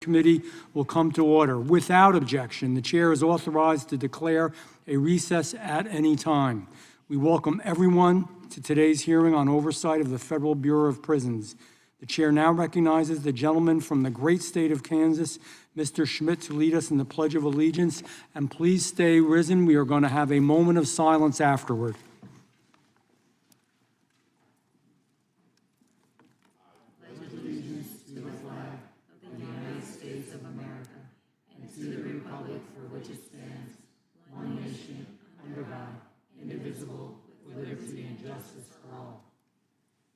Committee will come to order. Without objection, the chair is authorized to declare a recess at any time. We welcome everyone to today's hearing on oversight of the Federal Bureau of Prisons. The chair now recognizes the gentleman from the great state of Kansas, Mr. Schmidt, to lead us in the Pledge of Allegiance. And please stay risen. We are going to have a moment of silence afterward.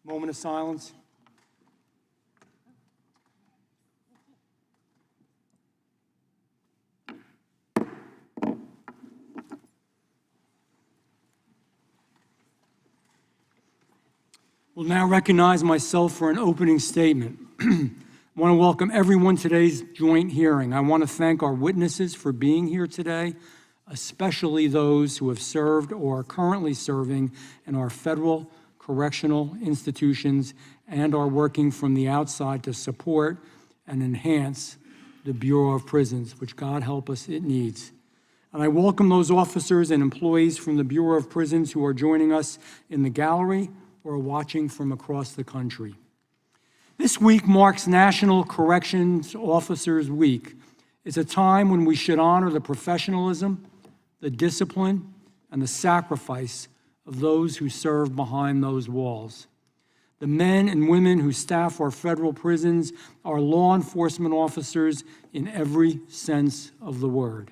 Moment of silence. Will now recognize myself for an opening statement. I want to welcome everyone to today's joint hearing. I want to thank our witnesses for being here today, especially those who have served or are currently serving in our federal correctional institutions and are working from the outside to support and enhance the Bureau of Prisons, which, God help us, it needs. And I welcome those officers and employees from the Bureau of Prisons who are joining us in the gallery or watching from across the country. This week marks National Corrections Officers Week. It's a time when we should honor the professionalism, the discipline, and the sacrifice of those who serve behind those walls. The men and women who staff our federal prisons are law enforcement officers in every sense of the word.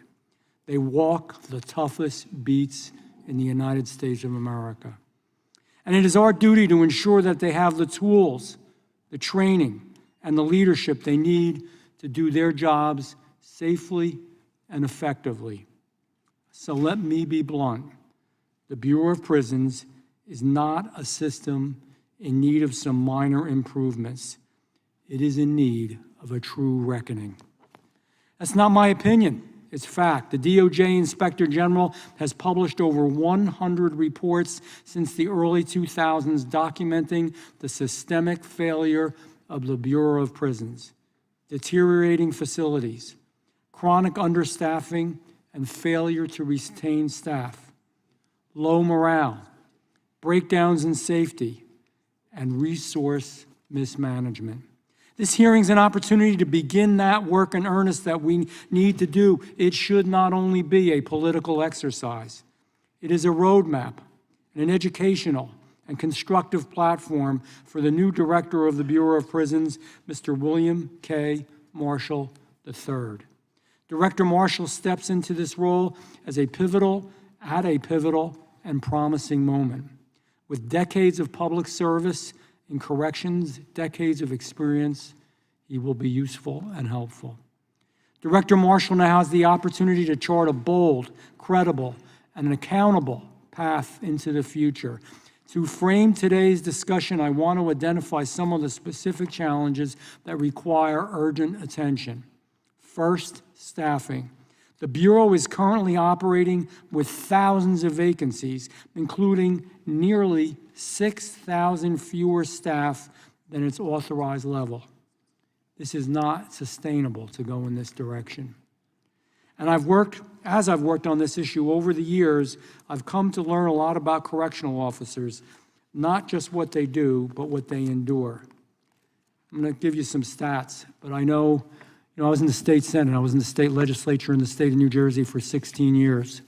They walk the toughest beats in the United States of America. And it is our duty to ensure that they have the tools, the training, and the leadership they need to do their jobs safely and effectively. So let me be blunt. The Bureau of Prisons is not a system in need of some minor improvements. It is in need of a true reckoning. That's not my opinion. It's fact. The DOJ Inspector General has published over 100 reports since the early 2000s documenting the systemic failure of the Bureau of Prisons, deteriorating facilities, chronic understaffing, and failure to retain staff, low morale, breakdowns in safety, and resource mismanagement. This hearing is an opportunity to begin that work in earnest that we need to do. It should not only be a political exercise. It is a roadmap and an educational and constructive platform for the new director of the Bureau of Prisons, Mr. William K. Marshall III. Director Marshall steps into this role as a pivotal and promising moment. With decades of public service in corrections, decades of experience, he will be useful and helpful. Director Marshall now has the opportunity to chart a bold, credible, and an accountable path into the future. To frame today's discussion, I want to identify some of the specific challenges that require urgent attention. First, staffing. The Bureau is currently operating with thousands of vacancies, including nearly 6,000 fewer staff than its authorized level. This is not sustainable to go in this direction. And as I've worked on this issue over the years, I've come to learn a lot about correctional officers, not just what they do, but what they endure. I'm going to give you some stats, but I know I was in the state Senate, I was in the state legislature in the state of New Jersey for 16 years,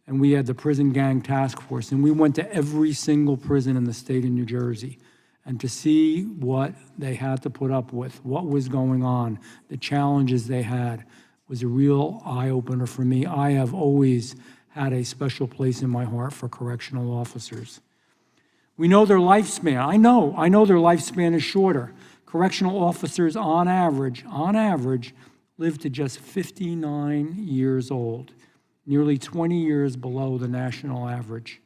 and we had the prison gang task force, and we went to every single prison in the state of New Jersey, and to see what they had to put up with, what was going on, the challenges they had, was a real eye-opener for me. I have always had a special place in my heart for correctional officers. We know their lifespan. I know their lifespan is shorter. Correctional officers, on average, live to just 59 years old, nearly 20 years below the national average.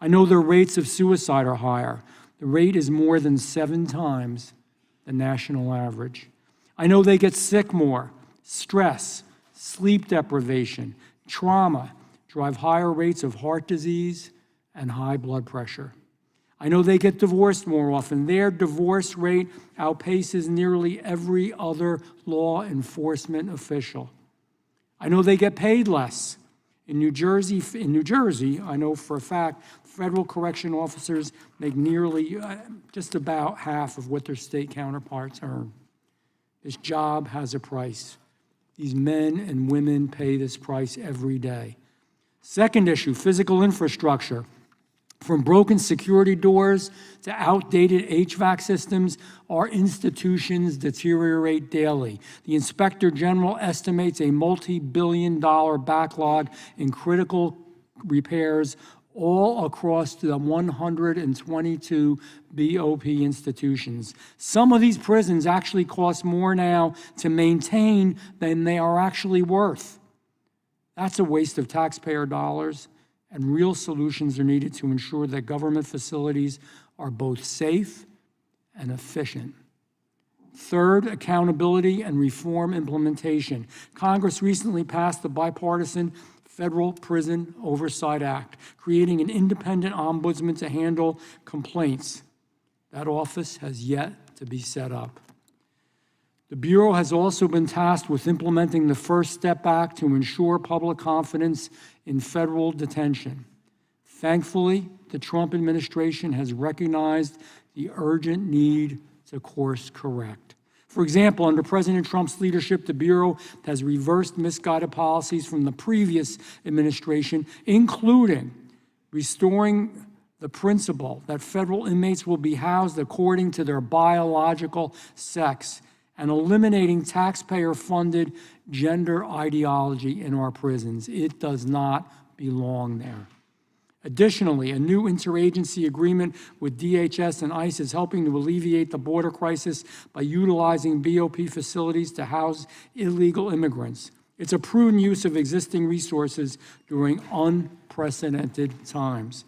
I know their rates of suicide are higher. The rate is more than 7 times the national average. I know they get sick more. Stress, sleep deprivation, trauma drive higher rates of heart disease and high blood pressure. I know they get divorced more often. Their divorce rate outpaces nearly every other law enforcement official. I know they get paid less. In New Jersey, I know for a fact, federal correction officers make nearly just about half of what their state counterparts earn. This job has a price. These men and women pay this price every day. Second issue, physical infrastructure. From broken security doors to outdated HVAC systems, our institutions deteriorate daily. The Inspector General estimates a multi-billion-dollar backlog in critical repairs all across the 122 BOP institutions. Some of these prisons actually cost more now to maintain than they are actually worth. That's a waste of taxpayer dollars, and real solutions are needed to ensure that government facilities are both safe and efficient. Third, accountability and reform implementation. Congress recently passed the bipartisan Federal Prison Oversight Act, creating an independent ombudsman to handle complaints. That office has yet to be set up. The Bureau has also been tasked with implementing the First Step Act to ensure public confidence in federal detention. Thankfully, the Trump administration has recognized the urgent need to course correct. For example, under President Trump's leadership, the Bureau has reversed misguided policies from the previous administration, including restoring the principle that federal inmates will be housed according to their biological sex and eliminating taxpayer-funded gender ideology in our prisons. It does not belong there. Additionally, a new interagency agreement with DHS and ICE is helping to alleviate the border crisis by utilizing BOP facilities to house illegal immigrants. It's a prudent use of existing resources during unprecedented times.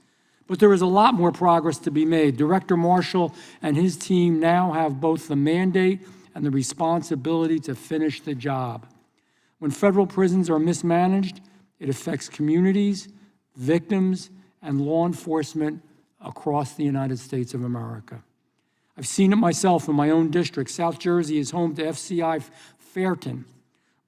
But there is a lot more progress to be made. Director Marshall and his team now have both the mandate and the responsibility to finish the job. When federal prisons are mismanaged, it affects communities, victims, and law enforcement across the United States of America. I've seen it myself in my own district. South Jersey is home to FCI Fairton,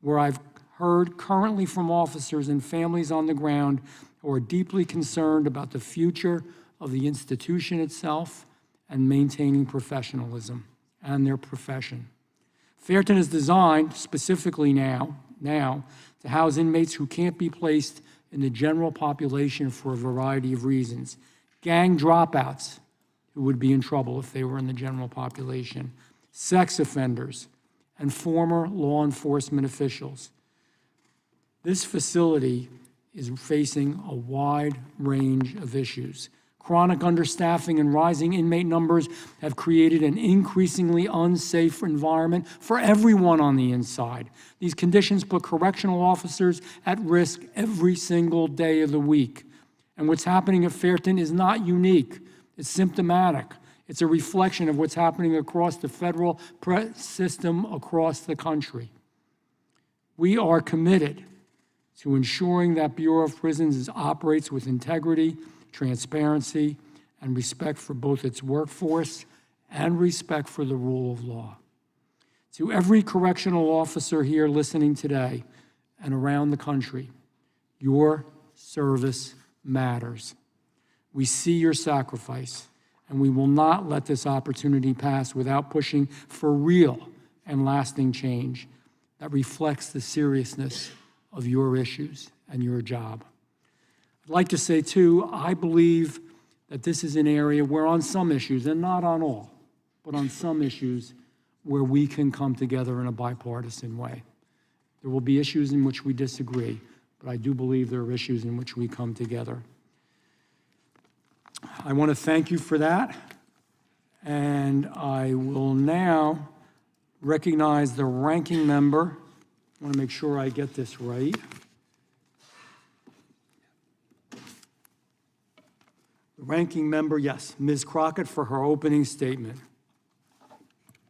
where I've heard currently from officers and families on the ground who are deeply concerned about the future of the institution itself and maintaining professionalism and their profession. Fairton is designed specifically now to house inmates who can't be placed in the general population for a variety of reasons. Gang dropouts who would be in trouble if they were in the general population, sex offenders, and former law enforcement officials. This facility is facing a wide range of issues. Chronic understaffing and rising inmate numbers have created an increasingly unsafe environment for everyone on the inside. These conditions put correctional officers at risk every single day of the week. And what's happening at Fairton is not unique. It's symptomatic. It's a reflection of what's happening across the federal system across the country. We are committed to ensuring that Bureau of Prisons operates with integrity, transparency, and respect for both its workforce and respect for the rule of law. To every correctional officer here listening today and around the country, your service matters. We see your sacrifice, and we will not let this opportunity pass without pushing for real and lasting change that reflects the seriousness of your issues and your job. I'd like to say, too, I believe that this is an area where on some issues, and not on all, but on some issues, where we can come together in a bipartisan way. There will be issues in which we disagree, but I do believe there are issues in which we come together. I want to thank you for that, and I will now recognize the ranking member. I want to make sure I get this right. The ranking member, yes, Ms. Crockett for her opening statement.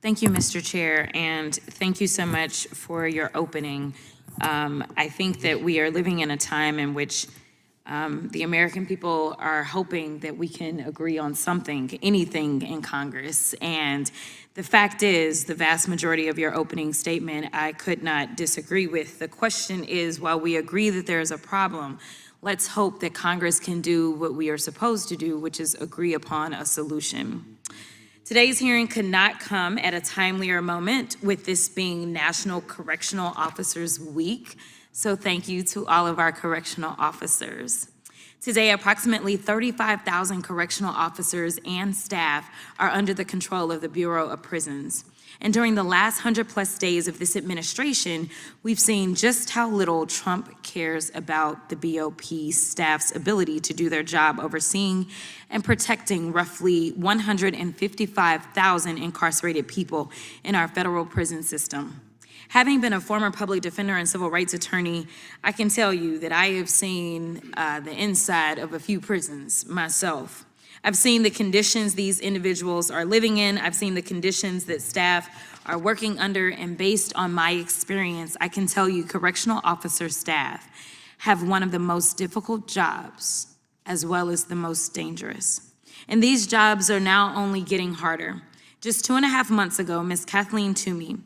Thank you, Mr. Chair, and thank you so much for your opening. I think that we are living in a time in which The American people are hoping that we can agree on something, anything in Congress. And the fact is, the vast majority of your opening statement, I could not disagree with. The question is, while we agree that there is a problem, let's hope that Congress can do what we are supposed to do, which is agree upon a solution. Today's hearing could not come at a timelier moment, with this being National Correctional Officers Week. So thank you to all of our correctional officers. Today, approximately 35,000 correctional officers and staff are under the control of the Bureau of Prisons. And during the last 100+ days of this administration, we've seen just how little Trump cares about the BOP staff's ability to do their job overseeing and protecting roughly 155,000 incarcerated people in our federal prison system. Having been a former public defender and civil rights attorney, I can tell you that I have seen the inside of a few prisons myself. I've seen the conditions these individuals are living in. I've seen the conditions that staff are working under, and based on my experience, I can tell you correctional officer staff have one of the most difficult jobs as well as the most dangerous. And these jobs are now only getting harder. Just 2.5 months ago, Ms. Kathleen Toomey,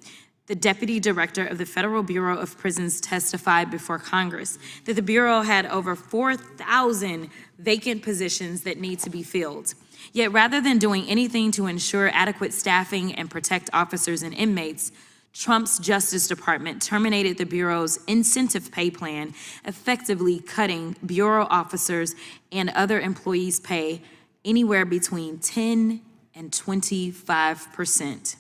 the Deputy Director of the Federal Bureau of Prisons, testified before Congress that the Bureau had over 4,000 vacant positions that need to be filled. Yet rather than doing anything to ensure adequate staffing and protect officers and inmates, Trump's Justice Department terminated the Bureau's incentive pay plan, effectively cutting Bureau officers and other employees' pay anywhere between 10 and 25%.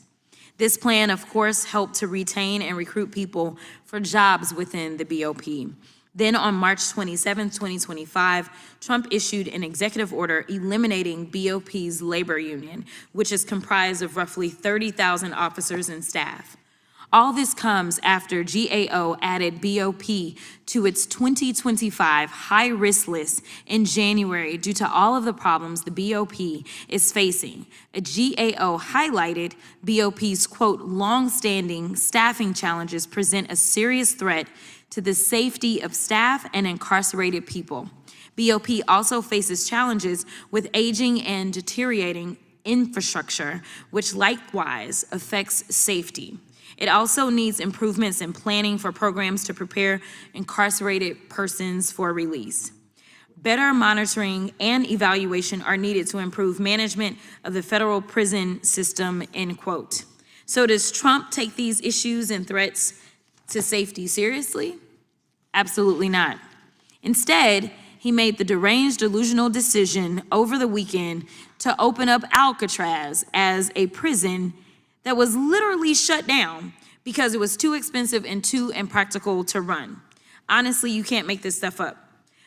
This plan, of course, helped to retain and recruit people for jobs within the BOP. Then on March 27, 2025, Trump issued an executive order eliminating BOP's labor union, which is comprised of roughly 30,000 officers and staff. All this comes after GAO added BOP to its 2025 high-risk list in January due to all of the problems the BOP is facing. A GAO highlighted BOP's, quote, long-standing staffing challenges present a serious threat to the safety of staff and incarcerated people. BOP also faces challenges with aging and deteriorating infrastructure, which likewise affects safety. It also needs improvements in planning for programs to prepare incarcerated persons for release. Better monitoring and evaluation are needed to improve management of the federal prison system, end quote. So does Trump take these issues and threats to safety seriously? Absolutely not. Instead, he made the deranged, delusional decision over the weekend to open up Alcatraz as a prison that was literally shut down because it was too expensive and too impractical to run. Honestly, you can't make this stuff up.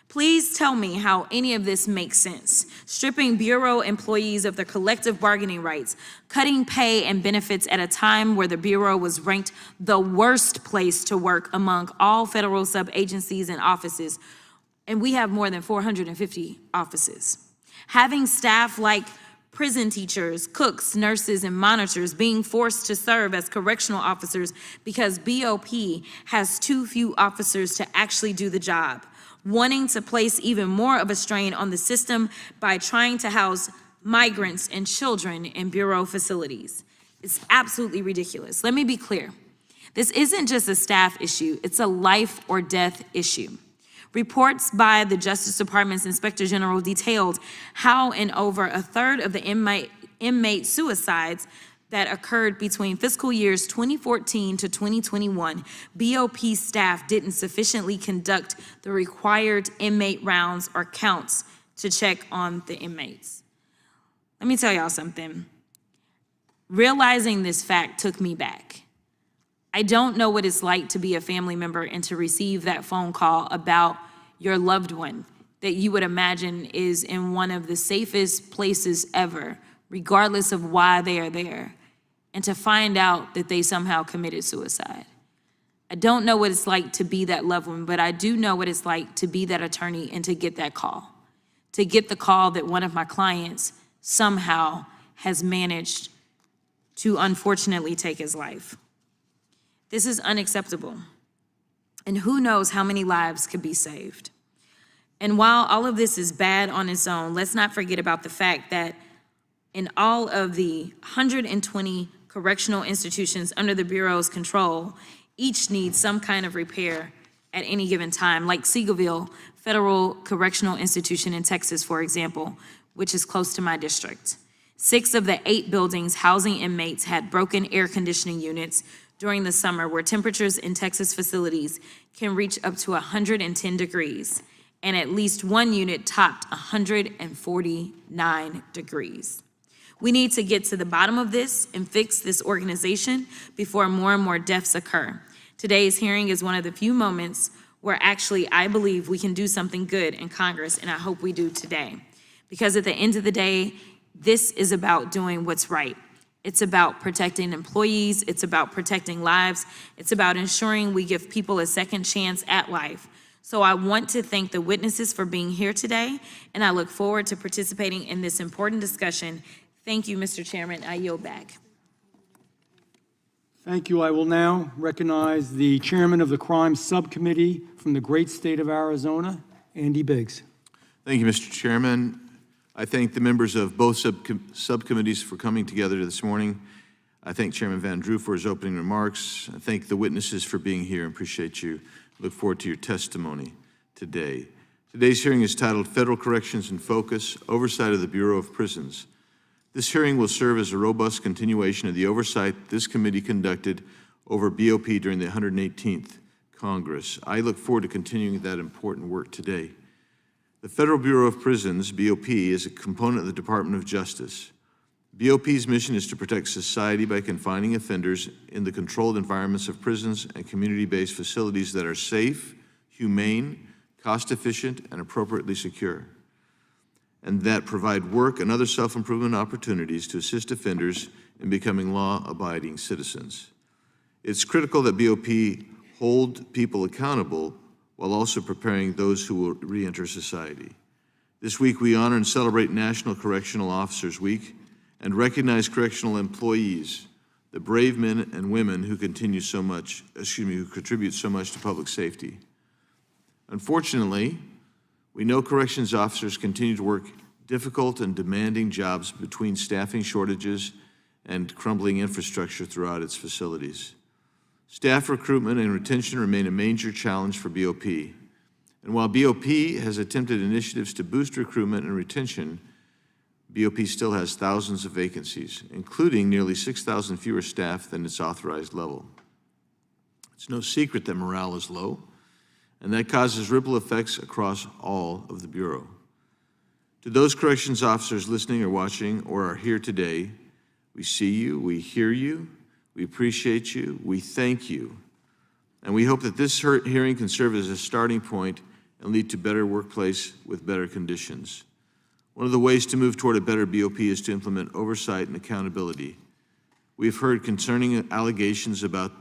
Please tell me how any of this makes sense. Stripping Bureau employees of their collective bargaining rights, cutting pay and benefits at a time where the Bureau was ranked the worst place to work among all federal sub-agencies and offices, and we have more than 450 offices. Having staff like prison teachers, cooks, nurses, and monitors being forced to serve as correctional officers because BOP has too few officers to actually do the job, wanting to place even more of a strain on the system by trying to house migrants and children in Bureau facilities. It's absolutely ridiculous. Let me be clear. This isn't just a staff issue, it's a life or death issue. Reports by the Justice Department's Inspector General detailed how in over a third of the inmate suicides that occurred between fiscal years 2014 to 2021, BOP staff didn't sufficiently conduct the required inmate rounds or counts to check on the inmates. Let me tell y'all something. Realizing this fact took me back. I don't know what it's like to be a family member and to receive that phone call about your loved one that you would imagine is in one of the safest places ever, regardless of why they are there, and to find out that they somehow committed suicide. I don't know what it's like to be that loved one, but I do know what it's like to be that attorney and to get that call, to get the call that one of my clients somehow has managed to unfortunately take his life. This is unacceptable. And who knows how many lives could be saved. And while all of this is bad on its own, let's not forget about the fact that in all of the 120 correctional institutions under the Bureau's control, each needs some kind of repair at any given time, like Seagoville Federal Correctional Institution in Texas, for example, which is close to my district. 6 of the 8 buildings housing inmates had broken air conditioning units during the summer, where temperatures in Texas facilities can reach up to 110 degrees, and at least one unit topped 149 degrees. We need to get to the bottom of this and fix this organization before more and more deaths occur. Today's hearing is one of the few moments where actually I believe we can do something good in Congress, and I hope we do today. Because at the end of the day, this is about doing what's right. It's about protecting employees, it's about protecting lives, it's about ensuring we give people a second chance at life. So I want to thank the witnesses for being here today, and I look forward to participating in this important discussion. Thank you, Mr. Chairman. I yield back. Thank you. I will now recognize the chairman of the Crime Subcommittee from the great state of Arizona, Andy Biggs. Thank you, Mr. Chairman. I thank the members of both subcommittees for coming together this morning. I thank Chairman Van Drew for his opening remarks. I thank the witnesses for being here and appreciate you. Look forward to your testimony today. Today's hearing is titled Federal Corrections in Focus, Oversight of the Bureau of Prisons. This hearing will serve as a robust continuation of the oversight this committee conducted over BOP during the 118th Congress. I look forward to continuing that important work today. The Federal Bureau of Prisons, BOP, is a component of the Department of Justice. BOP's mission is to protect society by confining offenders in the controlled environments of prisons and community-based facilities that are safe, humane, cost-efficient, and appropriately secure, and that provide work and other self-improvement opportunities to assist offenders in becoming law-abiding citizens. It's critical that BOP hold people accountable while also preparing those who will re-enter society. This week, we honor and celebrate National Correctional Officers Week and recognize correctional employees, the brave men and women who contribute so much to public safety. Unfortunately, we know corrections officers continue to work difficult and demanding jobs between staffing shortages and crumbling infrastructure throughout its facilities. Staff recruitment and retention remain a major challenge for BOP. And while BOP has attempted initiatives to boost recruitment and retention, BOP still has thousands of vacancies, including nearly 6,000 fewer staff than its authorized level. It's no secret that morale is low, and that causes ripple effects across all of the Bureau. To those corrections officers listening or watching or are here today, we see you, we hear you, we appreciate you, we thank you, and we hope that this hearing can serve as a starting point and lead to better workplace with better conditions. One of the ways to move toward a better BOP is to implement oversight and accountability. We've heard concerning allegations about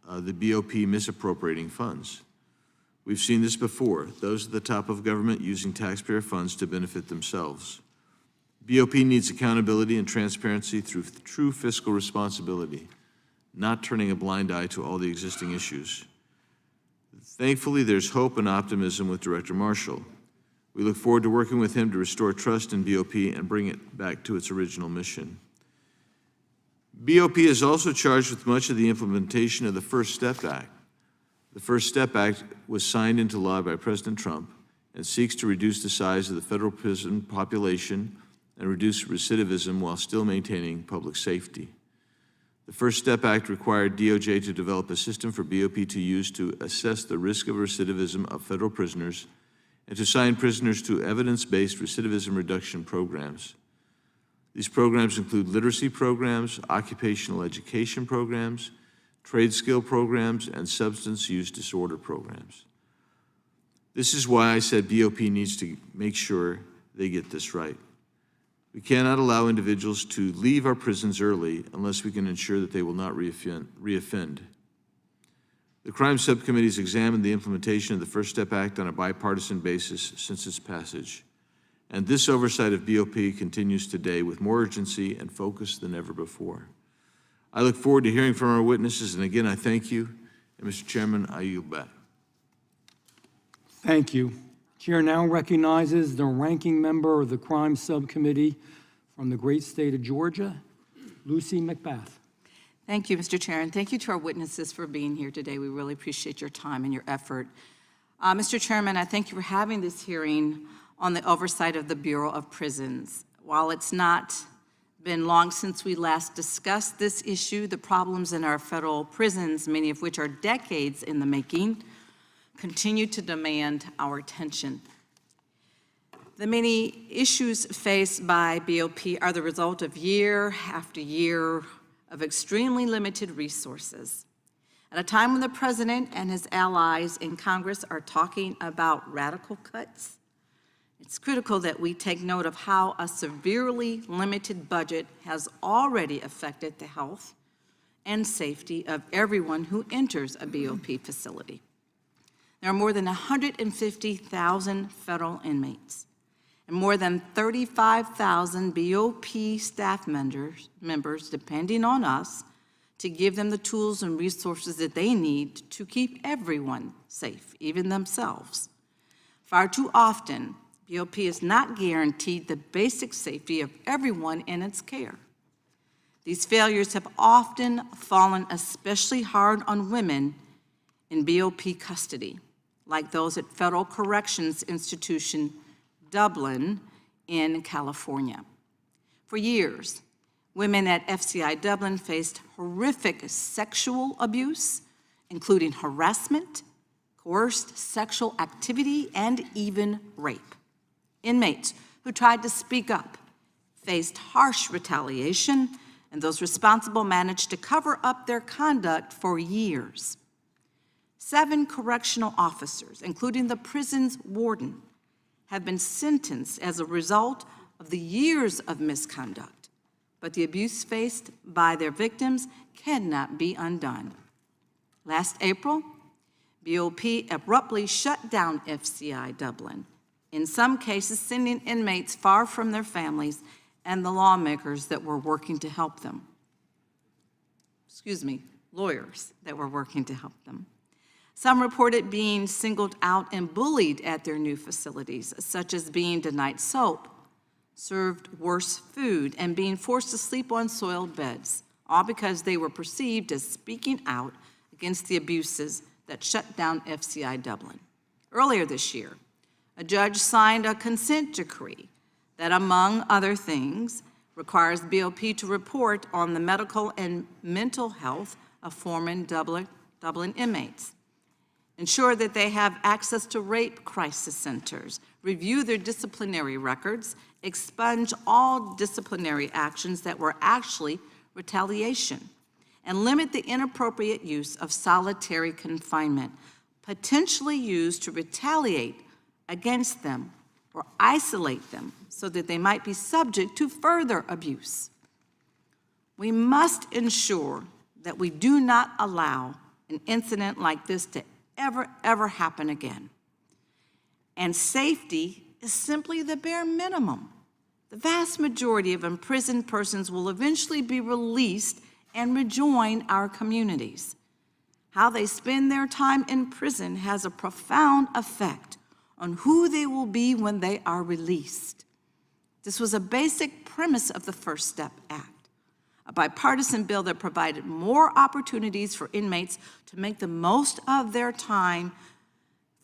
the BOP misappropriating funds. We've seen this before, those at the top of government using taxpayer funds to benefit themselves. BOP needs accountability and transparency through true fiscal responsibility, not turning a blind eye to all the existing issues. Thankfully, there's hope and optimism with Director Marshall. We look forward to working with him to restore trust in BOP and bring it back to its original mission. BOP is also charged with much of the implementation of the First Step Act. The First Step Act was signed into law by President Trump and seeks to reduce the size of the federal prison population and reduce recidivism while still maintaining public safety. The First Step Act required DOJ to develop a system for BOP to use to assess the risk of recidivism of federal prisoners and to assign prisoners to evidence-based recidivism reduction programs. These programs include literacy programs, occupational education programs, trade skill programs, and substance use disorder programs. This is why I said BOP needs to make sure they get this right. We cannot allow individuals to leave our prisons early unless we can ensure that they will not reoffend. The Crime Subcommittee has examined the implementation of the First Step Act on a bipartisan basis since its passage, and this oversight of BOP continues today with more urgency and focus than ever before. I look forward to hearing from our witnesses, and again, I thank you. And Mr. Chairman, I yield back. Thank you. Chair now recognizes the ranking member of the Crime Subcommittee from the great state of Georgia, Lucy McBath. Thank you, Mr. Chair, and thank you to our witnesses for being here today. We really appreciate your time and your effort. Mr. Chairman, I thank you for having this hearing on the oversight of the Bureau of Prisons. While it's not been long since we last discussed this issue, the problems in our federal prisons, many of which are decades in the making, continue to demand our attention. The many issues faced by BOP are the result of year after year of extremely limited resources. At a time when the President and his allies in Congress are talking about radical cuts, it's critical that we take note of how a severely limited budget has already affected the health and safety of everyone who enters a BOP facility. There are more than 150,000 federal inmates and more than 35,000 BOP staff members depending on us to give them the tools and resources that they need to keep everyone safe, even themselves. Far too often, BOP is not guaranteed the basic safety of everyone in its care. These failures have often fallen especially hard on women in BOP custody, like those at Federal Corrections Institution, Dublin in California. For years, women at FCI Dublin faced horrific sexual abuse, including harassment, coerced sexual activity, and even rape. Inmates who tried to speak up faced harsh retaliation, and those responsible managed to cover up their conduct for years. 7 correctional officers, including the prison's warden, have been sentenced as a result of the years of misconduct, but the abuse faced by their victims cannot be undone. Last April, BOP abruptly shut down FCI Dublin, in some cases sending inmates far from their families and the lawmakers that were working to help them. Lawyers that were working to help them. Some reported being singled out and bullied at their new facilities, such as being denied soap, served worse food, and being forced to sleep on soiled beds, all because they were perceived as speaking out against the abuses that shut down FCI Dublin. Earlier this year, a judge signed a consent decree that, among other things, requires BOP to report on the medical and mental health of former Dublin inmates, ensure that they have access to rape crisis centers, review their disciplinary records, expunge all disciplinary actions that were actually retaliation, and limit the inappropriate use of solitary confinement, potentially used to retaliate against them or isolate them so that they might be subject to further abuse. We must ensure that we do not allow an incident like this to ever happen again. And safety is simply the bare minimum. The vast majority of imprisoned persons will eventually be released and rejoin our communities. How they spend their time in prison has a profound effect on who they will be when they are released. This was a basic premise of the First Step Act, a bipartisan bill that provided more opportunities for inmates to make the most of their time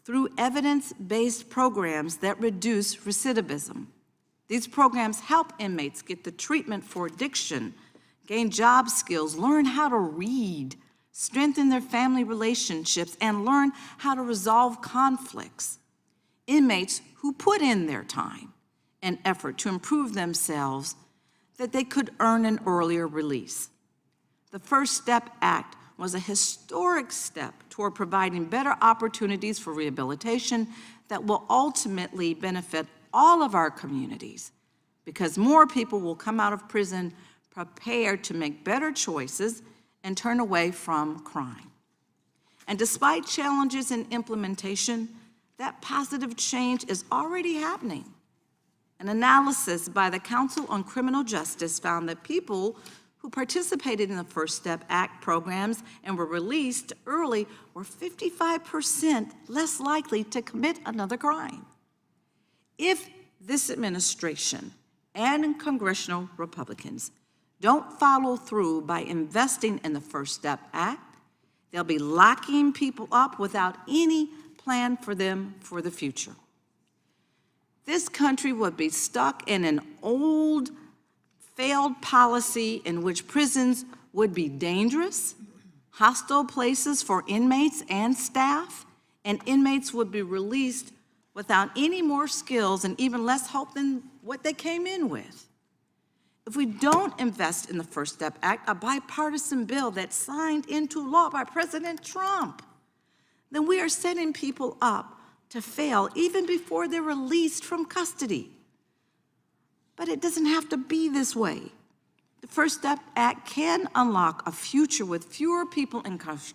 through evidence-based programs that reduce recidivism. These programs help inmates get the treatment for addiction, gain job skills, learn how to read, strengthen their family relationships, and learn how to resolve conflicts. Inmates who put in their time and effort to improve themselves, that they could earn an earlier release. The First Step Act was a historic step toward providing better opportunities for rehabilitation that will ultimately benefit all of our communities, because more people will come out of prison prepared to make better choices and turn away from crime. And despite challenges in implementation, that positive change is already happening. An analysis by the Council on Criminal Justice found that people who participated in the First Step Act programs and were released early were 55% less likely to commit another crime. If this administration and congressional Republicans don't follow through by investing in the First Step Act, they'll be locking people up without any plan for them for the future. This country would be stuck in an old, failed policy in which prisons would be dangerous, hostile places for inmates and staff, and inmates would be released without any more skills and even less hope than what they came in with. If we don't invest in the First Step Act, a bipartisan bill that's signed into law by President Trump, then we are setting people up to fail even before they're released from custody. But it doesn't have to be this way. The First Step Act can unlock a future with fewer people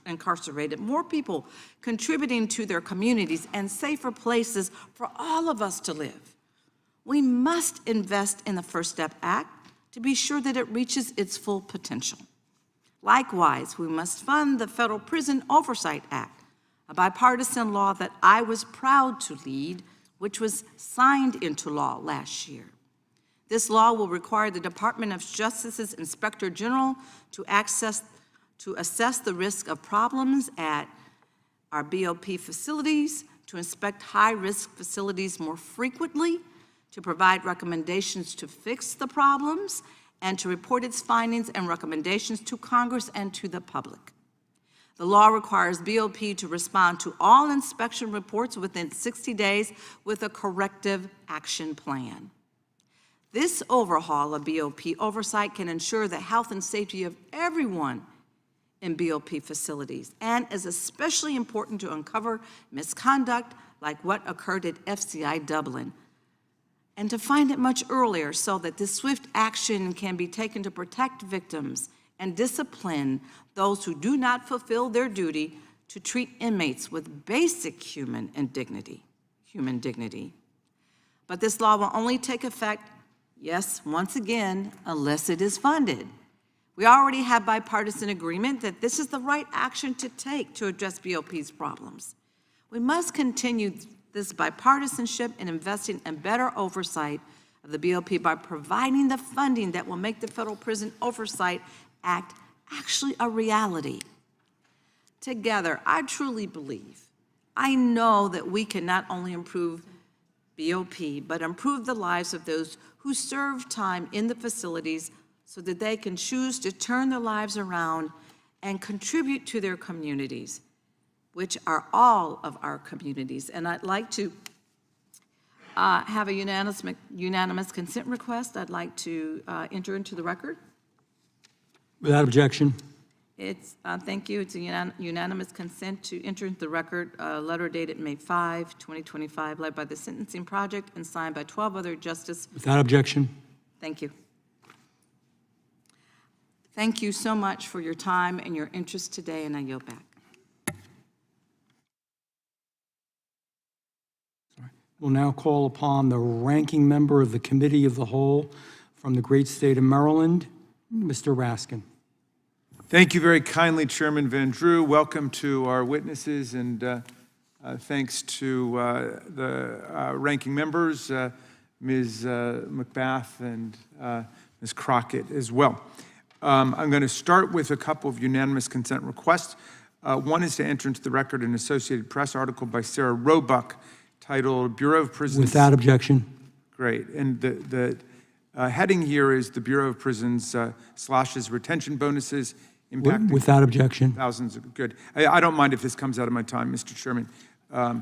incarcerated, more people contributing to their communities, and safer places for all of us to live. We must invest in the First Step Act to be sure that it reaches its full potential. Likewise, we must fund the Federal Prison Oversight Act, a bipartisan law that I was proud to lead, which was signed into law last year. This law will require the Department of Justice's Inspector General to assess the risk of problems at our BOP facilities, to inspect high-risk facilities more frequently, to provide recommendations to fix the problems, and to report its findings and recommendations to Congress and to the public. The law requires BOP to respond to all inspection reports within 60 days with a corrective action plan. This overhaul of BOP oversight can ensure the health and safety of everyone in BOP facilities and is especially important to uncover misconduct like what occurred at FCI Dublin, and to find it much earlier so that this swift action can be taken to protect victims and discipline those who do not fulfill their duty to treat inmates with basic human dignity. But this law will only take effect, yes, once again, unless it is funded. We already have bipartisan agreement that this is the right action to take to address BOP's problems. We must continue this bipartisanship in investing in better oversight of the BOP by providing the funding that will make the Federal Prison Oversight Act actually a reality. Together, I truly believe, I know that we can not only improve BOP, but improve the lives of those who serve time in the facilities so that they can choose to turn their lives around and contribute to their communities, which are all of our communities. And I'd like to have a unanimous consent request. I'd like to enter into the record. Without objection. It's, thank you, it's a unanimous consent to enter into the record a letter dated May 5, 2025, led by the Sentencing Project and signed by 12 other justices. Without objection. Thank you. Thank you so much for your time and your interest today, and I yield back. We'll now call upon the ranking member of the Committee of the Whole from the great state of Maryland, Mr. Raskin. Thank you very kindly, Chairman Van Drew. Welcome to our witnesses, and thanks to the ranking members, Ms. McBath and Ms. Crockett as well. I'm going to start with a couple of unanimous consent requests. One is to enter into the record an Associated Press article by Sarah Roebuck titled Bureau of Prisons. Without objection. Great. And the heading here is the Bureau of Prisons slashes retention bonuses impacting Without objection. thousands of, good. I don't mind if this comes out of my time, Mr. Chairman. I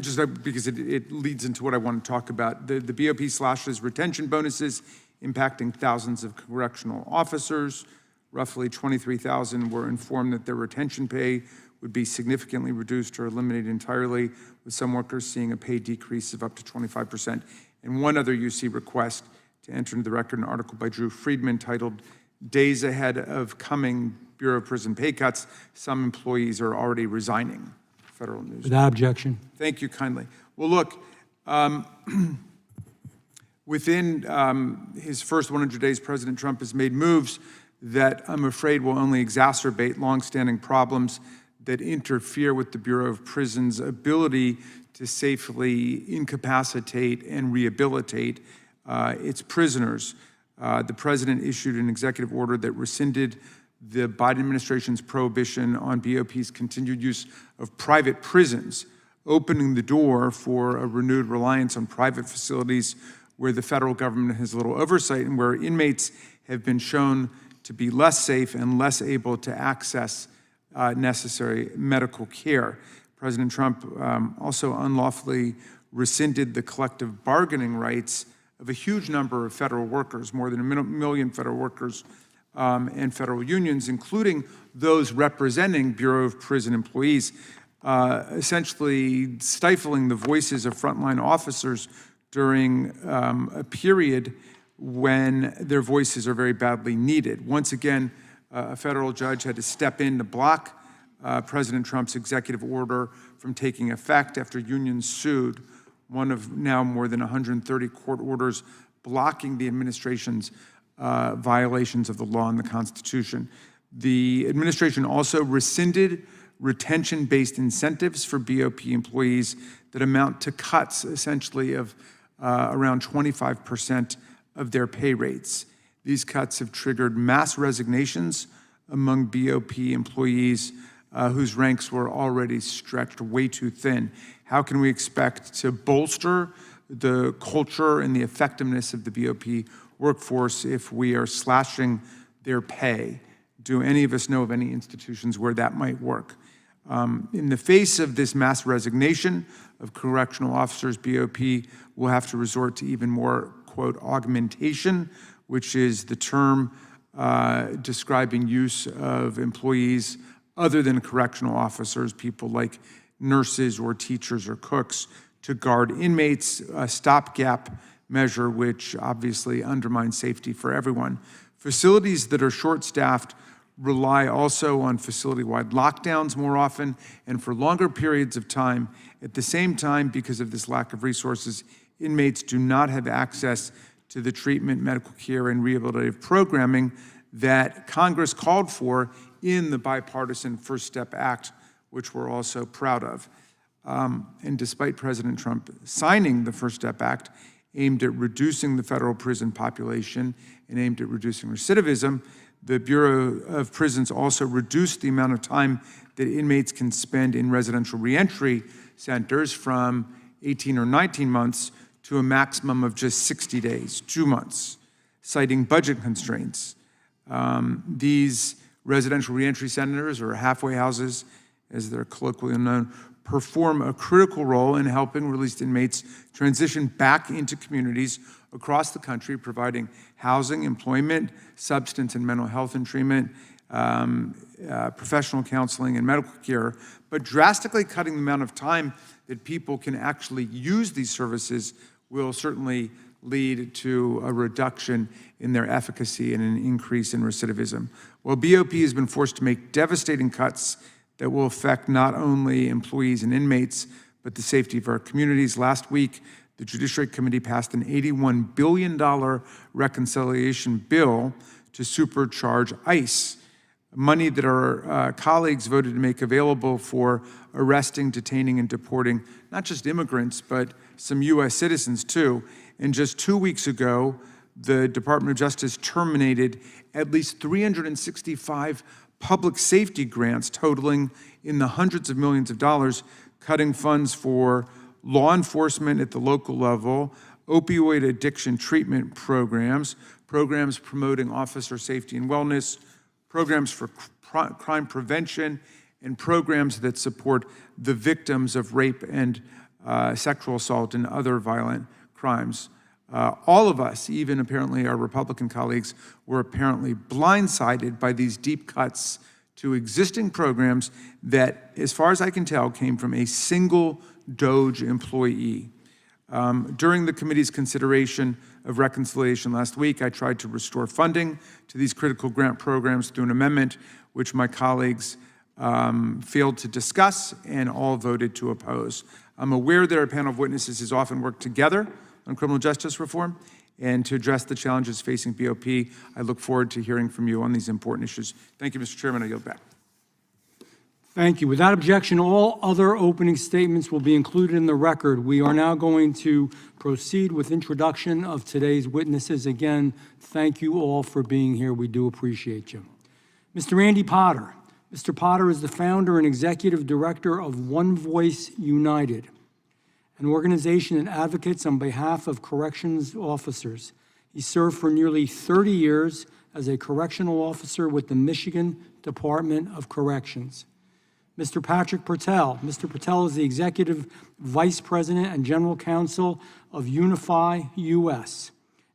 just, because it leads into what I want to talk about. The BOP slashes retention bonuses impacting thousands of correctional officers. Roughly 23,000 were informed that their retention pay would be significantly reduced or eliminated entirely, with some workers seeing a pay decrease of up to 25%. And one other UC request to enter into the record an article by Drew Friedman titled Days Ahead of Coming Bureau of Prison Pay Cuts. Some employees are already resigning. Federal News. Without objection. Thank you kindly. Well, look, within his first 100 days, President Trump has made moves that I'm afraid will only exacerbate longstanding problems that interfere with the Bureau of Prisons' ability to safely incapacitate and rehabilitate its prisoners. The president issued an executive order that rescinded the Biden administration's prohibition on BOP's continued use of private prisons, opening the door for a renewed reliance on private facilities where the federal government has little oversight and where inmates have been shown to be less safe and less able to access necessary medical care. President Trump also unlawfully rescinded the collective bargaining rights of a huge number of federal workers, more than 1 million federal workers and federal unions, including those representing Bureau of Prison employees, essentially stifling the voices of frontline officers during a period when their voices are very badly needed. Once again, a federal judge had to step in to block President Trump's executive order from taking effect after unions sued, one of now more than 130 court orders blocking the administration's violations of the law and the Constitution. The administration also rescinded retention-based incentives for BOP employees that amount to cuts, essentially, of around 25% of their pay rates. These cuts have triggered mass resignations among BOP employees whose ranks were already stretched way too thin. How can we expect to bolster the culture and the effectiveness of the BOP workforce if we are slashing their pay? Do any of us know of any institutions where that might work? In the face of this mass resignation of correctional officers, BOP will have to resort to even more, quote, augmentation, which is the term describing use of employees other than correctional officers, people like nurses or teachers or cooks, to guard inmates, a stopgap measure which obviously undermines safety for everyone. Facilities that are short-staffed rely also on facility-wide lockdowns more often and for longer periods of time. At the same time, because of this lack of resources, inmates do not have access to the treatment, medical care, and rehabilitative programming that Congress called for in the bipartisan First Step Act, which we're also proud of. And despite President Trump signing the First Step Act, aimed at reducing the federal prison population and aimed at reducing recidivism, the Bureau of Prisons also reduced the amount of time that inmates can spend in residential reentry centers from 18 or 19 months to a maximum of just 60 days, 2 months, citing budget constraints. These residential reentry centers, or halfway houses, as they're colloquially known, perform a critical role in helping released inmates transition back into communities across the country, providing housing, employment, substance and mental health and treatment, professional counseling and medical care, but drastically cutting the amount of time that people can actually use these services will certainly lead to a reduction in their efficacy and an increase in recidivism. Well, BOP has been forced to make devastating cuts that will affect not only employees and inmates, but the safety of our communities. Last week, the Judiciary Committee passed an $81 billion reconciliation bill to supercharge ICE, money that our colleagues voted to make available for arresting, detaining, and deporting not just immigrants, but some U.S. citizens too. And just 2 weeks ago, the Department of Justice terminated at least 365 public safety grants totaling in the hundreds of millions of dollars, cutting funds for law enforcement at the local level, opioid addiction treatment programs, programs promoting officer safety and wellness, programs for crime prevention, and programs that support the victims of rape and sexual assault and other violent crimes. All of us, even apparently our Republican colleagues, were apparently blindsided by these deep cuts to existing programs that, as far as I can tell, came from a single DOJ employee. During the committee's consideration of reconciliation last week, I tried to restore funding to these critical grant programs through an amendment which my colleagues failed to discuss and all voted to oppose. I'm aware that our panel of witnesses has often worked together on criminal justice reform, and to address the challenges facing BOP, I look forward to hearing from you on these important issues. Thank you, Mr. Chairman. I yield back. Thank you. Without objection, all other opening statements will be included in the record. We are now going to proceed with introduction of today's witnesses. Again, thank you all for being here. We do appreciate you. Mr. Andy Potter. Mr. Potter is the founder and executive director of One Voice United, an organization that advocates on behalf of corrections officers. He served for nearly 30 years as a correctional officer with the Michigan Department of Corrections. Mr. Patrick Purtill. Mr. Purtill is the Executive Vice President and General Counsel of Unify US,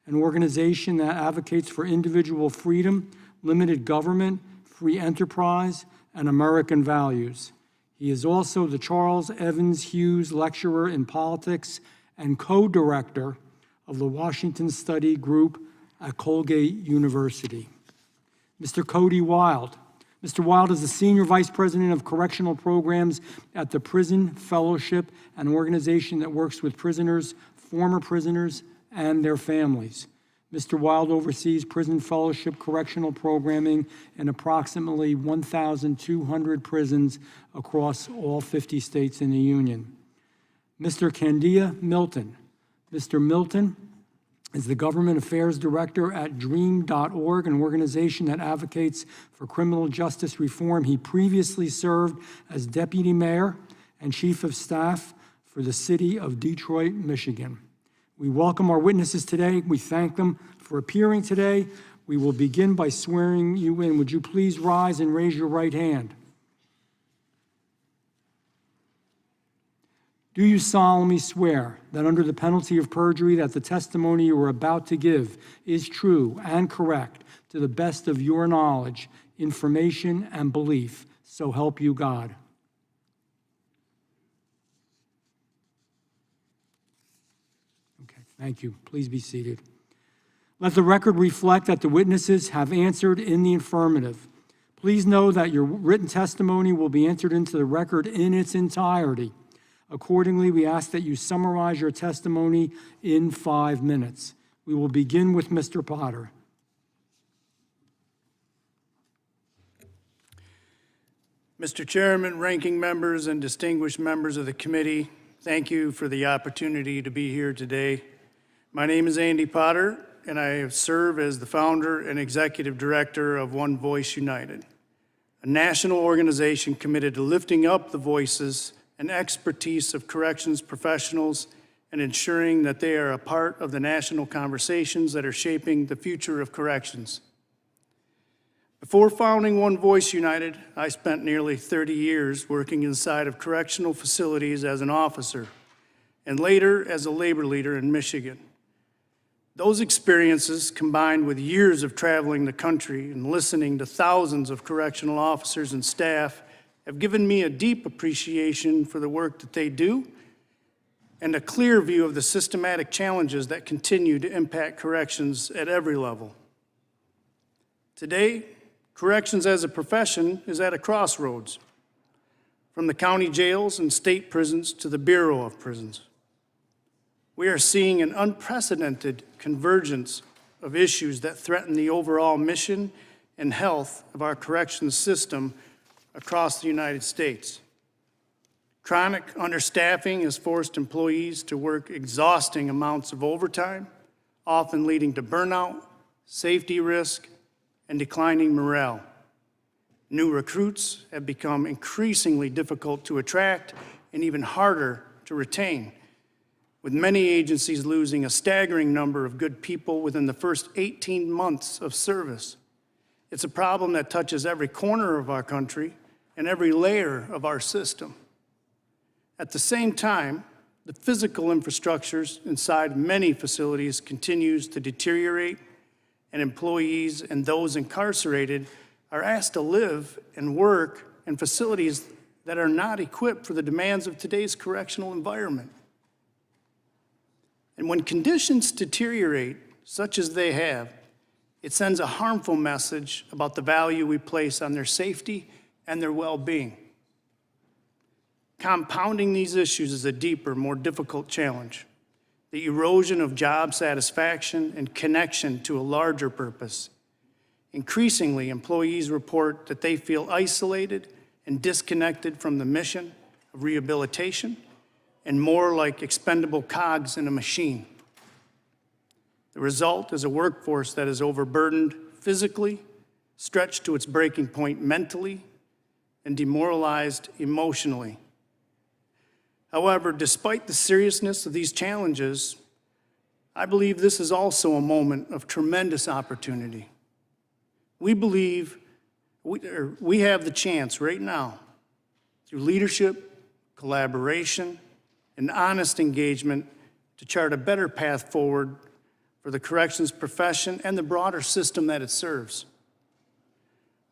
an organization that advocates for individual freedom, limited government, free enterprise, and American values. He is also the Charles Evans Hughes Lecturer in Politics and co-director of the Washington Study Group at Colgate University. Mr. Cody Wilde. Mr. Wilde is the Senior Vice President of Correctional Programs at the Prison Fellowship, an organization that works with prisoners, former prisoners, and their families. Mr. Wilde oversees Prison Fellowship correctional programming in approximately 1,200 prisons across all 50 states in the Union. Mr. Kandia Milton. Mr. Milton is the Government Affairs Director at DREAM.org, an organization that advocates for criminal justice reform. He previously served as Deputy Mayor and Chief of Staff for the City of Detroit, Michigan. We welcome our witnesses today. We thank them for appearing today. We will begin by swearing you in. Would you please rise and raise your right hand? Do you solemnly swear that under the penalty of perjury that the testimony you are about to give is true and correct to the best of your knowledge, information, and belief, so help you God? Okay, thank you. Please be seated. Let the record reflect that the witnesses have answered in the affirmative. Please know that your written testimony will be entered into the record in its entirety. Accordingly, we ask that you summarize your testimony in 5 minutes. We will begin with Mr. Potter. Mr. Chairman, ranking members, and distinguished members of the committee, thank you for the opportunity to be here today. My name is Andy Potter, and I serve as the founder and executive director of One Voice United, a national organization committed to lifting up the voices and expertise of corrections professionals and ensuring that they are a part of the national conversations that are shaping the future of corrections. Before founding One Voice United, I spent nearly 30 years working inside of correctional facilities as an officer, and later as a labor leader in Michigan. Those experiences, combined with years of traveling the country and listening to thousands of correctional officers and staff, have given me a deep appreciation for the work that they do and a clear view of the systematic challenges that continue to impact corrections at every level. Today, corrections as a profession is at a crossroads, from the county jails and state prisons to the Bureau of Prisons. We are seeing an unprecedented convergence of issues that threaten the overall mission and health of our corrections system across the United States. Chronic understaffing has forced employees to work exhausting amounts of overtime, often leading to burnout, safety risk, and declining morale. New recruits have become increasingly difficult to attract and even harder to retain, with many agencies losing a staggering number of good people within the first 18 months of service. It's a problem that touches every corner of our country and every layer of our system. At the same time, the physical infrastructures inside many facilities continues to deteriorate, and employees and those incarcerated are asked to live and work in facilities that are not equipped for the demands of today's correctional environment. And when conditions deteriorate, such as they have, it sends a harmful message about the value we place on their safety and their well-being. Compounding these issues is a deeper, more difficult challenge. The erosion of job satisfaction and connection to a larger purpose. Increasingly, employees report that they feel isolated and disconnected from the mission of rehabilitation and more like expendable cogs in a machine. The result is a workforce that is overburdened physically, stretched to its breaking point mentally, and demoralized emotionally. However, despite the seriousness of these challenges, I believe this is also a moment of tremendous opportunity. We believe we have the chance right now, through leadership, collaboration, and honest engagement, to chart a better path forward for the corrections profession and the broader system that it serves.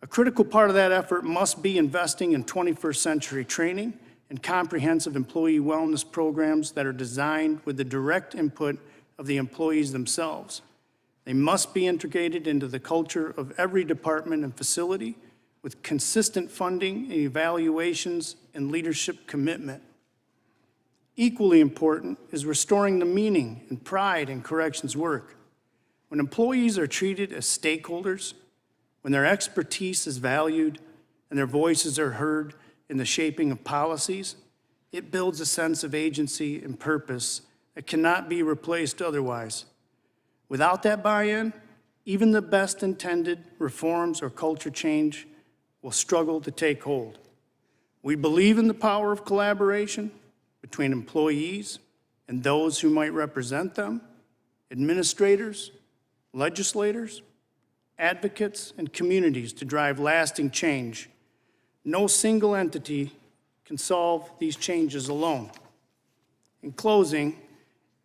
A critical part of that effort must be investing in 21st century training and comprehensive employee wellness programs that are designed with the direct input of the employees themselves. They must be integrated into the culture of every department and facility with consistent funding and evaluations and leadership commitment. Equally important is restoring the meaning and pride in corrections work. When employees are treated as stakeholders, when their expertise is valued and their voices are heard in the shaping of policies, it builds a sense of agency and purpose that cannot be replaced otherwise. Without that buy-in, even the best intended reforms or culture change will struggle to take hold. We believe in the power of collaboration between employees and those who might represent them, administrators, legislators, advocates, and communities to drive lasting change. No single entity can solve these changes alone. In closing,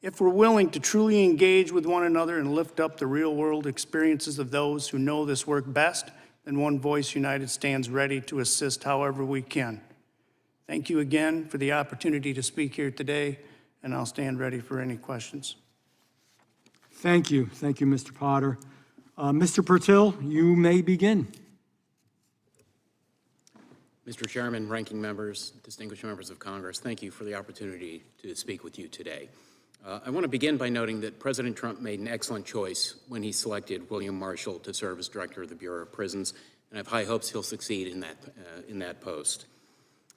if we're willing to truly engage with one another and lift up the real-world experiences of those who know this work best, then One Voice United stands ready to assist however we can. Thank you again for the opportunity to speak here today, and I'll stand ready for any questions. Thank you. Thank you, Mr. Potter. Mr. Purtill, you may begin. Mr. Chairman, ranking members, distinguished members of Congress, thank you for the opportunity to speak with you today. I want to begin by noting that President Trump made an excellent choice when he selected William Marshall to serve as Director of the Bureau of Prisons, and I have high hopes he'll succeed in that post.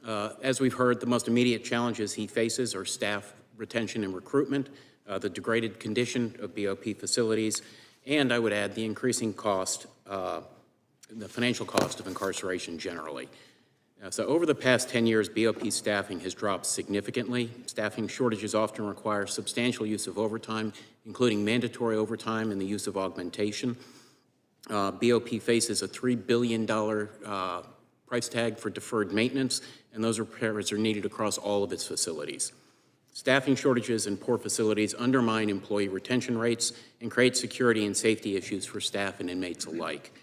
As we've heard, the most immediate challenges he faces are staff retention and recruitment, the degraded condition of BOP facilities, and I would add the increasing cost, the financial cost of incarceration generally. So over the past 10 years, BOP staffing has dropped significantly. Staffing shortages often require substantial use of overtime, including mandatory overtime and the use of augmentation. BOP faces a $3 billion price tag for deferred maintenance, and those repairs are needed across all of its facilities. Staffing shortages in poor facilities undermine employee retention rates and create security and safety issues for staff and inmates alike.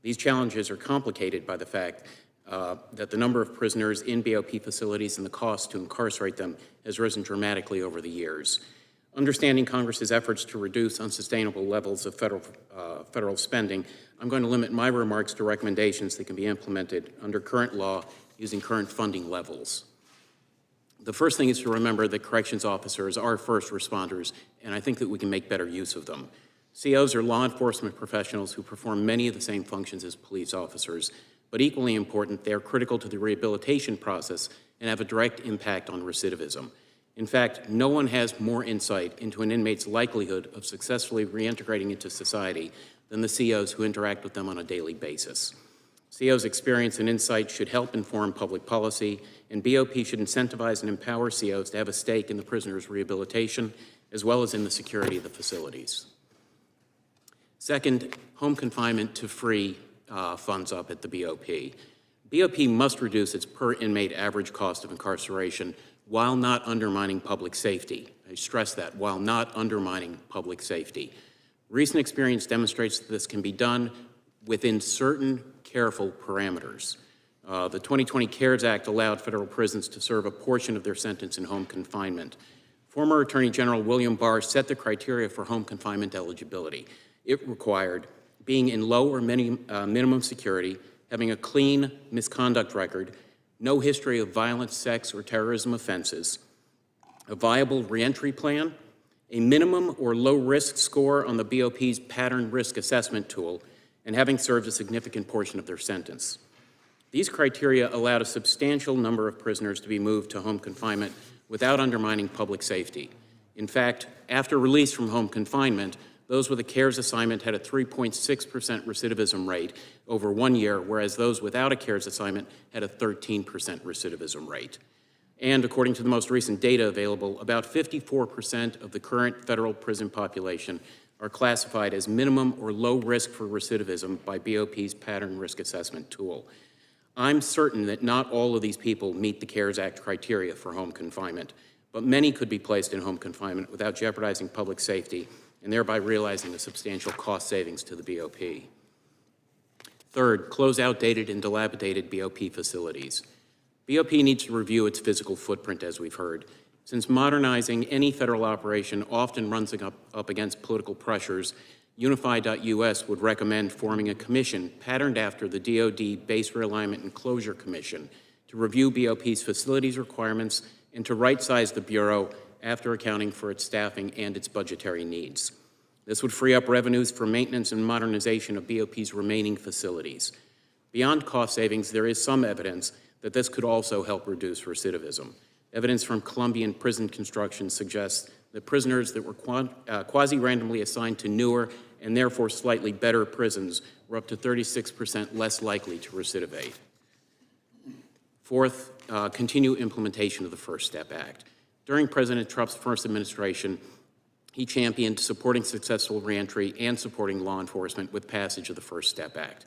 These challenges are complicated by the fact that the number of prisoners in BOP facilities and the cost to incarcerate them has risen dramatically over the years. Understanding Congress's efforts to reduce unsustainable levels of federal spending, I'm going to limit my remarks to recommendations that can be implemented under current law using current funding levels. The first thing is to remember that corrections officers are first responders, and I think that we can make better use of them. COs are law enforcement professionals who perform many of the same functions as police officers, but equally important, they are critical to the rehabilitation process and have a direct impact on recidivism. In fact, no one has more insight into an inmate's likelihood of successfully reintegrating into society than the COs who interact with them on a daily basis. COs' experience and insight should help inform public policy, and BOP should incentivize and empower COs to have a stake in the prisoner's rehabilitation, as well as in the security of the facilities. Second, home confinement to free funds up at the BOP. BOP must reduce its per inmate average cost of incarceration while not undermining public safety. I stress that, while not undermining public safety. Recent experience demonstrates that this can be done within certain careful parameters. The 2020 CARES Act allowed federal prisons to serve a portion of their sentence in home confinement. Former Attorney General William Barr set the criteria for home confinement eligibility. It required being in low or minimum security, having a clean misconduct record, no history of violent, sex, or terrorism offenses, a viable reentry plan, a minimum or low risk score on the BOP's pattern risk assessment tool, and having served a significant portion of their sentence. These criteria allowed a substantial number of prisoners to be moved to home confinement without undermining public safety. In fact, after release from home confinement, those with a CARES assignment had a 3.6% recidivism rate over 1 year, whereas those without a CARES assignment had a 13% recidivism rate. And according to the most recent data available, about 54% of the current federal prison population are classified as minimum or low risk for recidivism by BOP's pattern risk assessment tool. I'm certain that not all of these people meet the CARES Act criteria for home confinement, but many could be placed in home confinement without jeopardizing public safety and thereby realizing a substantial cost savings to the BOP. Third, close outdated and dilapidated BOP facilities. BOP needs to review its physical footprint, as we've heard. Since modernizing any federal operation often runs up against political pressures, Unify.us would recommend forming a commission patterned after the DoD Base Realignment and Closure Commission to review BOP's facilities requirements and to right-size the Bureau after accounting for its staffing and its budgetary needs. This would free up revenues for maintenance and modernization of BOP's remaining facilities. Beyond cost savings, there is some evidence that this could also help reduce recidivism. Evidence from Colombian prison construction suggests that prisoners that were quasi-randomly assigned to newer and therefore slightly better prisons were up to 36% less likely to recidivate. Fourth, continue implementation of the First Step Act. During President Trump's first administration, he championed supporting successful reentry and supporting law enforcement with passage of the First Step Act.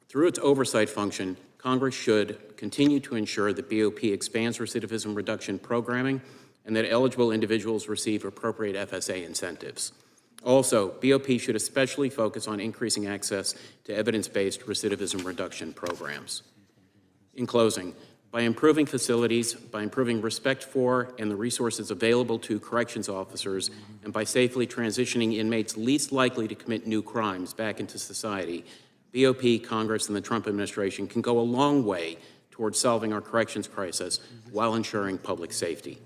Through its oversight function, Congress should continue to ensure that BOP expands recidivism reduction programming and that eligible individuals receive appropriate FSA incentives. Also, BOP should especially focus on increasing access to evidence-based recidivism reduction programs. In closing, by improving facilities, by improving respect for and the resources available to corrections officers, and by safely transitioning inmates least likely to commit new crimes back into society, BOP, Congress, and the Trump administration can go a long way towards solving our corrections crisis while ensuring public safety.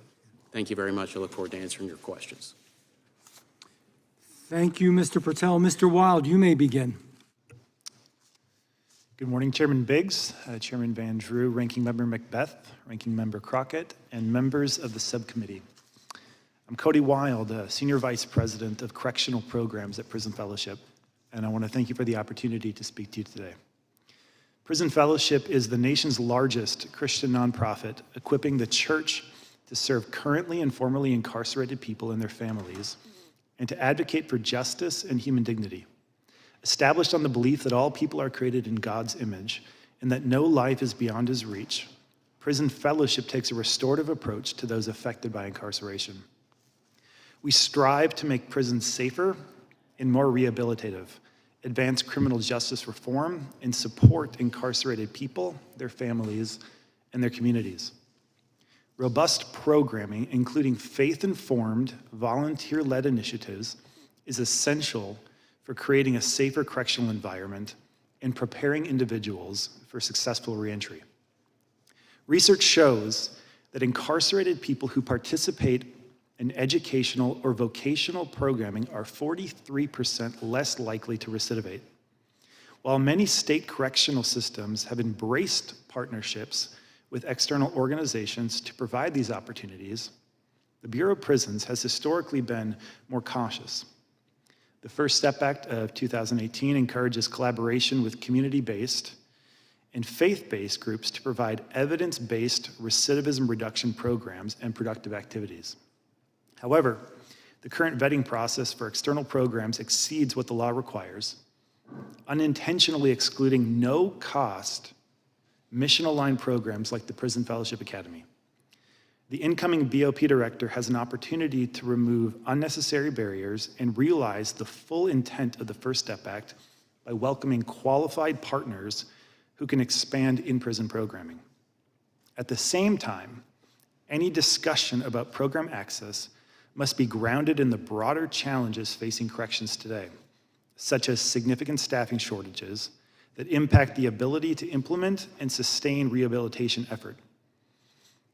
Thank you very much. I look forward to answering your questions. Thank you, Mr. Purtill. Mr. Wilde, you may begin. Good morning, Chairman Biggs, Chairman Van Drew, Ranking Member Macbeth, Ranking Member Crockett, and members of the subcommittee. I'm Cody Wilde, Senior Vice President of Correctional Programs at Prison Fellowship, and I want to thank you for the opportunity to speak to you today. Prison Fellowship is the nation's largest Christian nonprofit, equipping the church to serve currently and formerly incarcerated people and their families, and to advocate for justice and human dignity. Established on the belief that all people are created in God's image and that no life is beyond his reach, Prison Fellowship takes a restorative approach to those affected by incarceration. We strive to make prisons safer and more rehabilitative, advance criminal justice reform, and support incarcerated people, their families, and their communities. Robust programming, including faith-informed, volunteer-led initiatives, is essential for creating a safer correctional environment and preparing individuals for successful reentry. Research shows that incarcerated people who participate in educational or vocational programming are 43% less likely to recidivate. While many state correctional systems have embraced partnerships with external organizations to provide these opportunities, the Bureau of Prisons has historically been more cautious. The First Step Act of 2018 encourages collaboration with community-based and faith-based groups to provide evidence-based recidivism reduction programs and productive activities. However, the current vetting process for external programs exceeds what the law requires, unintentionally excluding no-cost mission-aligned programs like the Prison Fellowship Academy. The incoming BOP director has an opportunity to remove unnecessary barriers and realize the full intent of the First Step Act by welcoming qualified partners who can expand in-prison programming. At the same time, any discussion about program access must be grounded in the broader challenges facing corrections today, such as significant staffing shortages that impact the ability to implement and sustain rehabilitation effort.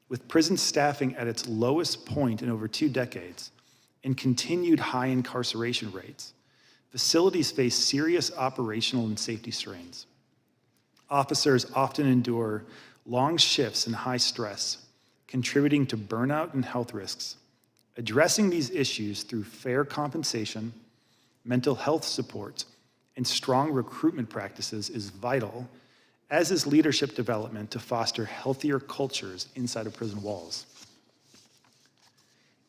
With prison staffing at its lowest point in over 2 decades and continued high incarceration rates, facilities face serious operational and safety strains. Officers often endure long shifts and high stress, contributing to burnout and health risks. Addressing these issues through fair compensation, mental health support, and strong recruitment practices is vital, as is leadership development to foster healthier cultures inside of prison walls.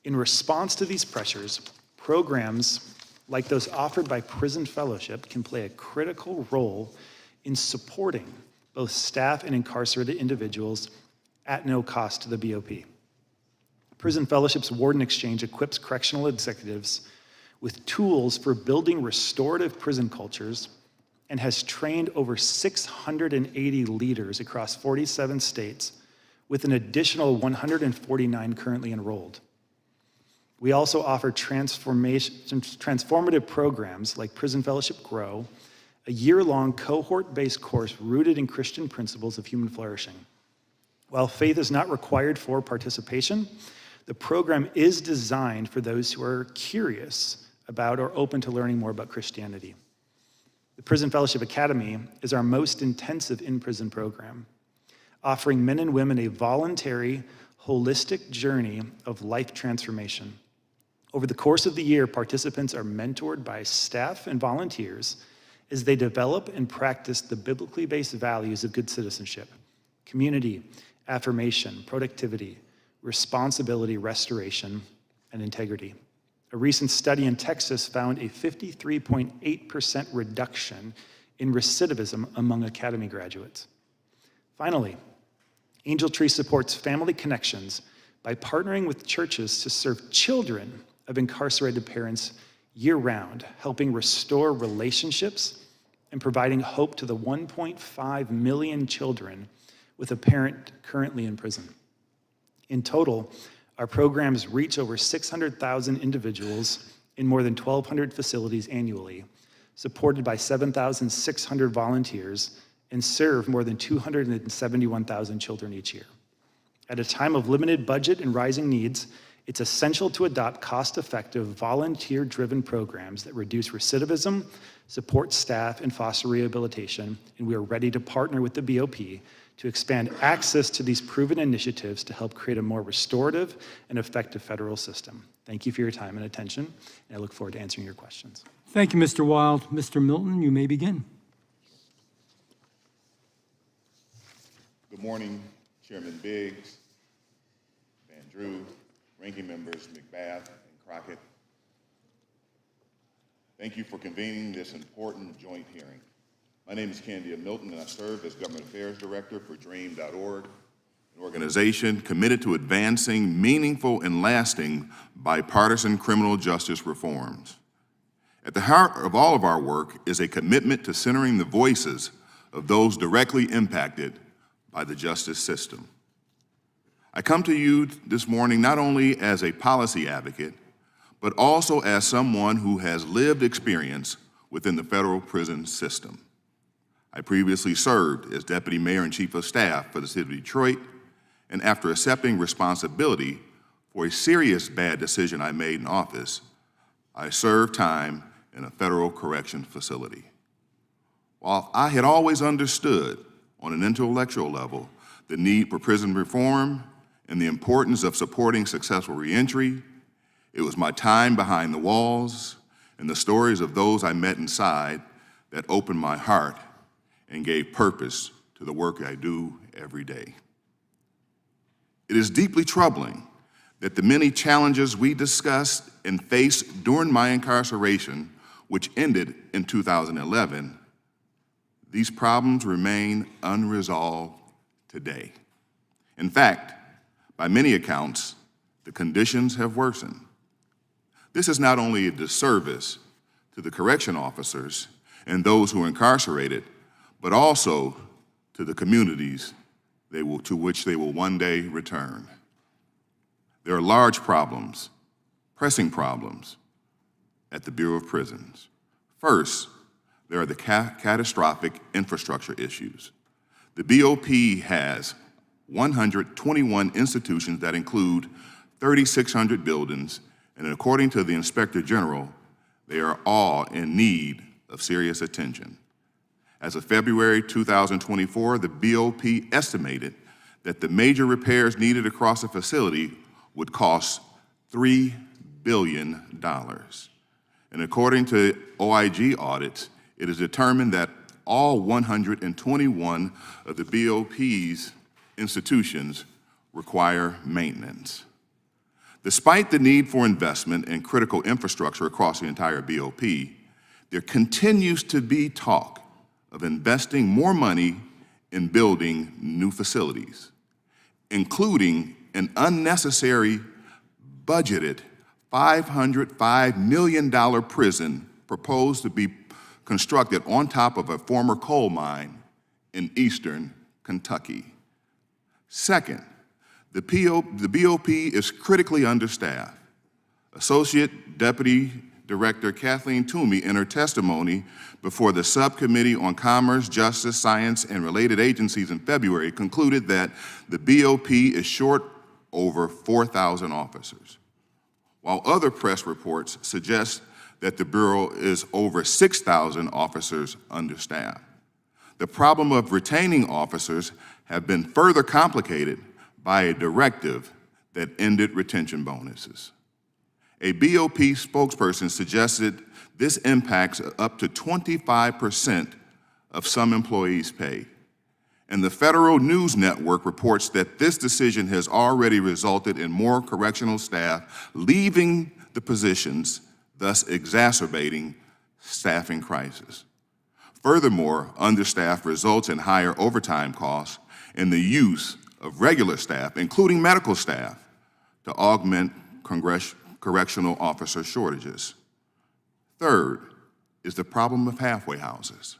In response to these pressures, programs like those offered by Prison Fellowship can play a critical role in supporting both staff and incarcerated individuals at no cost to the BOP. Prison Fellowship's Warden Exchange equips correctional executives with tools for building restorative prison cultures and has trained over 680 leaders across 47 states, with an additional 149 currently enrolled. We also offer transformative programs like Prison Fellowship Grow, a year-long cohort-based course rooted in Christian principles of human flourishing. While faith is not required for participation, the program is designed for those who are curious about or open to learning more about Christianity. The Prison Fellowship Academy is our most intensive in-prison program, offering men and women a voluntary, holistic journey of life transformation. Over the course of the year, participants are mentored by staff and volunteers as they develop and practice the biblically based values of good citizenship, community, affirmation, productivity, responsibility, restoration, and integrity. A recent study in Texas found a 53.8% reduction in recidivism among academy graduates. Finally, Angel Tree supports family connections by partnering with churches to serve children of incarcerated parents year-round, helping restore relationships and providing hope to the 1.5 million children with a parent currently in prison. In total, our programs reach over 600,000 individuals in more than 1,200 facilities annually, supported by 7,600 volunteers, and serve more than 271,000 children each year. At a time of limited budget and rising needs, it's essential to adopt cost-effective, volunteer-driven programs that reduce recidivism, support staff, and foster rehabilitation, and we are ready to partner with the BOP to expand access to these proven initiatives to help create a more restorative and effective federal system. Thank you for your time and attention, and I look forward to answering your questions. Thank you, Mr. Wilde. Mr. Milton, you may begin. Good morning, Chairman Biggs, Van Drew, Ranking Members McBath and Crockett. Thank you for convening this important joint hearing. My name is Kandia Milton, and I serve as Government Affairs Director for DREAM.org, an organization committed to advancing meaningful and lasting bipartisan criminal justice reforms. At the heart of all of our work is a commitment to centering the voices of those directly impacted by the justice system. I come to you this morning not only as a policy advocate, but also as someone who has lived experience within the federal prison system. I previously served as Deputy Mayor and Chief of Staff for the City of Detroit, and after accepting responsibility for a serious bad decision I made in office, I served time in a federal correction facility. While I had always understood on an intellectual level the need for prison reform and the importance of supporting successful reentry, it was my time behind the walls and the stories of those I met inside that opened my heart and gave purpose to the work I do every day. It is deeply troubling that the many challenges we discussed and faced during my incarceration, which ended in 2011, these problems remain unresolved today. In fact, by many accounts, the conditions have worsened. This is not only a disservice to the correction officers and those who are incarcerated, but also to the communities to which they will one day return. There are large problems, pressing problems, at the Bureau of Prisons. First, there are the catastrophic infrastructure issues. The BOP has 121 institutions that include 3,600 buildings, and according to the Inspector General, they are all in need of serious attention. As of February 2024, the BOP estimated that the major repairs needed across the facility would cost $3 billion. And according to OIG audits, it is determined that all 121 of the BOP's institutions require maintenance. Despite the need for investment in critical infrastructure across the entire BOP, there continues to be talk of investing more money in building new facilities, including an unnecessary budgeted $505 million prison proposed to be constructed on top of a former coal mine in eastern Kentucky. Second, the BOP is critically understaffed. Associate Deputy Director Kathleen Toomey, in her testimony before the Subcommittee on Commerce, Justice, Science, and Related Agencies in February, concluded that the BOP is short over 4,000 officers, while other press reports suggest that the Bureau is over 6,000 officers understaffed. The problem of retaining officers have been further complicated by a directive that ended retention bonuses. A BOP spokesperson suggested this impacts up to 25% of some employees' pay. And the Federal News Network reports that this decision has already resulted in more correctional staff leaving the positions, thus exacerbating staffing crisis. Furthermore, understaffed results in higher overtime costs and the use of regular staff, including medical staff, to augment correctional officer shortages. Third is the problem of halfway houses.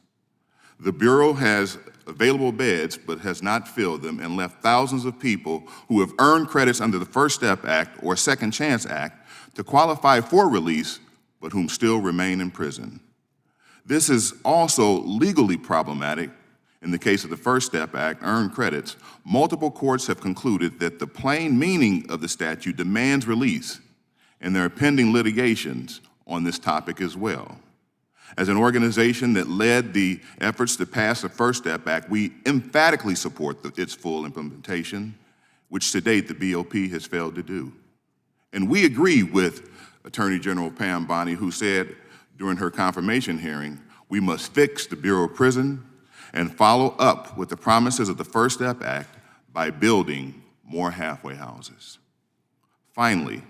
The Bureau has available beds but has not filled them and left thousands of people who have earned credits under the First Step Act or Second Chance Act to qualify for release but whom still remain in prison. This is also legally problematic. In the case of the First Step Act, earned credits, multiple courts have concluded that the plain meaning of the statute demands release, and there are pending litigations on this topic as well. As an organization that led the efforts to pass the First Step Act, we emphatically support its full implementation, which to date the BOP has failed to do. And we agree with Attorney General Pam Bondi, who said during her confirmation hearing, we must fix the Bureau of Prison and follow up with the promises of the First Step Act by building more halfway houses. Finally,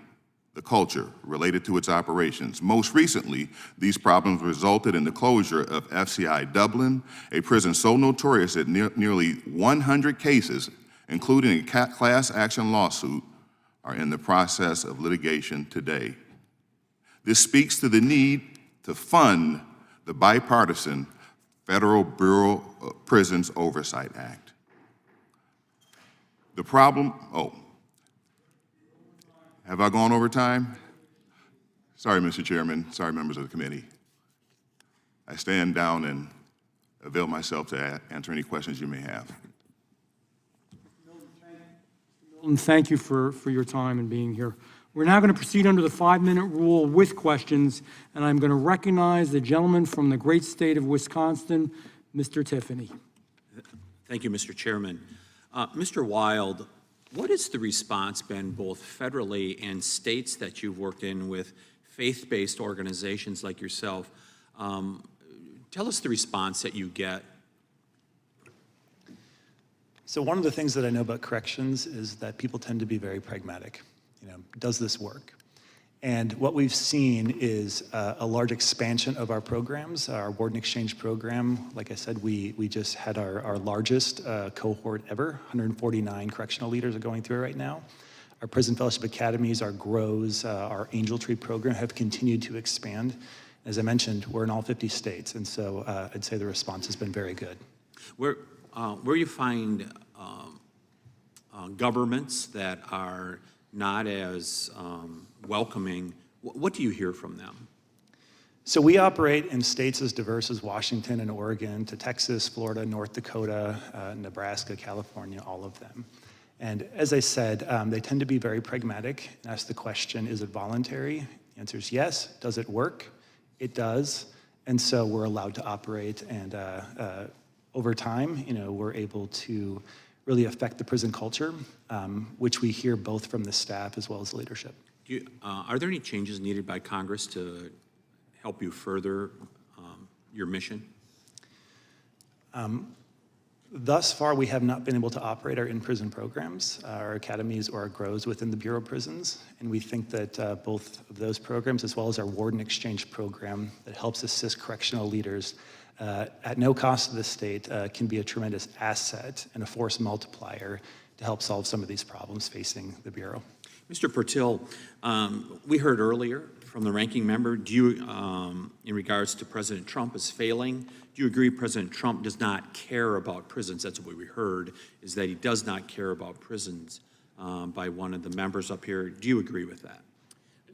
the culture related to its operations. Most recently, these problems resulted in the closure of FCI Dublin, a prison so notorious that nearly 100 cases, including a class action lawsuit, are in the process of litigation today. This speaks to the need to fund the bipartisan Federal Bureau of Prisons Oversight Act. The problem, have I gone over time? Sorry, Mr. Chairman, sorry, members of the committee. I stand down and avail myself to answer any questions you may have. Milton, thank you for your time and being here. We're now going to proceed under the 5-minute rule with questions, and I'm going to recognize the gentleman from the great state of Wisconsin, Mr. Tiffany. Thank you, Mr. Chairman. Mr. Wilde, what has the response been both federally and states that you've worked in with faith-based organizations like yourself? Tell us the response that you get. So one of the things that I know about corrections is that people tend to be very pragmatic. Does this work? And what we've seen is a large expansion of our programs, our Warden Exchange program. Like I said, we just had our largest cohort ever. 149 correctional leaders are going through it right now. Our Prison Fellowship Academies, our GROWs, our Angel Tree program have continued to expand. As I mentioned, we're in all 50 states, and so I'd say the response has been very good. Where you find governments that are not as welcoming, what do you hear from them? So we operate in states as diverse as Washington and Oregon to Texas, Florida, North Dakota, Nebraska, California, all of them. And as I said, they tend to be very pragmatic and ask the question, is it voluntary? The answer is yes. Does it work? It does. And so we're allowed to operate, and over time, we're able to really affect the prison culture, which we hear both from the staff as well as leadership. Are there any changes needed by Congress to help you further your mission? Thus far, we have not been able to operate our in-prison programs, our academies or our grows within the Bureau of Prisons. And we think that both of those programs, as well as our Warden Exchange program that helps assist correctional leaders at no cost to the state, can be a tremendous asset and a force multiplier to help solve some of these problems facing the Bureau. Mr. Purtill, we heard earlier from the ranking member, do you, in regards to President Trump as failing, do you agree President Trump does not care about prisons? That's what we heard, is that he does not care about prisons by one of the members up here. Do you agree with that?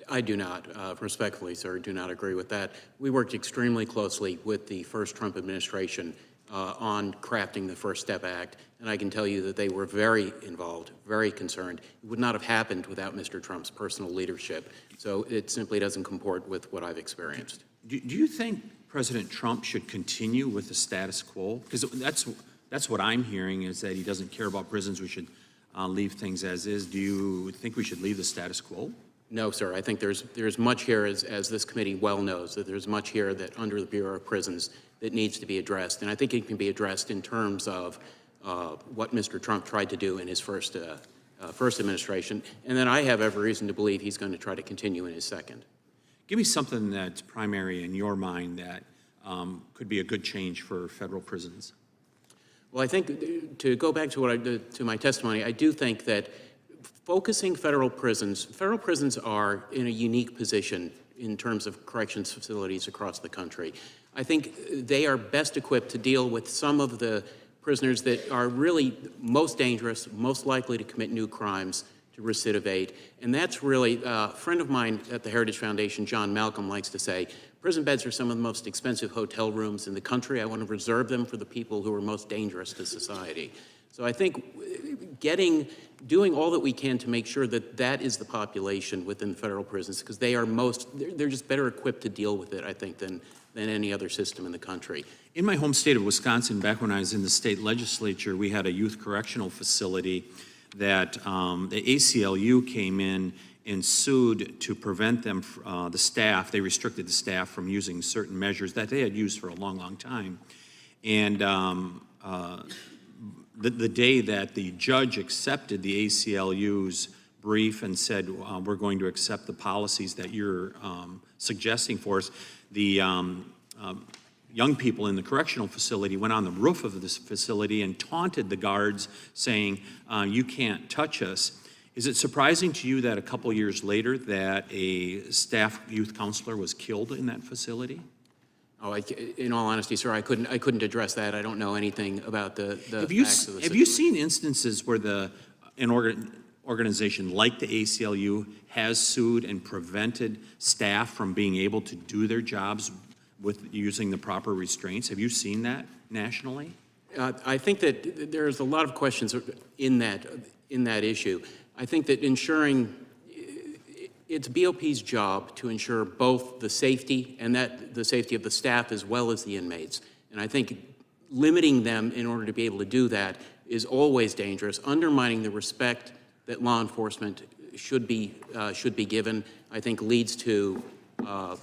I do not. Respectfully, sir, do not agree with that. We worked extremely closely with the first Trump administration on crafting the First Step Act, and I can tell you that they were very involved, very concerned. It would not have happened without Mr. Trump's personal leadership, so it simply doesn't comport with what I've experienced. Do you think President Trump should continue with the status quo? Because that's what I'm hearing, is that he doesn't care about prisons. We should leave things as is. Do you think we should leave the status quo? No, sir. I think there's much here, as this committee well knows, that there's much here that under the Bureau of Prisons that needs to be addressed. And I think it can be addressed in terms of what Mr. Trump tried to do in his first administration. And then I have every reason to believe he's going to try to continue in his second. Give me something that's primary in your mind that could be a good change for federal prisons. Well, I think to go back to to my testimony, I do think that focusing federal prisons are in a unique position in terms of corrections facilities across the country. I think they are best equipped to deal with some of the prisoners that are really most dangerous, most likely to commit new crimes, to recidivate. And that's really, a friend of mine at the Heritage Foundation, John Malcolm, likes to say, prison beds are some of the most expensive hotel rooms in the country. I want to reserve them for the people who are most dangerous to society. So I think doing all that we can to make sure that that is the population within the federal prisons, because they're just better equipped to deal with it, I think, than any other system in the country. In my home state of Wisconsin, back when I was in the state legislature, we had a youth correctional facility that the ACLU came in and sued to prevent them, the staff, they restricted the staff from using certain measures that they had used for a long, long time. And the day that the judge accepted the ACLU's brief and said, we're going to accept the policies that you're suggesting for us, the young people in the correctional facility went on the roof of this facility and taunted the guards, saying, you can't touch us. Is it surprising to you that a couple years later that a staff youth counselor was killed in that facility? Oh, in all honesty, sir, I couldn't address that. I don't know anything about the facts of the situation. Have you seen instances where an organization like the ACLU has sued and prevented staff from being able to do their jobs with using the proper restraints? Have you seen that nationally? I think that there's a lot of questions in that issue. I think that it's BOP's job to ensure both the safety and the safety of the staff as well as the inmates. And I think limiting them in order to be able to do that is always dangerous, undermining the respect that law enforcement should be given. I think leads to kind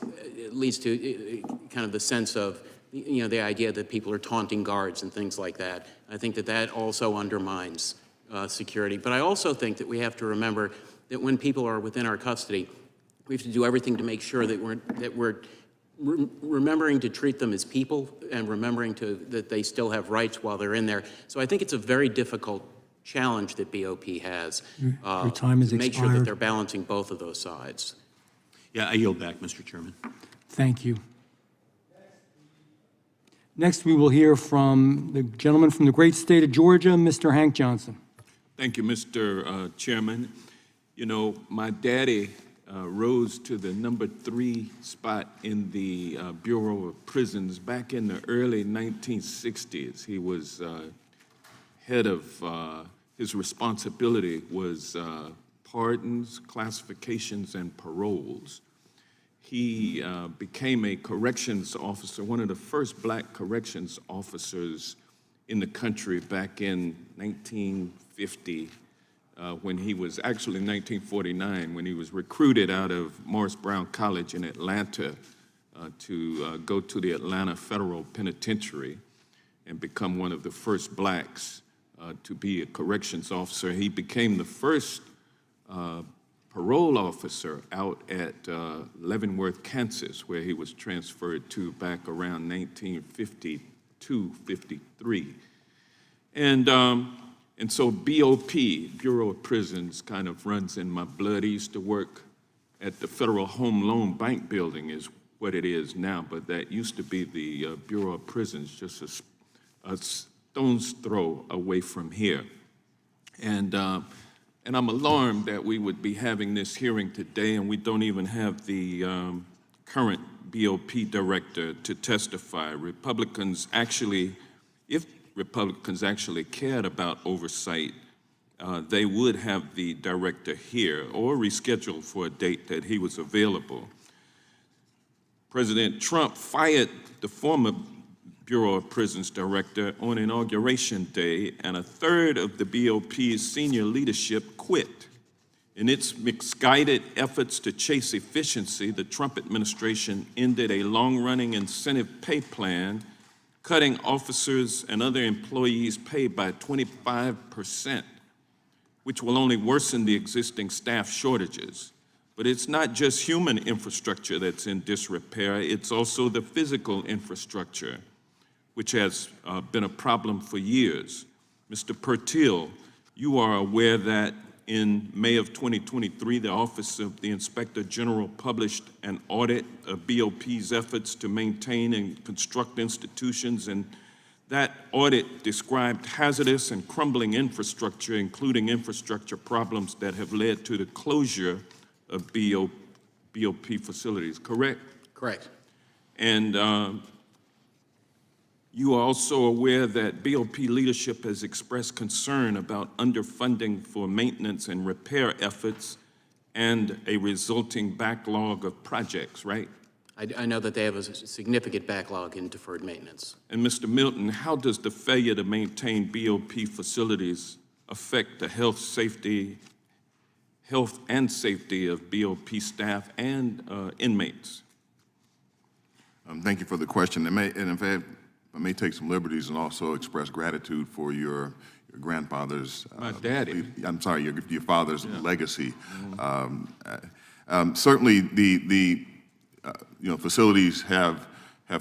of the sense of the idea that people are taunting guards and things like that. I think that also undermines security. But I also think that we have to remember that when people are within our custody, we have to do everything to make sure that we're remembering to treat them as people and remembering that they still have rights while they're in there. So I think it's a very difficult challenge that BOP has Your time is to make sure that expired. they're balancing both of those sides. Yeah, I yield back, Mr. Chairman. Thank you. Next, we will hear from the gentleman from the great state of Georgia, Mr. Hank Johnson. Thank you, Mr. Chairman. You know, my daddy rose to the #3 spot in the Bureau of Prisons back in the early 1960s. He was head of, his responsibility was pardons, classifications, and paroles. he became a corrections officer, one of the first black corrections officers in the country back in 1950, when he was actually 1949, when he was recruited out of Morris Brown College in Atlanta to go to the Atlanta Federal Penitentiary and become one of the first blacks to be a corrections officer. He became the first parole officer out at Leavenworth, Kansas, where he was transferred to back around 1952, 53. And so BOP, Bureau of Prisons, kind of runs in my blood. He used to work at the Federal Home Loan Bank building is what it is now, but that used to be the Bureau of Prisons, just a stone's throw away from here. And I'm alarmed that we would be having this hearing today and we don't even have the current BOP director to testify. If Republicans actually cared about oversight, they would have the director here or reschedule for a date that he was available. President Trump fired the former Bureau of Prisons director on Inauguration Day, and a third of the BOP's senior leadership quit. In its misguided efforts to chase efficiency, the Trump administration ended a long-running incentive pay plan, cutting officers and other employees' pay by 25%, which will only worsen the existing staff shortages. But it's not just human infrastructure that's in disrepair, it's also the physical infrastructure, which has been a problem for years. Mr. Purtill, you are aware that in May of 2023, the Office of the Inspector General published an audit of BOP's efforts to maintain and construct institutions, and that audit described hazardous and crumbling infrastructure, including infrastructure problems that have led to the closure of BOP facilities, correct? Correct. And you are also aware that BOP leadership has expressed concern about underfunding for maintenance and repair efforts and a resulting backlog of projects, right? I know that they have a significant backlog in deferred maintenance. And Mr. Milton, how does the failure to maintain BOP facilities affect the health and safety of BOP staff and inmates? Thank you for the question. And in fact, I may take some liberties and also express gratitude for your grandfather's. My daddy. I'm sorry, your father's legacy. Certainly, the facilities have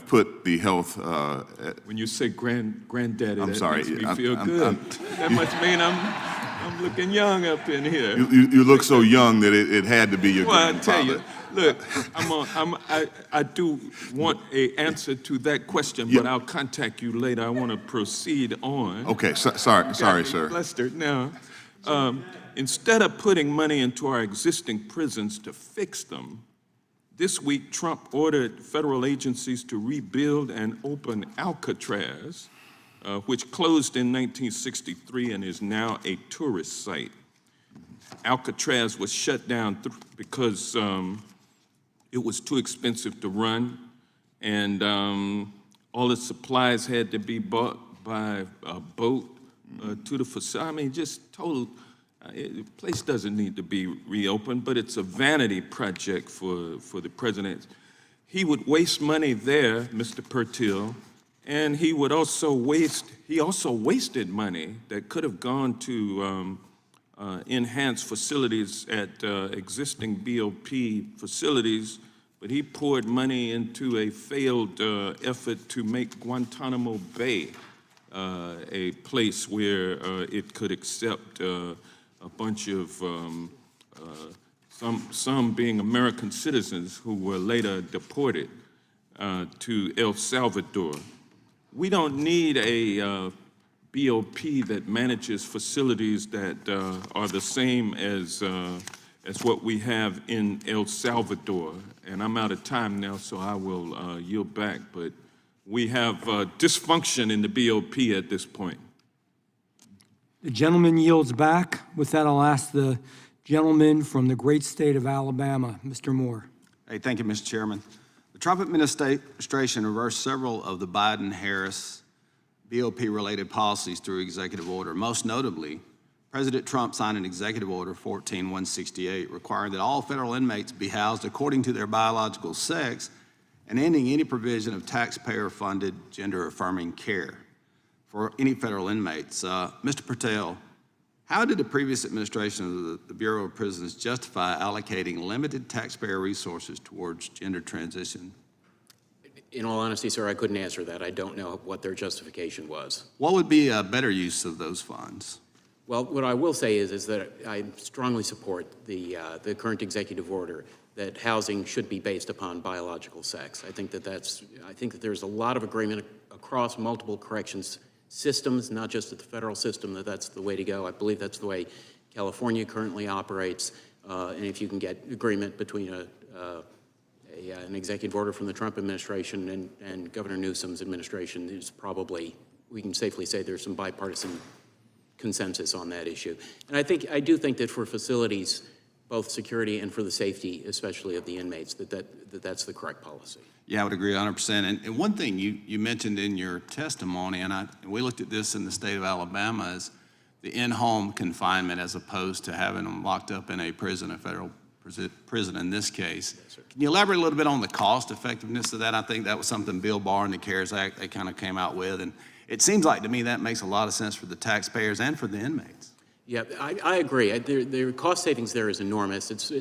put the health. When you say granddaddy, I'm that sorry, makes me feel good. That must mean I'm looking young up in here. You look so young that it had to be your grandfather. I tell you, look, I do want an answer to that question, but I'll contact you later. I want to proceed on. Okay, sorry, sir. Flustered now. Instead of putting money into our existing prisons to fix them, this week Trump ordered federal agencies to rebuild and open Alcatraz, which closed in 1963 and is now a tourist site. Alcatraz was shut down because it was too expensive to run, and all the supplies had to be bought by a boat to the facility. I mean, just total, the place doesn't need to be reopened, but it's a vanity project for the president. He would waste money there, Mr. Purtill, and he also wasted money that could have gone to enhance facilities at existing BOP facilities, but he poured money into a failed effort to make Guantanamo Bay a place where it could accept a bunch of, some being American citizens who were later deported to El Salvador. We don't need a BOP that manages facilities that are the same as what we have in El Salvador. And I'm out of time now, so I will yield back. But we have dysfunction in the BOP at this point. The gentleman yields back. With that, I'll ask the gentleman from the great state of Alabama, Mr. Moore. Hey, thank you, Mr. Chairman. The Trump administration reversed several of the Biden-Harris BOP-related policies through executive order. Most notably, President Trump signed an executive order 14168 requiring that all federal inmates be housed according to their biological sex and ending any provision of taxpayer-funded gender-affirming care for any federal inmates. Mr. Purtill, how did the previous administration of the Bureau of Prisons justify allocating limited taxpayer resources towards gender transition? In all honesty, sir, I couldn't answer that. I don't know what their justification was. What would be a better use of those funds? Well, what I will say is that I strongly support the current executive order that housing should be based upon biological sex. I think that there's a lot of agreement across multiple corrections systems, not just at the federal system, that's the way to go. I believe that's the way California currently operates. And if you can get agreement between an executive order from the Trump administration and Governor Newsom's administration, there's probably, we can safely say there's some bipartisan consensus on that issue. And I do think that for facilities, both security and for the safety, especially of the inmates, that's the correct policy. Yeah, I would agree 100%. And one thing you mentioned in your testimony, and we looked at this in the state of Alabama, is the in-home confinement as opposed to having them locked up in a prison, a federal prison in this case. Yes, Can you elaborate a little bit on the cost effectiveness of that? I think that was something Bill Barr and the CARES Act, they kind of came out with. And it seems like to me that makes a lot of sense for the taxpayers and for the inmates. Yeah, I agree. The cost savings there is enormous. It's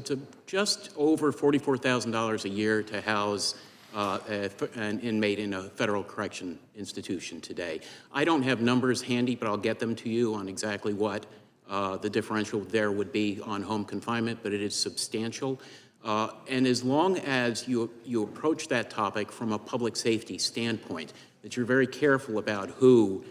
just over $44,000 a year to house an inmate in a federal correction institution today. I don't have numbers handy, but I'll get them to you on exactly what the differential there would be on home confinement, but it is substantial. And as long as you approach that topic from a public safety standpoint, that you're very careful about who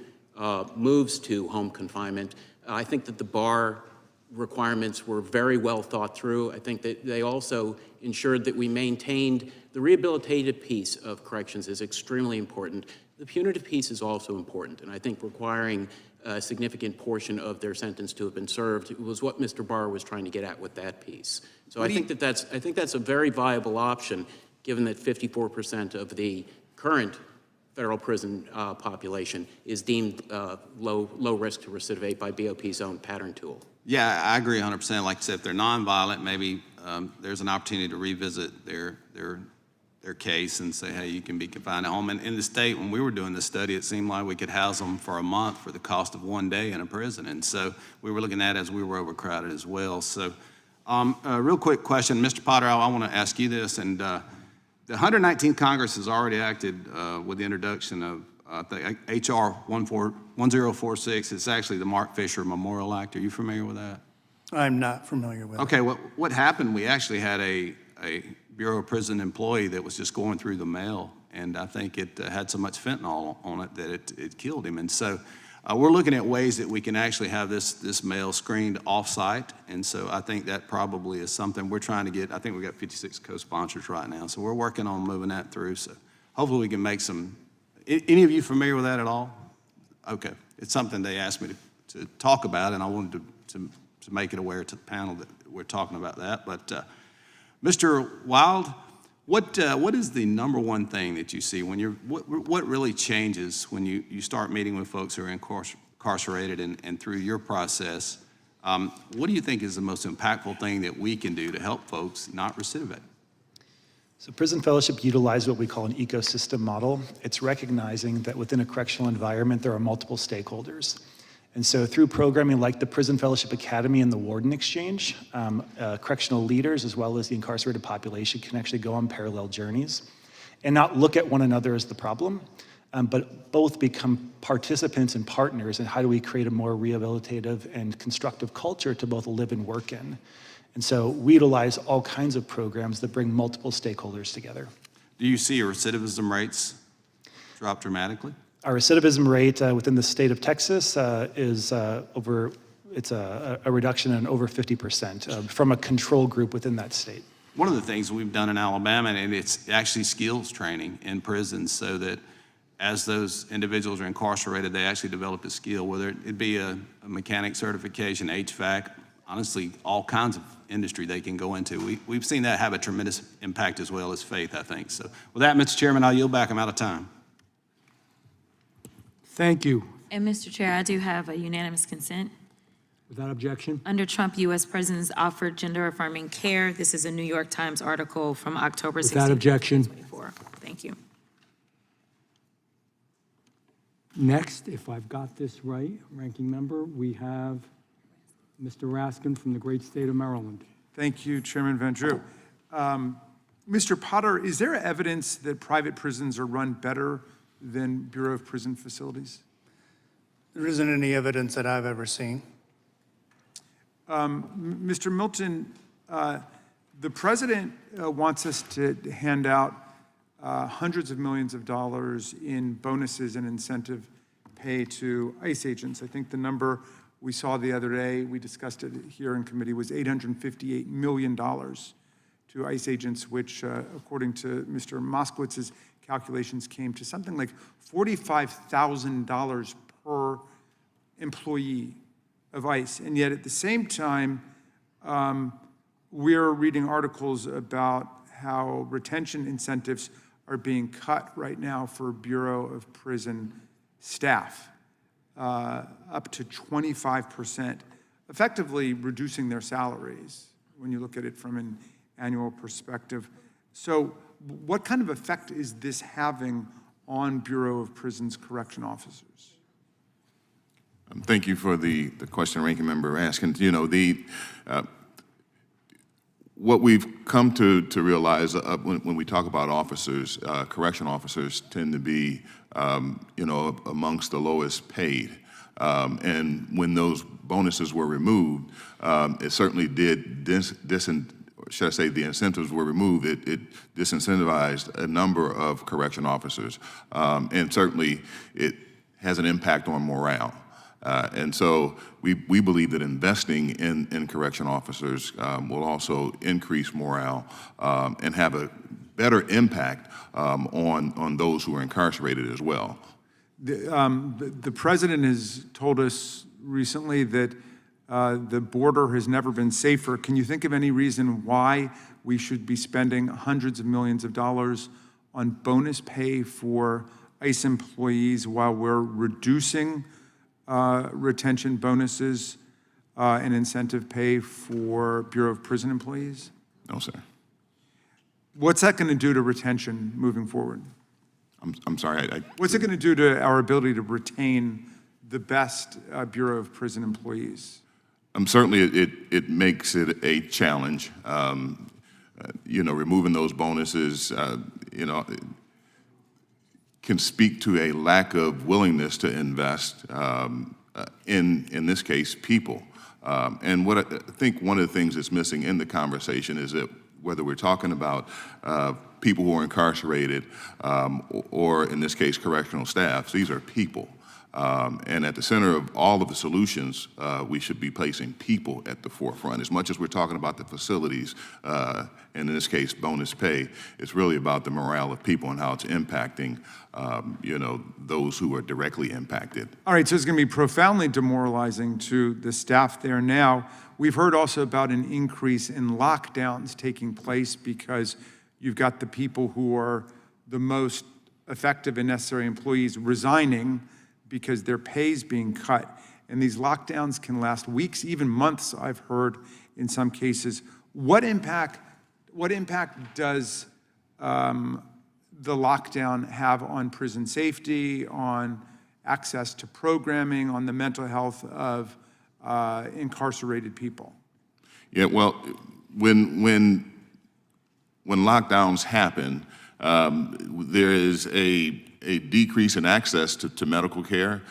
moves to home confinement, I think that the bar requirements were very well thought through. I think that they also ensured that we maintained the rehabilitative piece of corrections is extremely important. The punitive piece is also important, and I think requiring a significant portion of their sentence to have been served was what Mr. Barr was trying to get at with that piece. So I think that's a very viable option, given that 54% of the current federal prison population is deemed low risk to recidivate by BOP's own pattern tool. Yeah, I agree 100%. Like I said, if they're nonviolent, maybe there's an opportunity to revisit their case and say, hey, you can be confined at home. And in the state, when we were doing this study, it seemed like we could house them for a month for the cost of one day in a prison. And so we were looking at it as we were overcrowded as well. So a real quick question, Mr. Potter, I want to ask you this. And the 119th Congress has already acted with the introduction of H.R. 1046. It's actually the Mark Fisher Memorial Act. Are you familiar with that? I'm not familiar with it. Okay, what happened, we actually had a Bureau of Prison employee that was just going through the mail, and I think it had so much fentanyl on it that it killed him. And so we're looking at ways that we can actually have this mail screened off-site, and so I think that probably is something we're trying to get. I think we've got 56 co-sponsors right now, so we're working on moving that through. So hopefully we can make some. Any of you familiar with that at all? Okay, it's something they asked me to talk about, and I wanted to make it aware to the panel that we're talking about that. But Mr. Wilde, what is the number one thing that you see when what really changes when you start meeting with folks who are incarcerated and through your process? What do you think is the most impactful thing that we can do to help folks not recidivate? So prison fellowship utilizes what we call an ecosystem model. It's recognizing that within a correctional environment, there are multiple stakeholders. And so through programming like the Prison Fellowship Academy and the Warden Exchange, correctional leaders as well as the incarcerated population can actually go on parallel journeys and not look at one another as the problem, but both become participants and partners in how do we create a more rehabilitative and constructive culture to both live and work in. And so we utilize all kinds of programs that bring multiple stakeholders together. Do you see your recidivism rates drop dramatically? Our recidivism rate within the state of Texas is a reduction in over 50% from a control group within that state. One of the things we've done in Alabama, and it's actually skills training in prisons so that as those individuals are incarcerated, they actually develop a skill, whether it be a mechanic certification, HVAC, honestly, all kinds of industry they can go into. We've seen that have a tremendous impact as well as faith, I think. So with that, Mr. Chairman, I'll yield back. I'm out of time. Thank you. And Mr. Chair, I do have a unanimous consent. Without objection? Under Trump, U.S. presidents offered gender-affirming care. This is a New York Times article from October 16, Without objection. 2024. Thank you. Next, if I've got this right, Ranking Member, we have Mr. Raskin from the great state of Maryland. Thank you, Chairman Van Drew. Mr. Potter, is there evidence that private prisons are run better than Bureau of Prison Facilities? There isn't any evidence that I've ever seen. Mr. Milton, the president wants us to hand out hundreds of millions of dollars in bonuses and incentive pay to ICE agents. I think the number we saw the other day, we discussed it here in committee, was $858 million to ICE agents, which, according to Mr. Moskowitz's calculations, came to something like $45,000 per employee of ICE. And yet at the same time, we're reading articles about how retention incentives are being cut right now for Bureau of Prison staff, up to 25%, effectively reducing their salaries when you look at it from an annual perspective. So what kind of effect is this having on Bureau of Prisons correction officers? Thank you for the question, Ranking Member Raskin. You know, what we've come to realize when we talk about officers, correction officers tend to be, you know, amongst the lowest paid. And when those bonuses were removed, it certainly did, should I say the incentives were removed, it disincentivized a number of correction officers. And certainly it has an impact on morale. And so we believe that investing in correction officers will also increase morale and have a better impact on those who are incarcerated as well. The president has told us recently that the border has never been safer. Can you think of any reason why we should be spending hundreds of millions of dollars on bonus pay for ICE employees while we're reducing retention bonuses and incentive pay for Bureau of Prison employees? No, sir. What's that going to do to retention moving forward? I'm sorry. What's it going to do to our ability to retain the best Bureau of Prison employees? Certainly, it makes it a challenge. You know, removing those bonuses, you know, can speak to a lack of willingness to invest in this case, people. And what I think one of the things that's missing in the conversation is that whether we're talking about people who are incarcerated or in this case, correctional staff, these are people. And at the center of all of the solutions, we should be placing people at the forefront. As much as we're talking about the facilities, and in this case, bonus pay, it's really about the morale of people and how it's impacting, you know, those who are directly impacted. All right, so it's going to be profoundly demoralizing to the staff there now. We've heard also about an increase in lockdowns taking place because you've got the people who are the most effective and necessary employees resigning because their pay is being cut. And these lockdowns can last weeks, even months, I've heard in some cases. What impact does the lockdown have on prison safety, on access to programming, on the mental health of incarcerated people? Yeah, well, when lockdowns happen, there is a decrease in access to medical care.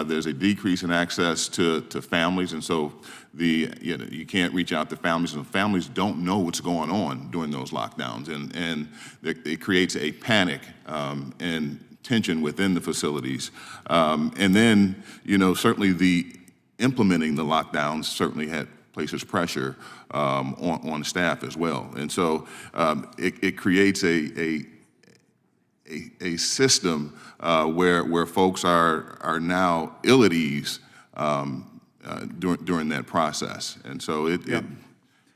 There's a decrease in access to families, and so you can't reach out to families, and families don't know what's going on during those lockdowns, and it creates a panic and tension within the facilities. And then, you know, certainly the implementing the lockdowns certainly places pressure on staff as well, and so it creates a system where folks are now ill at ease during that process. And so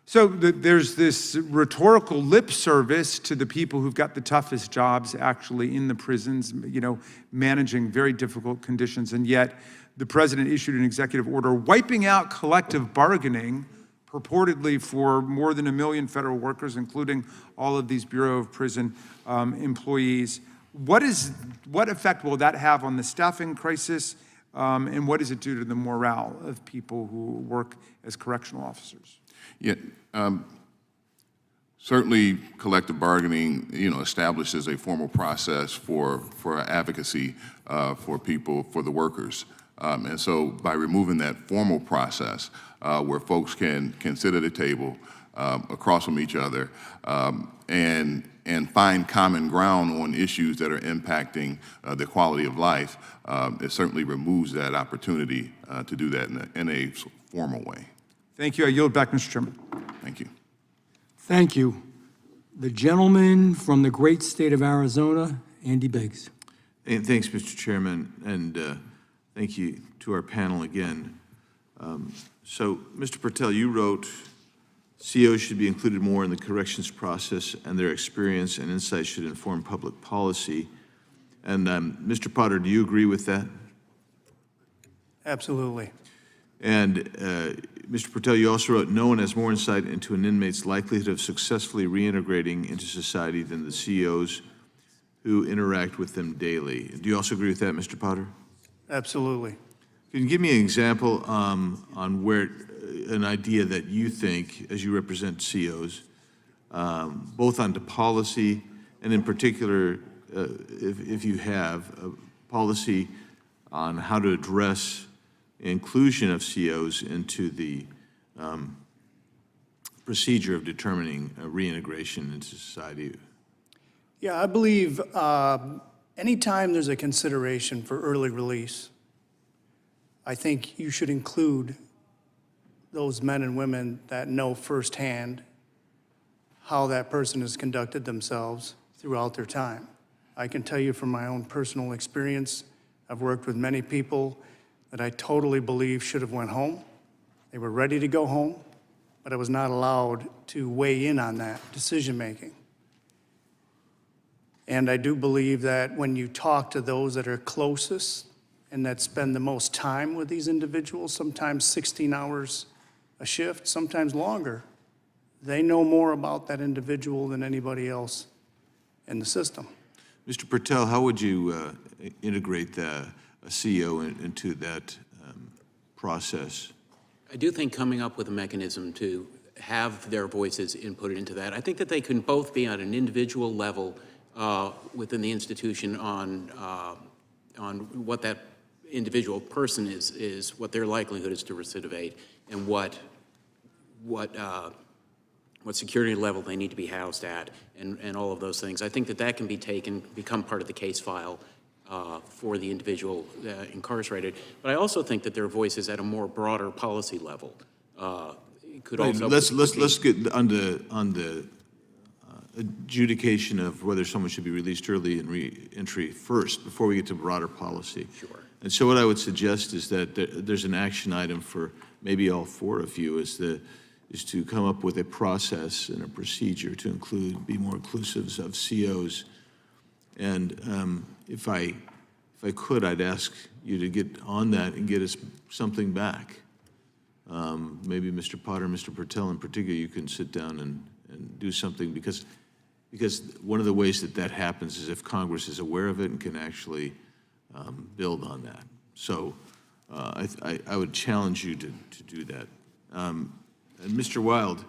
So there's this rhetorical lip service to the people who've got the toughest jobs actually in the prisons, managing very difficult conditions. And yet the president issued an executive order wiping out collective bargaining purportedly for more than 1 million federal workers, including all of these Bureau of Prison employees. What effect will that have on the staffing crisis? And what does it do to the morale of people who work as correctional officers? Yeah, certainly collective bargaining, establishes a formal process for advocacy for people, for the workers. And so by removing that formal process where folks can sit at a table across from each other and find common ground on issues that are impacting the quality of life, it certainly removes that opportunity to do that in a formal way. Thank you. I yield back, Mr. Chairman. Thank you. Thank you. The gentleman from the great state of Arizona, Andy Biggs. And thanks, Mr. Chairman, and thank you to our panel again. So, Mr. Purtill, you wrote, COs should be included more in the corrections process, and their experience and insights should inform public policy. And Mr. Potter, do you agree with that? Absolutely. And Mr. Purtill, you also wrote, no one has more insight into an inmate's likelihood of successfully reintegrating into society than the COs who interact with them daily. Do you also agree with that, Mr. Potter? Absolutely. Can you give me an example on where, an idea that you think, as you represent COs, both on the policy and in particular, if you have a policy on how to address inclusion of COs into the procedure of determining reintegration into society? Yeah, I believe anytime there's a consideration for early release, I think you should include those men and women that know firsthand how that person has conducted themselves throughout their time. I can tell you from my own personal experience, I've worked with many people that I totally believe should have went home. They were ready to go home, but I was not allowed to weigh in on that decision-making. And I do believe that when you talk to those that are closest and that spend the most time with these individuals, sometimes 16 hours a shift, sometimes longer, they know more about that individual than anybody else in the system. Mr. Purtill, how would you integrate a CO into that process? I do think coming up with a mechanism to have their voices inputted into that, I think that they can both be on an individual level within the institution on what that individual person is what their likelihood is to recidivate, and what security level they need to be housed at, and all of those things. I think that can be become part of the case file for the individual incarcerated. But I also think that their voices at a more broader policy level could also. Let's get on the adjudication of whether someone should be released early in re-entry first, before we get to broader policy. Sure. And so what I would suggest is that there's an action item for maybe all four of you is to come up with a process and a procedure to be more inclusive of COs. And if I could, I'd ask you to get on that and get us something back. Maybe Mr. Potter, Mr. Purtill in particular, you can sit down and do something, because one of the ways that happens is if Congress is aware of it and can actually build on that. So I would challenge you to do that. And Mr. Wilde,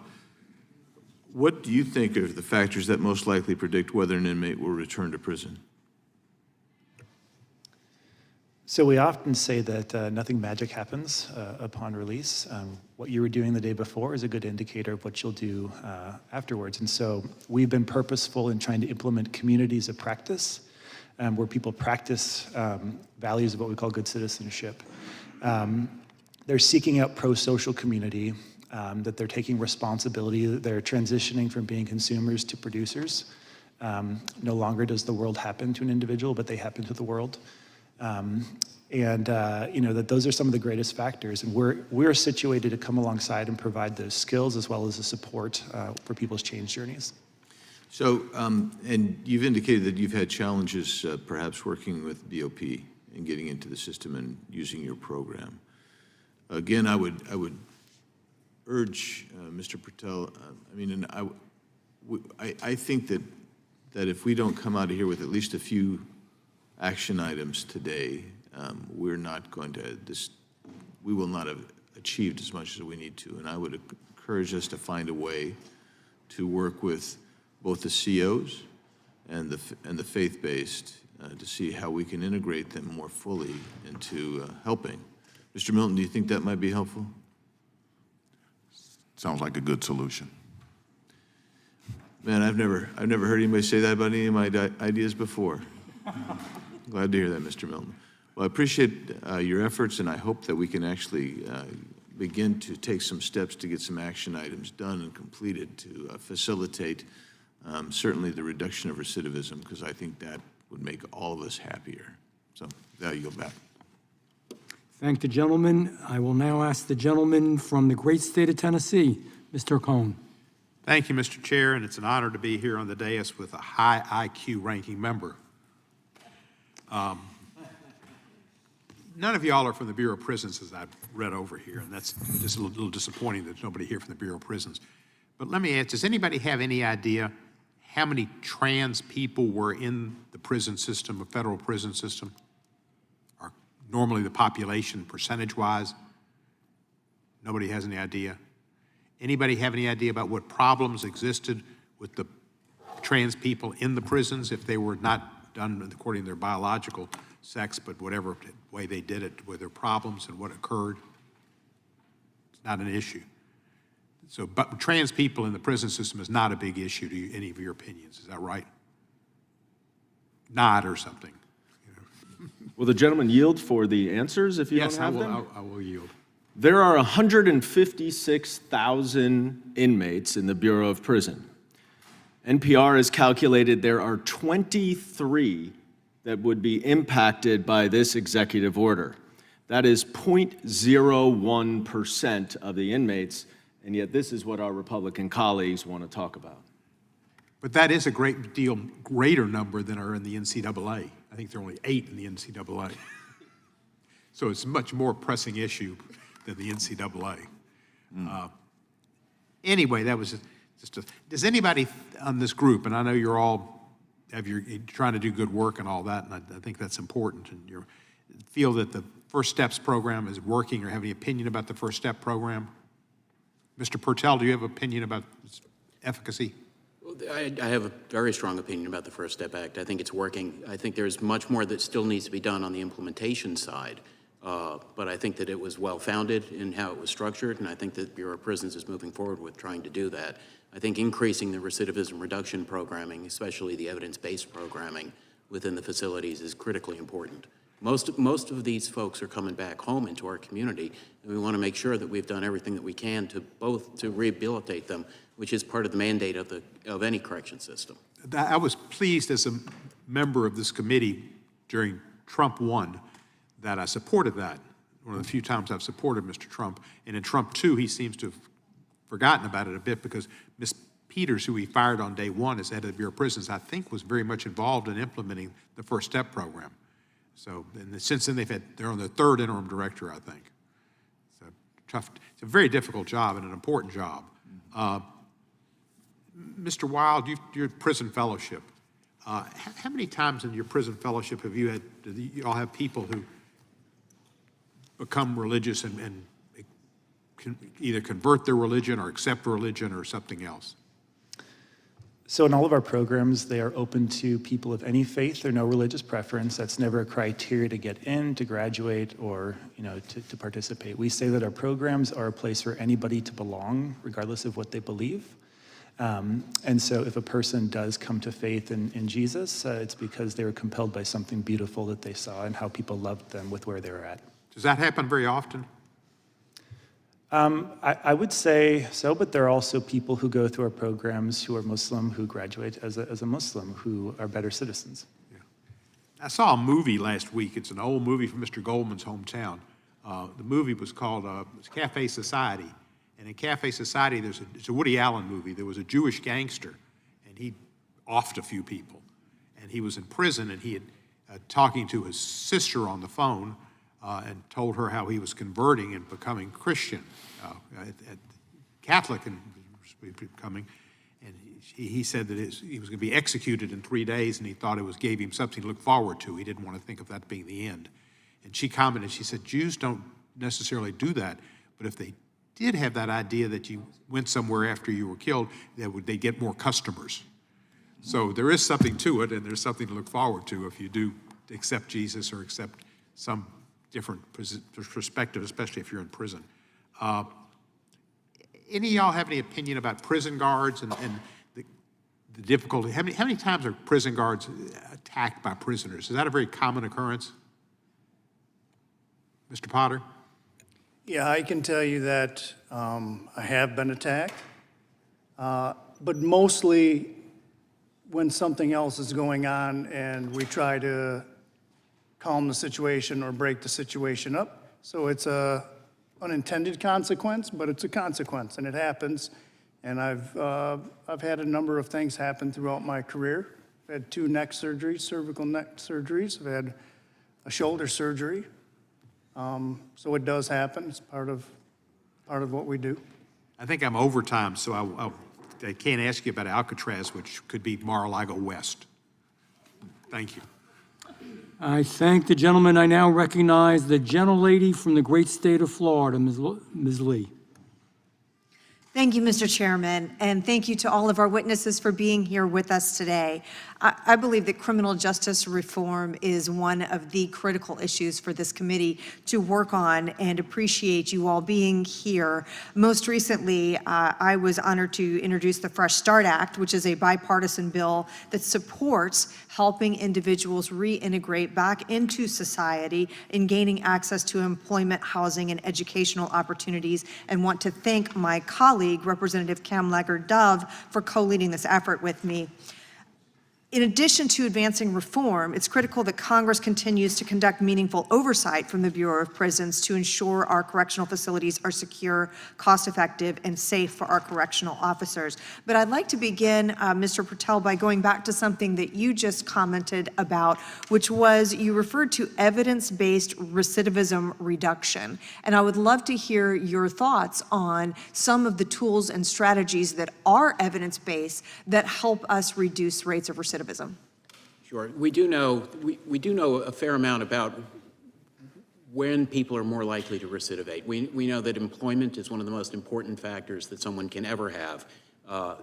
what do you think are the factors that most likely predict whether an inmate will return to prison? So we often say that nothing magic happens upon release. What you were doing the day before is a good indicator of what you'll do afterwards. And so we've been purposeful in trying to implement communities of practice where people practice values of what we call good citizenship. They're seeking out pro-social community, that they're taking responsibility, that they're transitioning from being consumers to producers. No longer does the world happen to an individual, but they happen to the world. And, that those are some of the greatest factors. And we're situated to come alongside and provide those skills as well as the support for people's change journeys. So, and you've indicated that you've had challenges perhaps working with BOP and getting into the system and using your program. Again, I would urge Mr. Purtill, I think that if we don't come out of here with at least a few action items today, we're not going to, we will not have achieved as much as we need to. And I would encourage us to find a way to work with both the COs and the faith-based to see how we can integrate them more fully into helping. Mr. Milton, do you think that might be helpful? Sounds like a good solution. Man, I've never heard anybody say that about any of my ideas before. Glad to hear that, Mr. Milton. Well, I appreciate your efforts, and I hope that we can actually begin to take some steps to get some action items done and completed to facilitate certainly the reduction of recidivism, because I think that would make all of us happier. So, there you go back. Thank the gentleman. I will now ask the gentleman from the great state of Tennessee, Mr. Cohn. Thank you, Mr. Chair, and it's an honor to be here on the dais with a high IQ ranking member. None of y'all are from the Bureau of Prisons, as I've read over here, and that's just a little disappointing that nobody here from the Bureau of Prisons. But let me ask, does anybody have any idea how many trans people were in the prison system, the federal prison system? Or normally the population percentage-wise? Nobody has any idea? Anybody have any idea about what problems existed with the trans people in the prisons if they were not done according to their biological sex, but whatever way they did it, were there problems and what occurred? It's not an issue. So, but trans people in the prison system is not a big issue to any of your opinions, is that right? Nod or something. Will the gentleman yield for the answers if you don't have them? Yes, I will yield. There are 156,000 inmates in the Bureau of Prison. NPR has calculated there are 23 that would be impacted by this executive order. That is 0.01% of the inmates, and yet this is what our Republican colleagues want to talk about. But that is a great deal greater number than are in the NCAA. I think there are only 8 in the NCAA. So it's a much more pressing issue than the NCAA. Anyway, that was just a, does anybody on this group, and I know you're all, you're trying to do good work and all that, and I think that's important, and you feel that the First Steps program is working or have any opinion about the First Step program? Mr. Purtill, do you have an opinion about its efficacy? I have a very strong opinion about the First Step Act. I think it's working. I think there's much more that still needs to be done on the implementation side. But I think that it was well-founded in how it was structured, and I think that Bureau of Prisons is moving forward with trying to do that. I think increasing the recidivism reduction programming, especially the evidence-based programming within the facilities, is critically important. Most of these folks are coming back home into our community, and we want to make sure that we've done everything that we can to rehabilitate them, which is part of the mandate of any correction system. I was pleased as a member of this committee during Trump 1 that I supported that. One of the few times I've supported Mr. Trump. And in Trump 2, he seems to have forgotten about it a bit because Ms. Peters, who he fired on day 1 as head of the Bureau of Prisons, I think was very much involved in implementing the First Step program. So, and since then they're on their 3rd interim director, I think. It's a very difficult job and an important job. Mr. Wilde, your prison fellowship. How many times in your prison fellowship have you all have people who become religious and can either convert their religion or accept religion or something else? So in all of our programs, they are open to people of any faith or no religious preference. That's never a criteria to get in, to graduate, or to participate. We say that our programs are a place for anybody to belong, regardless of what they believe. And so if a person does come to faith in Jesus, it's because they were compelled by something beautiful that they saw and how people loved them with where they were at. Does that happen very often? I would say so, but there are also people who go through our programs who are Muslim, who graduate as a Muslim, who are better citizens. Yeah. I saw a movie last week. It's an old movie from Mr. Goldman's hometown. The movie was called Cafe Society. And in Cafe Society, it's a Woody Allen movie. There was a Jewish gangster, and he offed a few people. And he was in prison, and he had talking to his sister on the phone and told her how he was converting and becoming Christian, Catholic and becoming. And he said that he was going to be executed in 3 days, and he thought it gave him something to look forward to. He didn't want to think of that being the end. And she commented, she said, Jews don't necessarily do that, but if they did have that idea that you went somewhere after you were killed, they'd get more customers. So there is something to it, and there's something to look forward to if you do accept Jesus or accept some different perspective, especially if you're in prison. Any of y'all have any opinion about prison guards and the difficulty? How many times are prison guards attacked by prisoners? Is that a very common occurrence? Mr. Potter? Yeah, I can tell you that I have been attacked, but mostly when something else is going on and we try to calm the situation or break the situation up. So it's a unintended consequence, but it's a consequence, and it happens. And I've had a number of things happen throughout my career. I've had 2 neck surgeries, cervical neck surgeries. I've had a shoulder surgery. So it does happen. It's part of what we do. I think I'm overtime, so I can't ask you about Alcatraz, which could be Mar-a-Lago West. Thank you. I thank the gentleman. I now recognize the gentlelady from the great state of Florida, Ms. Lee. Thank you, Mr. Chairman, and thank you to all of our witnesses for being here with us today. I believe that criminal justice reform is one of the critical issues for this committee to work on, and appreciate you all being here. Most recently, I was honored to introduce the Fresh Start Act, which is a bipartisan bill that supports helping individuals reintegrate back into society and gaining access to employment, housing, and educational opportunities, and want to thank my colleague, Representative Cam Laggard-Dove, for co-leading this effort with me. In addition to advancing reform, it's critical that Congress continues to conduct meaningful oversight from the Bureau of Prisons to ensure our correctional facilities are secure, cost-effective, and safe for our correctional officers. But I'd like to begin, Mr. Purtill, by going back to something that you just commented about, which was you referred to evidence-based recidivism reduction. And I would love to hear your thoughts on some of the tools and strategies that are evidence-based that help us reduce rates of recidivism. Sure. We do know a fair amount about when people are more likely to recidivate. We know that employment is one of the most important factors that someone can ever have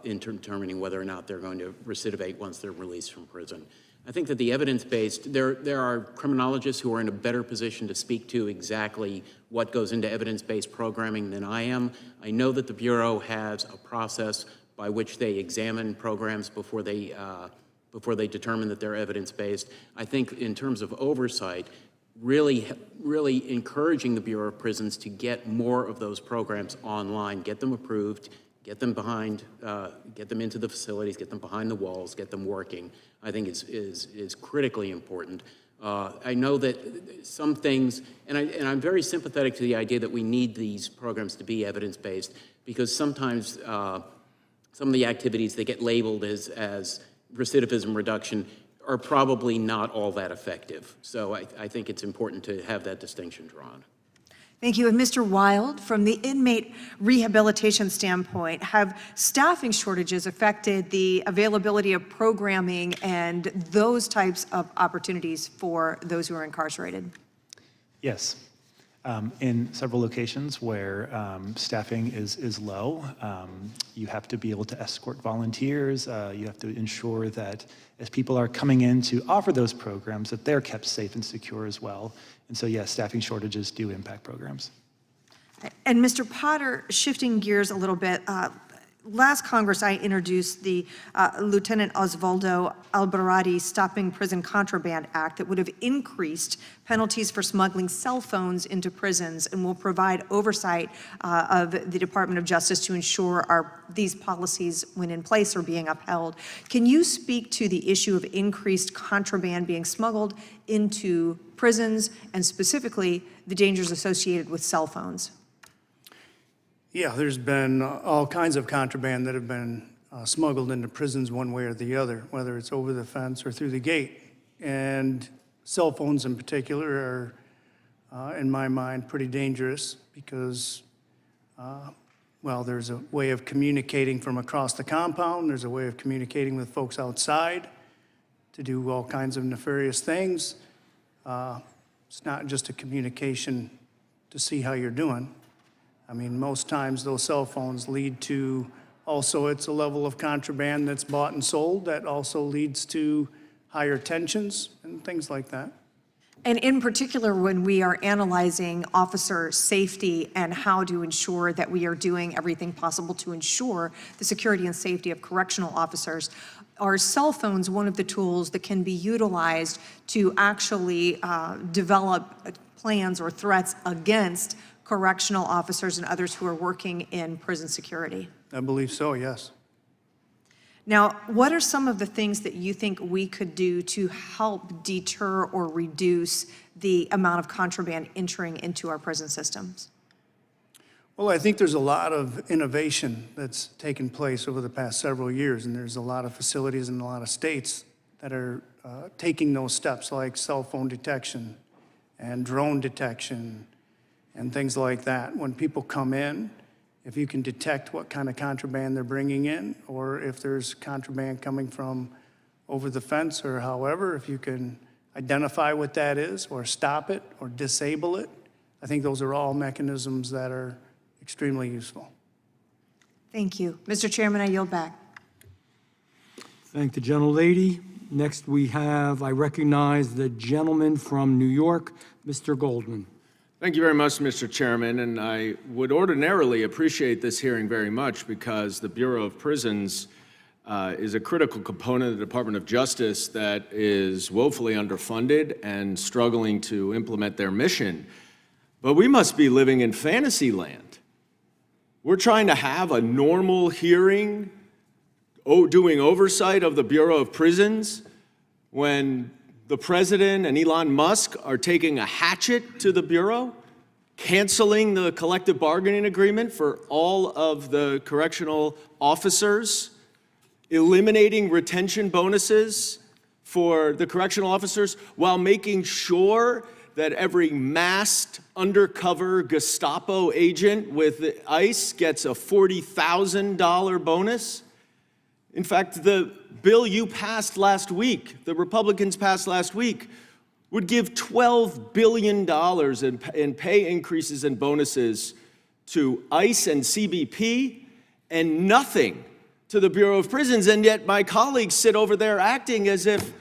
in determining whether or not they're going to recidivate once they're released from prison. I think that the evidence-based, there are criminologists who are in a better position to speak to exactly what goes into evidence-based programming than I am. I know that the Bureau has a process by which they examine programs before they determine that they're evidence-based. I think in terms of oversight, really encouraging the Bureau of Prisons to get more of those programs online, get them approved, get them into the facilities, get them behind the walls, get them working, I think is critically important. I know that some things, and I'm very sympathetic to the idea that we need these programs to be evidence-based, because sometimes some of the activities that get labeled as recidivism reduction are probably not all that effective. So I think it's important to have that distinction drawn. Thank you. And Mr. Wilde, from the inmate rehabilitation standpoint, have staffing shortages affected the availability of programming and those types of opportunities for those who are incarcerated? Yes. In several locations where staffing is low, you have to be able to escort volunteers. You have to ensure that as people are coming in to offer those programs, that they're kept safe and secure as well. And so, yes, staffing shortages do impact programs. And Mr. Potter, shifting gears a little bit, last Congress, I introduced the Lieutenant Osvaldo Albarradi Stopping Prison Contraband Act that would have increased penalties for smuggling cell phones into prisons and will provide oversight of the Department of Justice to ensure these policies, when in place, are being upheld. Can you speak to the issue of increased contraband being smuggled into prisons and specifically the dangers associated with cell phones? Yeah, there's been all kinds of contraband that have been smuggled into prisons one way or the other, whether it's over the fence or through the gate. And cell phones in particular are, in my mind, pretty dangerous because, well, there's a way of communicating from across the compound. There's a way of communicating with folks outside to do all kinds of nefarious things. It's not just a communication to see how you're doing. I mean, most times those cell phones lead to, also it's a level of contraband that's bought and sold that also leads to higher tensions and things like that. And in particular, when we are analyzing officer safety and how to ensure that we are doing everything possible to ensure the security and safety of correctional officers, are cell phones one of the tools that can be utilized to actually develop plans or threats against correctional officers and others who are working in prison security? I believe so, yes. Now, what are some of the things that you think we could do to help deter or reduce the amount of contraband entering into our prison systems? Well, I think there's a lot of innovation that's taken place over the past several years, and there's a lot of facilities in a lot of states that are taking those steps, like cell phone detection and drone detection and things like that. When people come in, if you can detect what kind of contraband they're bringing in, or if there's contraband coming from over the fence or however, if you can identify what that is or stop it or disable it, I think those are all mechanisms that are extremely useful. Thank you. Mr. Chairman, I yield back. Thank the gentlelady. Next I recognize the gentleman from New York, Mr. Goldman. Thank you very much, Mr. Chairman, and I would ordinarily appreciate this hearing very much because the Bureau of Prisons is a critical component of the Department of Justice that is woefully underfunded and struggling to implement their mission. But we must be living in fantasy land. We're trying to have a normal hearing doing oversight of the Bureau of Prisons when the President and Elon Musk are taking a hatchet to the Bureau, canceling the collective bargaining agreement for all of the correctional officers, eliminating retention bonuses for the correctional officers while making sure that every masked undercover Gestapo agent with ICE gets a $40,000 bonus. In fact, the bill you passed last week, the Republicans passed last week, would give $12 billion in pay increases and bonuses to ICE and CBP and nothing to the Bureau of Prisons. And yet my colleagues sit over there acting as if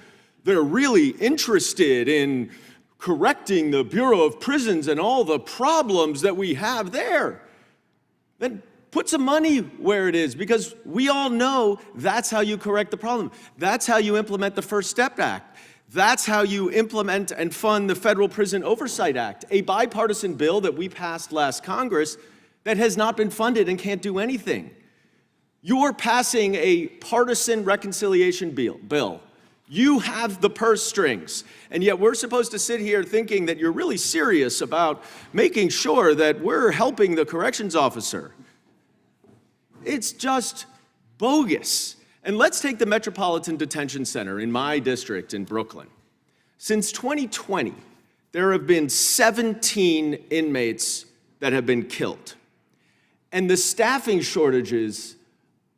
they're really interested in correcting the Bureau of Prisons and all the problems that we have there. Then put some money where it is, because we all know that's how you correct the problem. That's how you implement the First Step Act. That's how you implement and fund the Federal Prison Oversight Act, a bipartisan bill that we passed last Congress that has not been funded and can't do anything. You're passing a partisan reconciliation bill. You have the purse strings, and yet we're supposed to sit here thinking that you're really serious about making sure that we're helping the corrections officer. It's just bogus. And let's take the Metropolitan Detention Center in my district in Brooklyn. Since 2020, there have been 17 inmates that have been killed. And the staffing shortages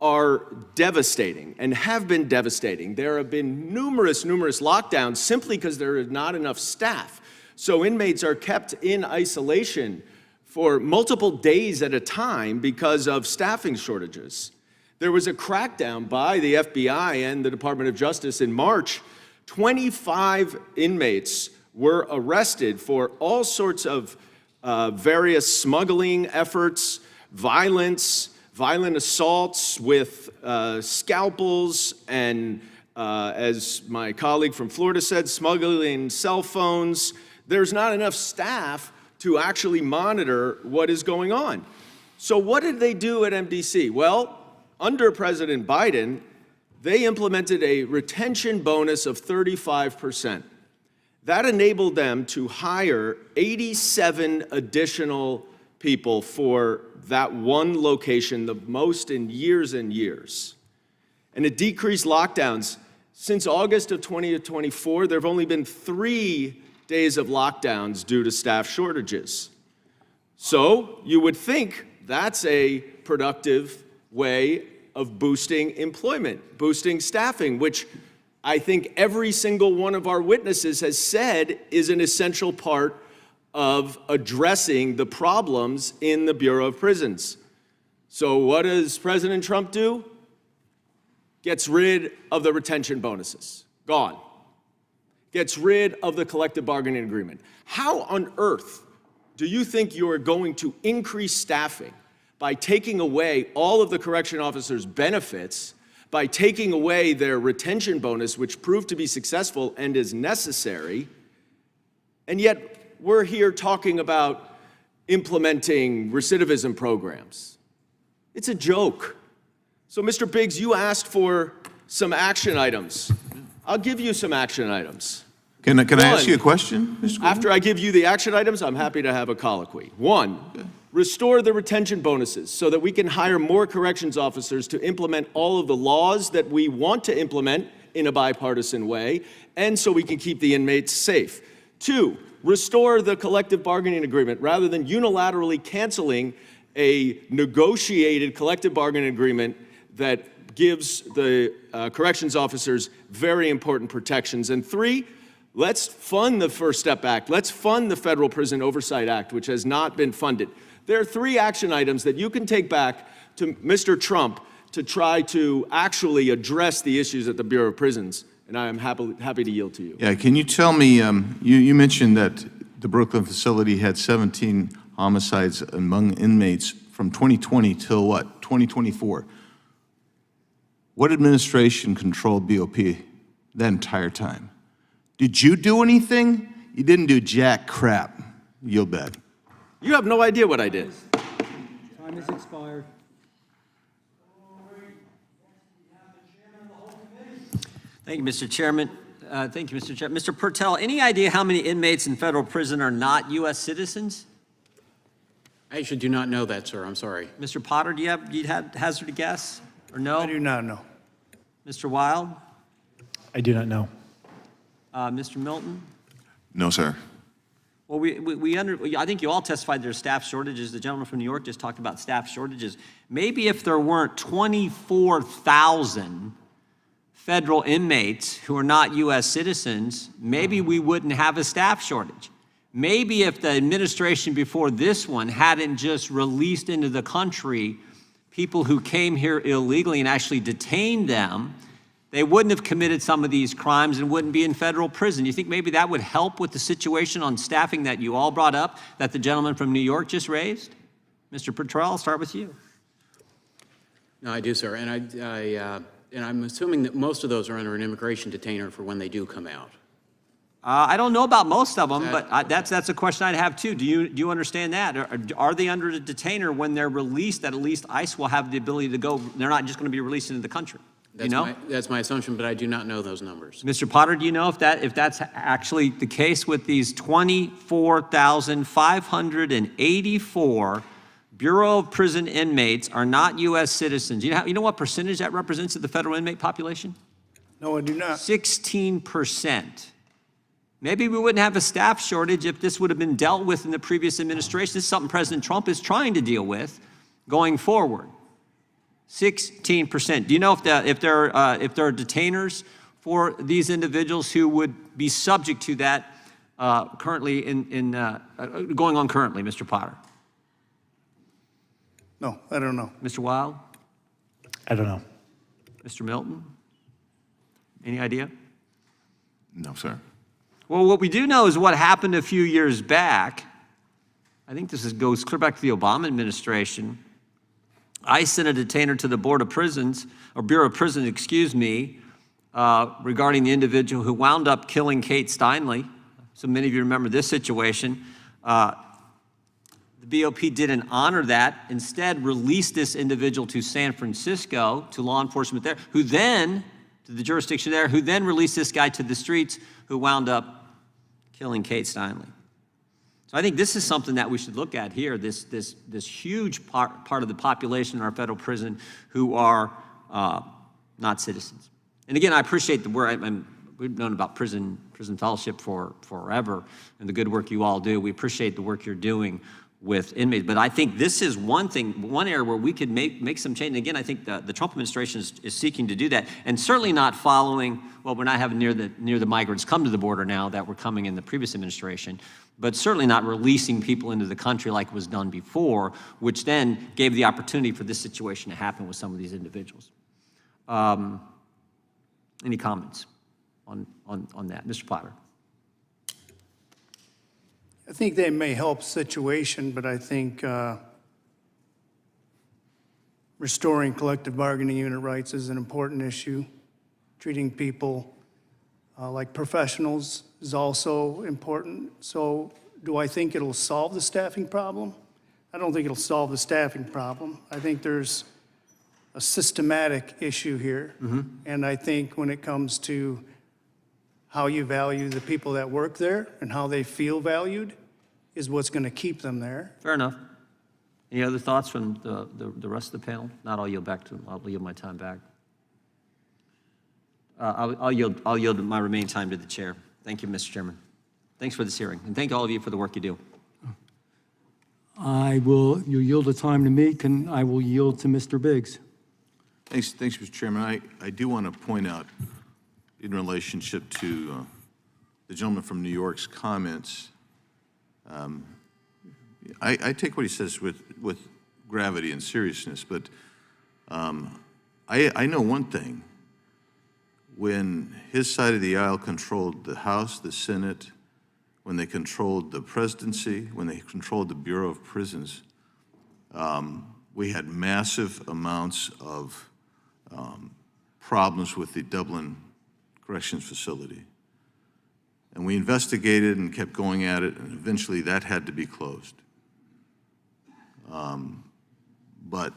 are devastating and have been devastating. There have been numerous lockdowns simply because there is not enough staff. So inmates are kept in isolation for multiple days at a time because of staffing shortages. There was a crackdown by the FBI and the Department of Justice in March. 25 inmates were arrested for all sorts of various smuggling efforts, violence, violent assaults with scalpels and, as my colleague from Florida said, smuggling cell phones. There's not enough staff to actually monitor what is going on. So what did they do at MDC? Well, under President Biden, they implemented a retention bonus of 35%. That enabled them to hire 87 additional people for that one location, the most in years and years. And it decreased lockdowns. Since August of 2024, there have only been 3 days of lockdowns due to staff shortages. So you would think that's a productive way of boosting employment, boosting staffing, which I think every single one of our witnesses has said is an essential part of addressing the problems in the Bureau of Prisons. So what does President Trump do? Gets rid of the retention bonuses. Gone. Gets rid of the collective bargaining agreement. How on earth do you think you are going to increase staffing by taking away all of the correction officers' benefits, by taking away their retention bonus, which proved to be successful and is necessary, and yet we're here talking about implementing recidivism programs? It's a joke. So, Mr. Biggs, you asked for some action items. I'll give you some action items. Can I ask you a question, Mr. Gordon? After I give you the action items, I'm happy to have a colloquy. 1, restore the retention bonuses so that we can hire more corrections officers to implement all of the laws that we want to implement in a bipartisan way, and so we can keep the inmates safe. 2, restore the collective bargaining agreement rather than unilaterally canceling a negotiated collective bargaining agreement that gives the corrections officers very important protections. And 3, let's fund the First Step Act. Let's fund the Federal Prison Oversight Act, which has not been funded. There are 3 action items that you can take back to Mr. Trump to try to actually address the issues at the Bureau of Prisons, and I am happy to yield to you. Yeah, can you tell me, you mentioned that the Brooklyn facility had 17 homicides among inmates from 2020 till what, 2024? What administration controlled BOP that entire time? Did you do anything? You didn't do jack crap. Yield back. You have no idea what I did. Time has expired. Thank you, Mr. Chairman. Thank you, Mr. Chairman. Mr. Purtill, any idea how many inmates in federal prison are not U.S. citizens? I actually do not know that, sir. I'm sorry. Mr. Potter, do you have hazard a guess or no? I do not know. Mr. Wilde? I do not know. Mr. Milton? No, sir. Well, I think you all testified there's staff shortages. The gentleman from New York just talked about staff shortages. Maybe if there weren't 24,000 federal inmates who are not U.S. citizens, maybe we wouldn't have a staff shortage. Maybe if the administration before this one hadn't just released into the country people who came here illegally and actually detained them, they wouldn't have committed some of these crimes and wouldn't be in federal prison. You think maybe that would help with the situation on staffing that you all brought up, that the gentleman from New York just raised? Mr. Purtill, I'll start with you. No, I do, sir. And I'm assuming that most of those are under an immigration detainer for when they do come out. I don't know about most of them, but that's a question I'd have too. Do you understand that? Are they under the detainer when they're released, that at least ICE will have the ability to go, they're not just going to be released into the country? That's my assumption, but I do not know those numbers. Mr. Potter, do you know if that's actually the case with these 24,584 Bureau of Prison inmates are not U.S. citizens? You know what percentage that represents of the federal inmate population? No, I do not. 16%. Maybe we wouldn't have a staff shortage if this would have been dealt with in the previous administration. This is something President Trump is trying to deal with going forward. 16%. Do you know if there are detainers for these individuals who would be subject to that currently going on currently, Mr. Potter? No, I don't know. Mr. Wilde? I don't know. Mr. Milton? Any idea? No, sir. Well, what we do know is what happened a few years back. I think this goes clear back to the Obama administration. I sent a detainer to the Board of Prisons, or Bureau of Prisons, excuse me, regarding the individual who wound up killing Kate Steinle. So many of you remember this situation. The BOP didn't honor that, instead released this individual to San Francisco, to law enforcement there, who then, to the jurisdiction there, who then released this guy to the streets, who wound up killing Kate Steinle. So I think this is something that we should look at here, this huge part of the population in our federal prison who are not citizens. And again, I appreciate the work. We've known about prison fellowship for forever and the good work you all do. We appreciate the work you're doing with inmates. But I think this is one area where we could make some change. And again, I think the Trump administration is seeking to do that, and certainly not following, well, we're not having near the migrants come to the border now that were coming in the previous administration, but certainly not releasing people into the country like was done before, which then gave the opportunity for this situation to happen with some of these individuals. Any comments on that? Mr. Platter. I think they may help situation, but I think restoring collective bargaining unit rights is an important issue. Treating people like professionals is also important. So do I think it'll solve the staffing problem? I don't think it'll solve the staffing problem. I think there's a systematic issue here. And I think when it comes to how you value the people that work there and how they feel valued is what's going to keep them there. Fair enough. Any other thoughts from the rest of the panel? Not, I'll yield my time back. I'll yield my remaining time to the chair. Thank you, Mr. Chairman. Thanks for this hearing, and thank all of you for the work you do. You yield the time to me, I will yield to Mr. Biggs. Thanks, Mr. Chairman. I do want to point out, in relationship to the gentleman from New York's comments, I take what he says with gravity and seriousness, but I know one thing. When his side of the aisle controlled the House, the Senate, when they controlled the presidency, when they controlled the Bureau of Prisons, we had massive amounts of problems with the Dublin Corrections Facility. And we investigated and kept going at it, and eventually that had to be closed. But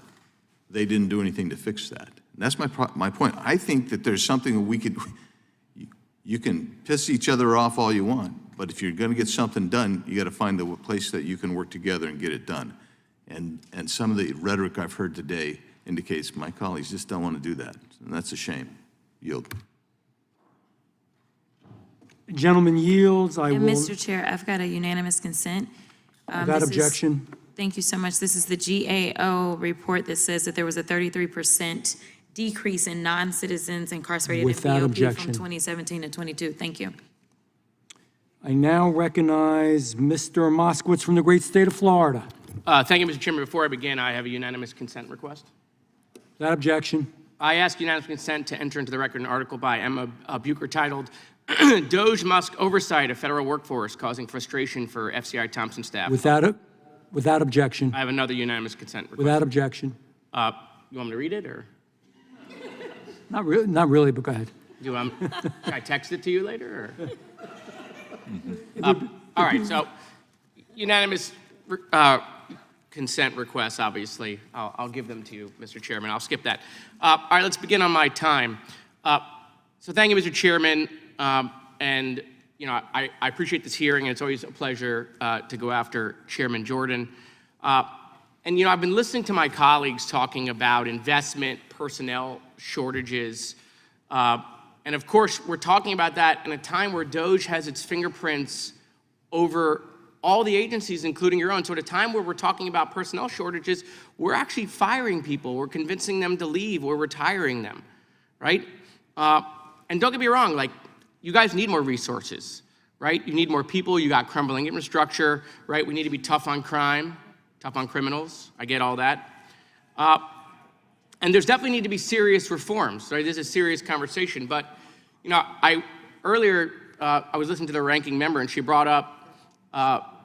they didn't do anything to fix that. And that's my point. I think that there's something we could, you can piss each other off all you want, but if you're going to get something done, you got to find the place that you can work together and get it done. And some of the rhetoric I've heard today indicates my colleagues just don't want to do that, and that's a shame. Yield. Gentleman yields. And Mr. Chair, I've got a unanimous consent. Without objection. Thank you so much. This is the GAO report that says that there was a 33% decrease in non-citizens incarcerated Without in BOP objection. from 2017 to 22. Thank you. I now recognize Mr. Moskowitz from the great state of Florida. Thank you, Mr. Chairman. Before I begin, I have a unanimous consent request. Without objection. I ask unanimous consent to enter into the record an article by Emma Bucher titled, Doge Musk Oversight of Federal Workforce Causing Frustration for FCI Thompson Staff. Without objection. I have another unanimous consent request. Without objection. You want me to read it, or? Not really, but go ahead. Should I text it to you later, or? All right, so unanimous consent requests, obviously. I'll give them to you, Mr. Chairman. I'll skip that. All right, let's begin on my time. So thank you, Mr. Chairman. And you know, I appreciate this hearing, and it's always a pleasure to go after Chairman Jordan. And you know, I've been listening to my colleagues talking about investment, personnel shortages, and of course, we're talking about that in a time where DOJ has its fingerprints over all the agencies, including your own. So at a time where we're talking about personnel shortages, we're actually firing people. We're convincing them to leave. We're retiring them, right? And don't get me wrong, like, you guys need more resources, right? You need more people. You got crumbling infrastructure, right? We need to be tough on crime, tough on criminals. I get all that. And there's definitely need to be serious reforms, right? This is a serious conversation. But, you know, earlier I was listening to the ranking member, and she brought up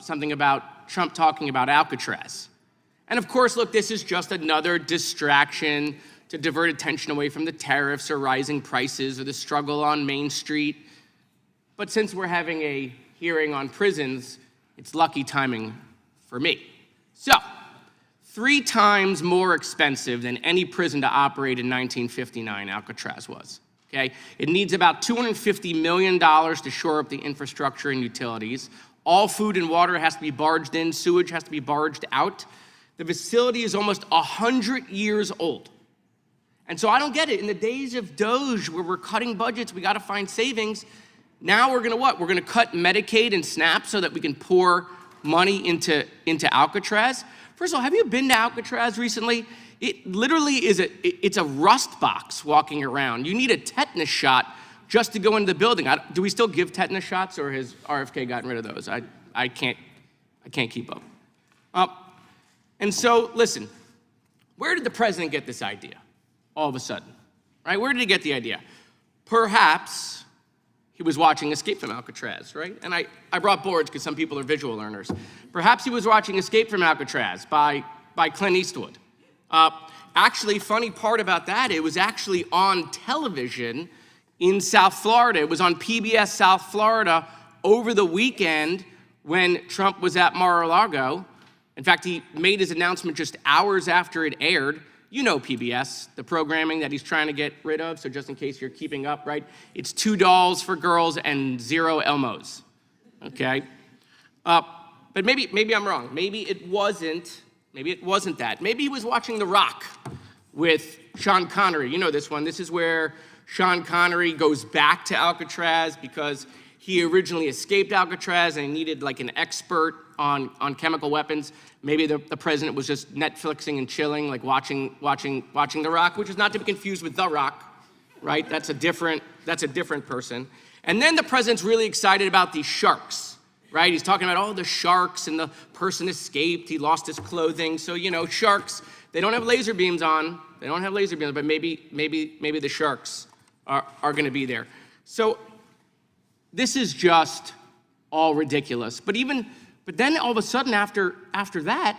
something about Trump talking about Alcatraz. And of course, look, this is just another distraction to divert attention away from the tariffs or rising prices or the struggle on Main Street. But since we're having a hearing on prisons, it's lucky timing for me. So, 3 times more expensive than any prison to operate in 1959, Alcatraz was, okay? It needs about $250 million to shore up the infrastructure and utilities. All food and water has to be barged in, sewage has to be barged out. The facility is almost 100 years old. And so I don't get it. In the days of DOGE, where we're cutting budgets, we gotta find savings, now we're gonna what? We're gonna cut Medicaid and SNAP so that we can pour money into Alcatraz? First of all, have you been to Alcatraz recently? It literally is it's a rust box walking around. You need a tetanus shot just to go into the building. Do we still give tetanus shots, or has RFK gotten rid of those? I can't keep up. And so, listen, where did the president get this idea all of a sudden, right? Where did he get the idea? Perhaps he was watching Escape from Alcatraz, right? And I brought boards because some people are visual learners. Perhaps he was watching Escape from Alcatraz by Clint Eastwood. Actually, funny part about that, it was actually on television in South Florida. It was on PBS South Florida over the weekend when Trump was at Mar-a-Lago. In fact, he made his announcement just hours after it aired. You know PBS, the programming that he's trying to get rid of, so just in case you're keeping up, right? It's 2 dolls for girls and 0 Elmos, okay? But maybe I'm wrong. Maybe it wasn't that. Maybe he was watching The Rock with Sean Connery. You know this one. This is where Sean Connery goes back to Alcatraz because he originally escaped Alcatraz and he needed like an expert on chemical weapons. Maybe the president was just Netflixing and chilling, like watching The Rock, which is not to be confused with The Rock, right? That's a different person. And then the president's really excited about these sharks, right? He's talking about, the sharks, and the person escaped, he lost his clothing. So, sharks, they don't have laser beams on. They don't have laser beams, but maybe the sharks are gonna be there. So this is just all ridiculous. But then all of a sudden after that,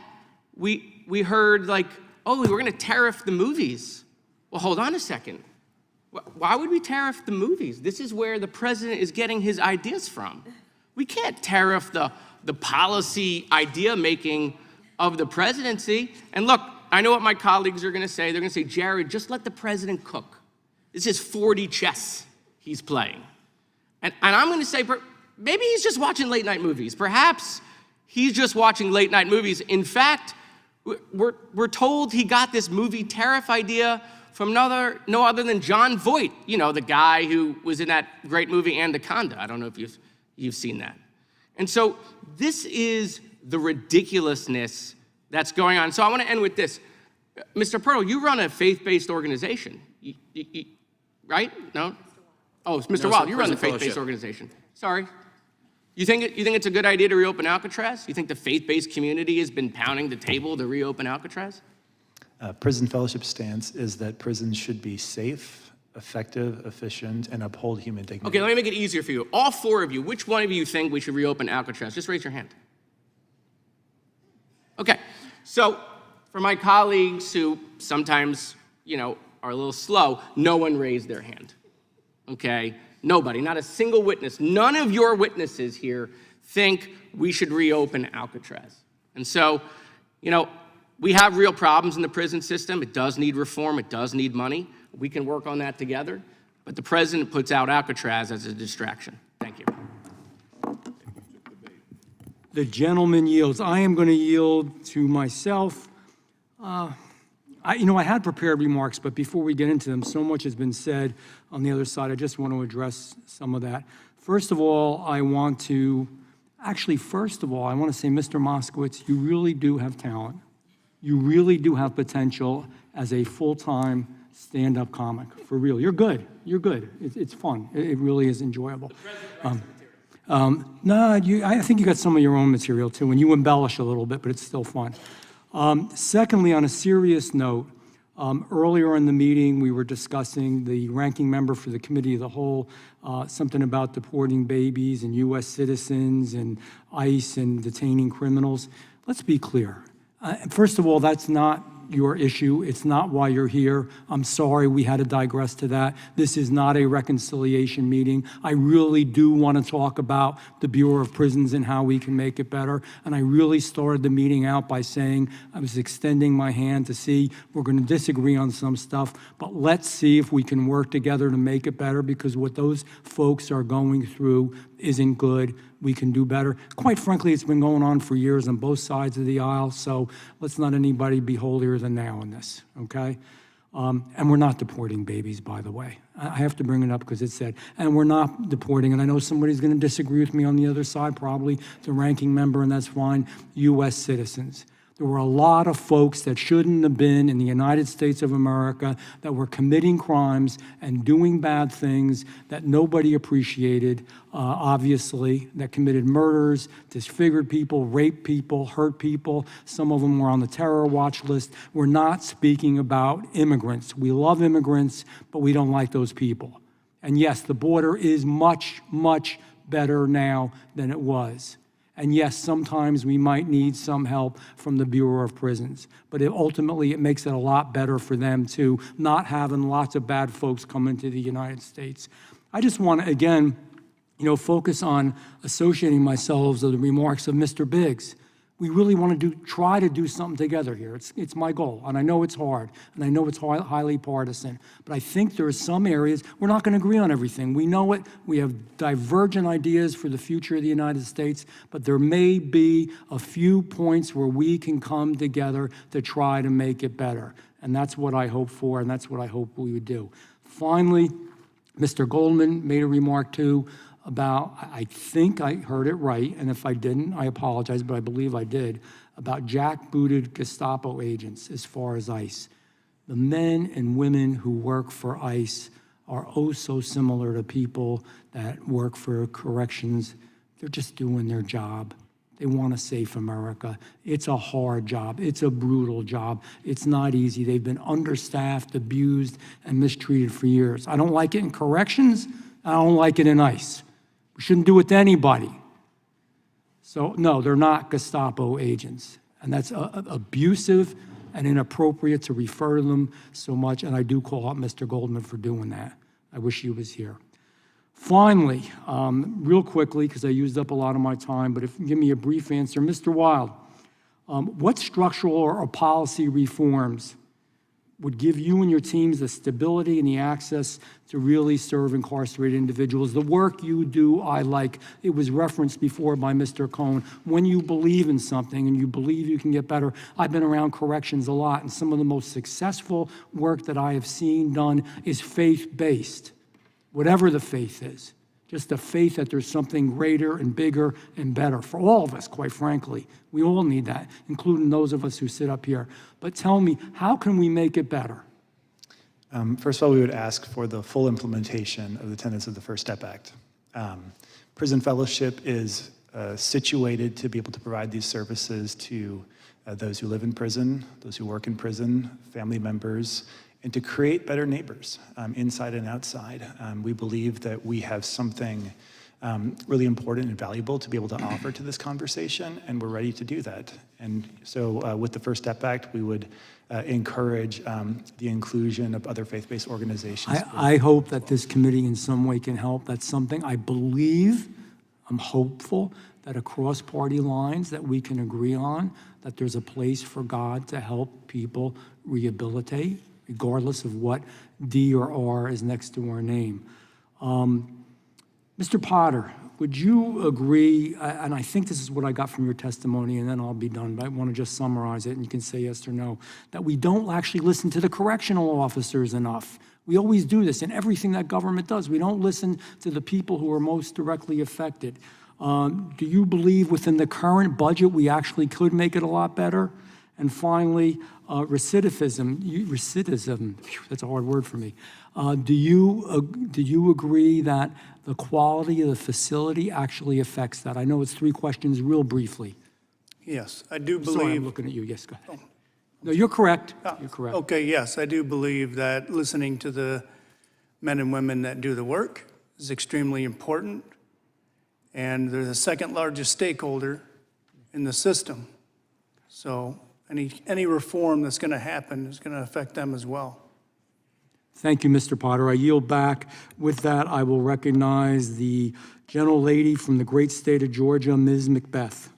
we heard like, we're gonna tariff the movies. Well, hold on a second. Why would we tariff the movies? This is where the president is getting his ideas from. We can't tariff the policy idea making of the presidency. And look, I know what my colleagues are gonna say. They're gonna say, Jared, just let the president cook. This is 4D chess he's playing. And I'm gonna say, maybe he's just watching late night movies. Perhaps he's just watching late night movies. In fact, we're told he got this movie tariff idea from no other than John Voight, the guy who was in that great movie Anaconda. I don't know if you've seen that. And so this is the ridiculousness that's going on. So I want to end with this. Mr. Purtill, you run a faith-based organization, right? No? Oh, Mr. No, Wilde, sir, you run the Prison faith-based Fellowship. organization. Sorry. You think it's a good idea to reopen Alcatraz? You think the faith-based community has been pounding the table to reopen Alcatraz? Prison Fellowship stance is that prisons should be safe, effective, efficient, and uphold human dignity. Okay, let me make it easier for you. All 4 of you, which one of you think we should reopen Alcatraz? Just raise your hand. Okay, so for my colleagues who sometimes, are a little slow, no one raised their hand, okay? Nobody, not a single witness. None of your witnesses here think we should reopen Alcatraz. And so, we have real problems in the prison system. It does need reform. It does need money. We can work on that together. But the president puts out Alcatraz as a distraction. Thank you. The gentleman yields. I am going to yield to myself. I had prepared remarks, but before we get into them, so much has been said on the other side. I just want to address some of that. First of all, I want to say, Mr. Moskowitz, you really do have talent. You really do have potential as a full-time stand-up comic, for real. You're good. It's fun. It really is enjoyable. I think you got some of your own material too, and you embellish a little bit, but it's still fun. Secondly, on a serious note, earlier in the meeting, we were discussing the ranking member for the Committee of the Whole, something about deporting babies and U.S. citizens and ICE and detaining criminals. Let's be clear. First of all, that's not your issue. It's not why you're here. I'm sorry we had to digress to that. This is not a reconciliation meeting. I really do want to talk about the Bureau of Prisons and how we can make it better. And I really started the meeting out by saying I was extending my hand to see we're going to disagree on some stuff, but let's see if we can work together to make it better, because what those folks are going through isn't good. We can do better. Quite frankly, it's been going on for years on both sides of the aisle, so let's not anybody be holier than thou in this, okay? And we're not deporting babies, by the way. I have to bring it up because it said, and we're not deporting, and I know somebody's going to disagree with me on the other side, probably the ranking member, and that's fine, U.S. citizens. There were a lot of folks that shouldn't have been in the United States of America that were committing crimes and doing bad things that nobody appreciated, obviously, that committed murders, disfigured people, raped people, hurt people. Some of them were on the terror watch list. We're not speaking about immigrants. We love immigrants, but we don't like those people. And yes, the border is much, much better now than it was. And yes, sometimes we might need some help from the Bureau of Prisons, but ultimately it makes it a lot better for them too, not having lots of bad folks come into the United States. I just want to, again, focus on associating myself with the remarks of Mr. Biggs. We really want to try to do something together here. It's my goal, and I know it's hard, and I know it's highly partisan, but I think there are some areas we're not going to agree on everything. We know it. We have divergent ideas for the future of the United States, but there may be a few points where we can come together to try to make it better, and that's what I hope for, and that's what I hope we would do. Finally, Mr. Goldman made a remark too about, I think I heard it right, and if I didn't, I apologize, but I believe I did, about jackbooted Gestapo agents as far as ICE. The men and women who work for ICE are oh so similar to people that work for corrections. They're just doing their job. They want a safe America. It's a hard job. It's a brutal job. It's not easy. They've been understaffed, abused, and mistreated for years. I don't like it in corrections. I don't like it in ICE. We shouldn't do it to anybody. So, no, they're not Gestapo agents. And that's abusive and inappropriate to refer to them so much. And I do call out Mr. Goldman for doing that. I wish he was here. Finally, real quickly, because I used up a lot of my time, but if you give me a brief answer, Mr. Wilde, what structural or policy reforms would give you and your teams the stability and the access to really serve incarcerated individuals? The work you do, I like. It was referenced before by Mr. Cohn. When you believe in something and you believe you can get better, I've been around corrections a lot, and some of the most successful work that I have seen done is faith-based, whatever the faith is. Just the faith that there's something greater and bigger and better for all of us, quite frankly. We all need that, including those of us who sit up here. But tell me, how can we make it better? First of all, we would ask for the full implementation of the tenets of the First Step Act. Prison Fellowship is situated to be able to provide these services to those who live in prison, those who work in prison, family members, and to create better neighbors inside and outside. We believe that we have something really important and valuable to be able to offer to this conversation, and we're ready to do that. And so with the First Step Act, we would encourage the inclusion of other faith-based organizations. I hope that this committee in some way can help. That's something I believe, I'm hopeful, that across party lines that we can agree on, that there's a place for God to help people rehabilitate, regardless of what D or R is next to our name. Mr. Potter, would you agree, and I think this is what I got from your testimony, and then I'll be done, but I want to just summarize it, and you can say yes or no, that we don't actually listen to the correctional officers enough. We always do this in everything that government does. We don't listen to the people who are most directly affected. Do you believe within the current budget we actually could make it a lot better? And finally, recidivism, that's a hard word for me. Do you agree that the quality of the facility actually affects that? I know it's 3 questions real briefly. Yes, I do believe. Sorry, I'm looking at you. Yes, go ahead. No, you're correct. You're correct. Okay, yes, I do believe that listening to the men and women that do the work is extremely important. And they're the second largest stakeholder in the system. So any reform that's going to happen is going to affect them as well. Thank you, Mr. Potter. I yield back. With that, I will recognize the gentlelady from the great state of Georgia, Ms. Macbeth.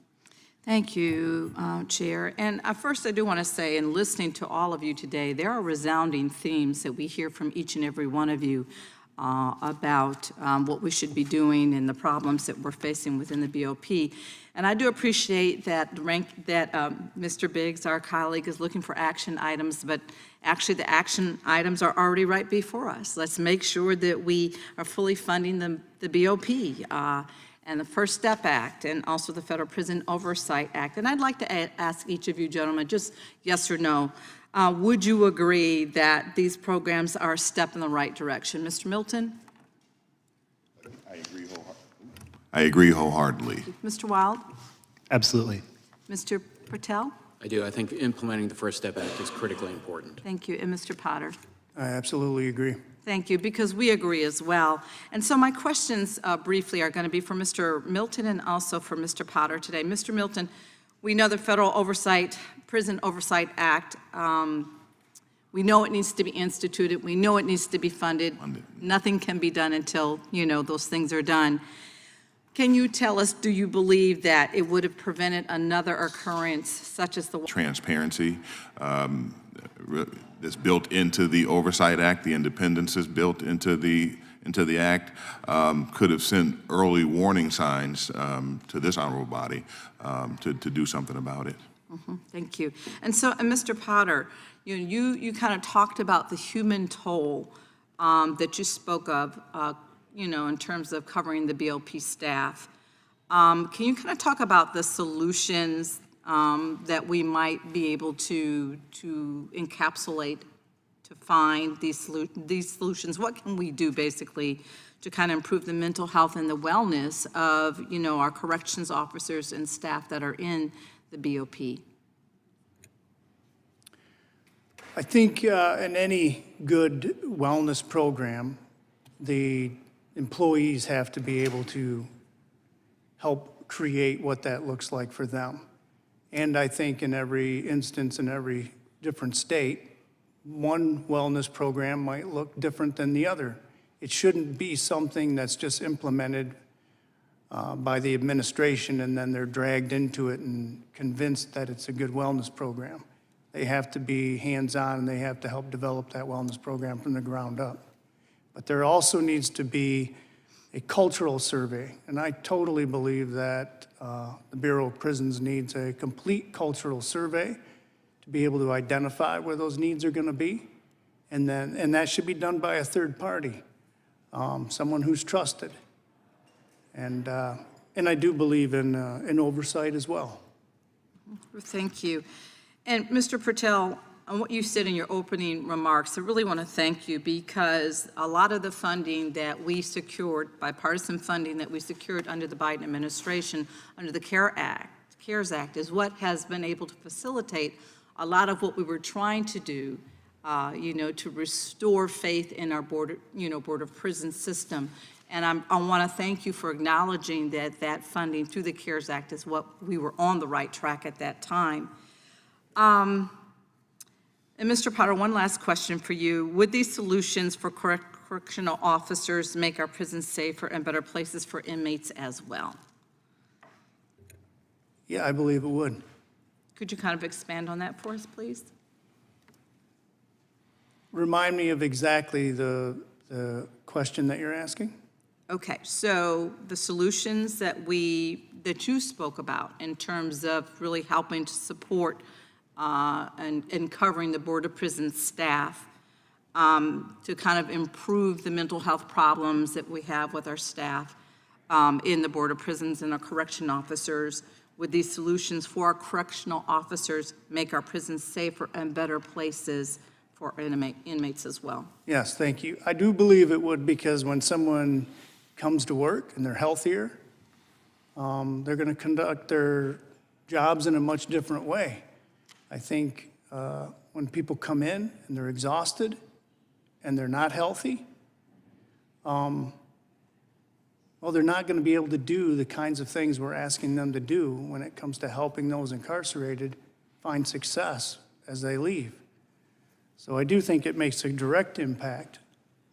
Thank you, Chair. And first, I do want to say, in listening to all of you today, there are resounding themes that we hear from each and every one of you about what we should be doing and the problems that we're facing within the BOP. And I do appreciate that Mr. Biggs, our colleague, is looking for action items, but actually the action items are already right before us. Let's make sure that we are fully funding the BOP and the First Step Act and also the Federal Prison Oversight Act. And I'd like to ask each of you gentlemen, just yes or no, would you agree that these programs are a step in the right direction? Mr. Milton? I agree wholeheartedly. Mr. Wilde? Absolutely. Mr. Purtill? I do. I think implementing the First Step Act is critically important. Thank you. And Mr. Potter? I absolutely agree. Thank you, because we agree as well. And so my questions briefly are going to be for Mr. Milton and also for Mr. Potter today. Mr. Milton, we know the Federal Prison Oversight Act, we know it needs to be instituted. We know it needs to be funded. Nothing can be done until, those things are done. Can you tell us, do you believe that it would have prevented another occurrence such as the Transparency that's built into the Oversight Act, the independence is built into the act, could have sent early warning signs to this honorable body to do something about it. Thank you. And so, Mr. Potter, you kind of talked about the human toll that you spoke of, in terms of covering the BOP staff. Can you kind of talk about the solutions that we might be able to encapsulate to find these solutions? What can we do basically to kind of improve the mental health and the wellness of, our corrections officers and staff that are in the BOP? I think in any good wellness program, the employees have to be able to help create what that looks like for them. And I think in every instance, in every different state, one wellness program might look different than the other. It shouldn't be something that's just implemented by the administration and then they're dragged into it and convinced that it's a good wellness program. They have to be hands-on and they have to help develop that wellness program from the ground up. But there also needs to be a cultural survey, and I totally believe that the Bureau of Prisons needs a complete cultural survey to be able to identify where those needs are going to be, and that should be done by a third party, someone who's trusted, and I do believe in oversight as well. Thank you. And Mr. Purtill, on what you said in your opening remarks, I really want to thank you because a lot of the funding that we secured, bipartisan funding that we secured under the Biden administration, under the CARES Act, is what has been able to facilitate a lot of what we were trying to do, to restore faith in our Board of Prison system. And I want to thank you for acknowledging that funding through the CARES Act is what we were on the right track at that time. And Mr. Potter, one last question for you. Would these solutions for correctional officers make our prisons safer and better places for inmates as well? Yeah, I believe it would. Could you kind of expand on that for us, please? Remind me of exactly the question that you're asking. Okay, so the solutions that you spoke about in terms of really helping to support and covering the Board of Prison staff to kind of improve the mental health problems that we have with our staff in the Board of Prisons and our correction officers. Would these solutions for our correctional officers make our prisons safer and better places for inmates as well? Yes, thank you. I do believe it would, because when someone comes to work and they're healthier, they're going to conduct their jobs in a much different way. I think when people come in and they're exhausted and they're not healthy, they're not going to be able to do the kinds of things we're asking them to do when it comes to helping those incarcerated find success as they leave. So I do think it makes a direct impact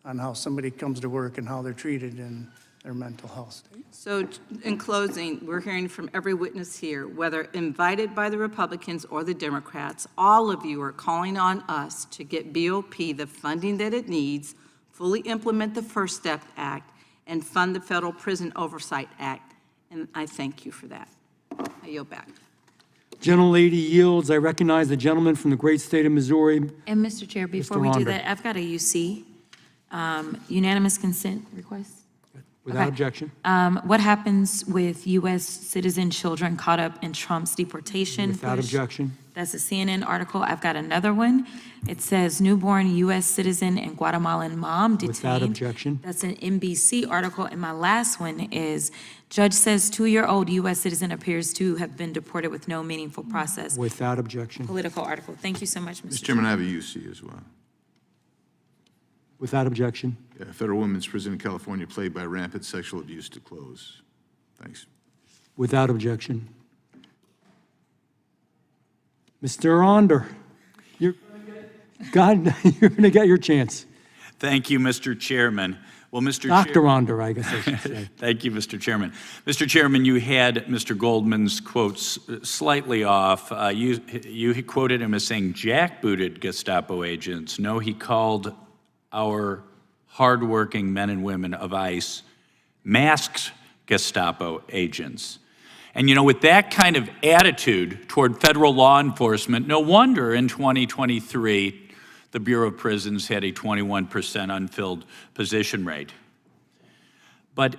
on how somebody comes to work and how they're treated in their mental health state. So in closing, we're hearing from every witness here, whether invited by the Republicans or the Democrats, all of you are calling on us to get BOP the funding that it needs, fully implement the First Step Act, and fund the Federal Prison Oversight Act. And I thank you for that. I yield back. Gentlelady yields. I recognize the gentleman from the great state of Missouri. And Mr. Chair, before we do that, I've got a UC, unanimous consent request. Without Okay. objection. What happens with U.S. citizen children caught up in Trump's deportation Without push? objection. That's a CNN article. I've got another one. It says newborn U.S. citizen and Guatemalan mom detained. Without objection. That's an NBC article. And my last one is judge says 2-year-old U.S. citizen appears to have been deported with no meaningful process. Without objection. Political article. Thank you so much, Mr. Mr. Chairman, I have a UC as well. Without objection. Federal Women's Prison in California plagued by rampant sexual abuse to close. Thanks. Without objection. Mr. Onder, you're going to get your chance. Thank you, Mr. Chairman. Well, Mr. Dr. Onder, I guess I should say. Thank you, Mr. Chairman. Mr. Chairman, you had Mr. Goldman's quotes slightly off. You quoted him as saying jackbooted Gestapo agents. No, he called our hardworking men and women of ICE masked Gestapo agents. And, you know, with that kind of attitude toward federal law enforcement, no wonder in 2023, the Bureau of Prisons had a 21% unfilled position rate. But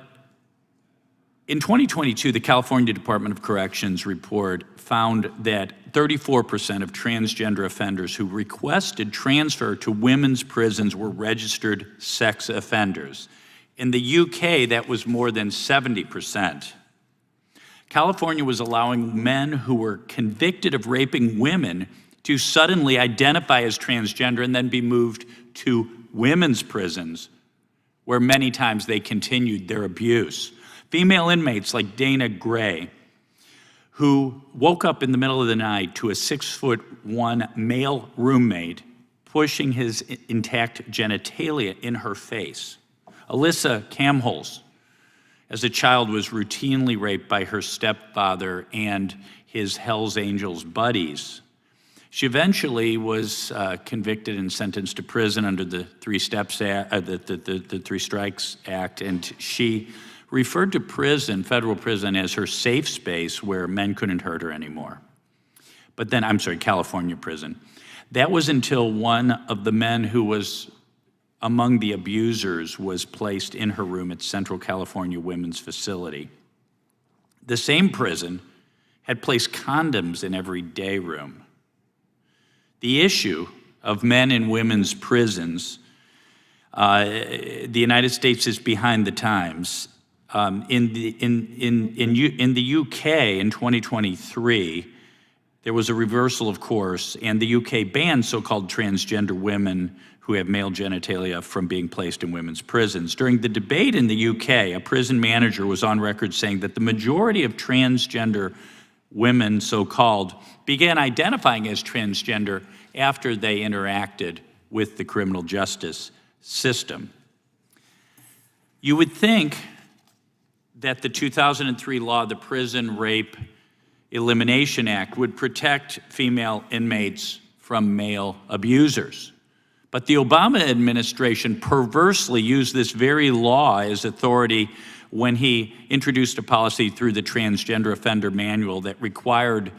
in 2022, the California Department of Corrections report found that 34% of transgender offenders who requested transfer to women's prisons were registered sex offenders. In the UK, that was more than 70%. California was allowing men who were convicted of raping women to suddenly identify as transgender and then be moved to women's prisons, where many times they continued their abuse. Female inmates like Dana Gray, who woke up in the middle of the night to a 6'1" male roommate pushing his intact genitalia in her face. Alyssa Kamholz, as a child, was routinely raped by her stepfather and his Hells Angels buddies. She eventually was convicted and sentenced to prison under the Three Strikes Act, and she referred to prison, federal prison, as her safe space where men couldn't hurt her anymore. But then, California prison. That was until one of the men who was among the abusers was placed in her room at Central California Women's Facility. The same prison had placed condoms in every day room. The issue of men in women's prisons, the United States is behind the times. In the UK in 2023, there was a reversal of course, and the UK banned so-called transgender women who have male genitalia from being placed in women's prisons. During the debate in the UK, a prison manager was on record saying that the majority of transgender women, so-called, began identifying as transgender after they interacted with the criminal justice system. You would think that the 2003 law, the Prison Rape Elimination Act, would protect female inmates from male abusers. But the Obama administration perversely used this very law as authority when he introduced a policy through the Transgender Offender Manual that required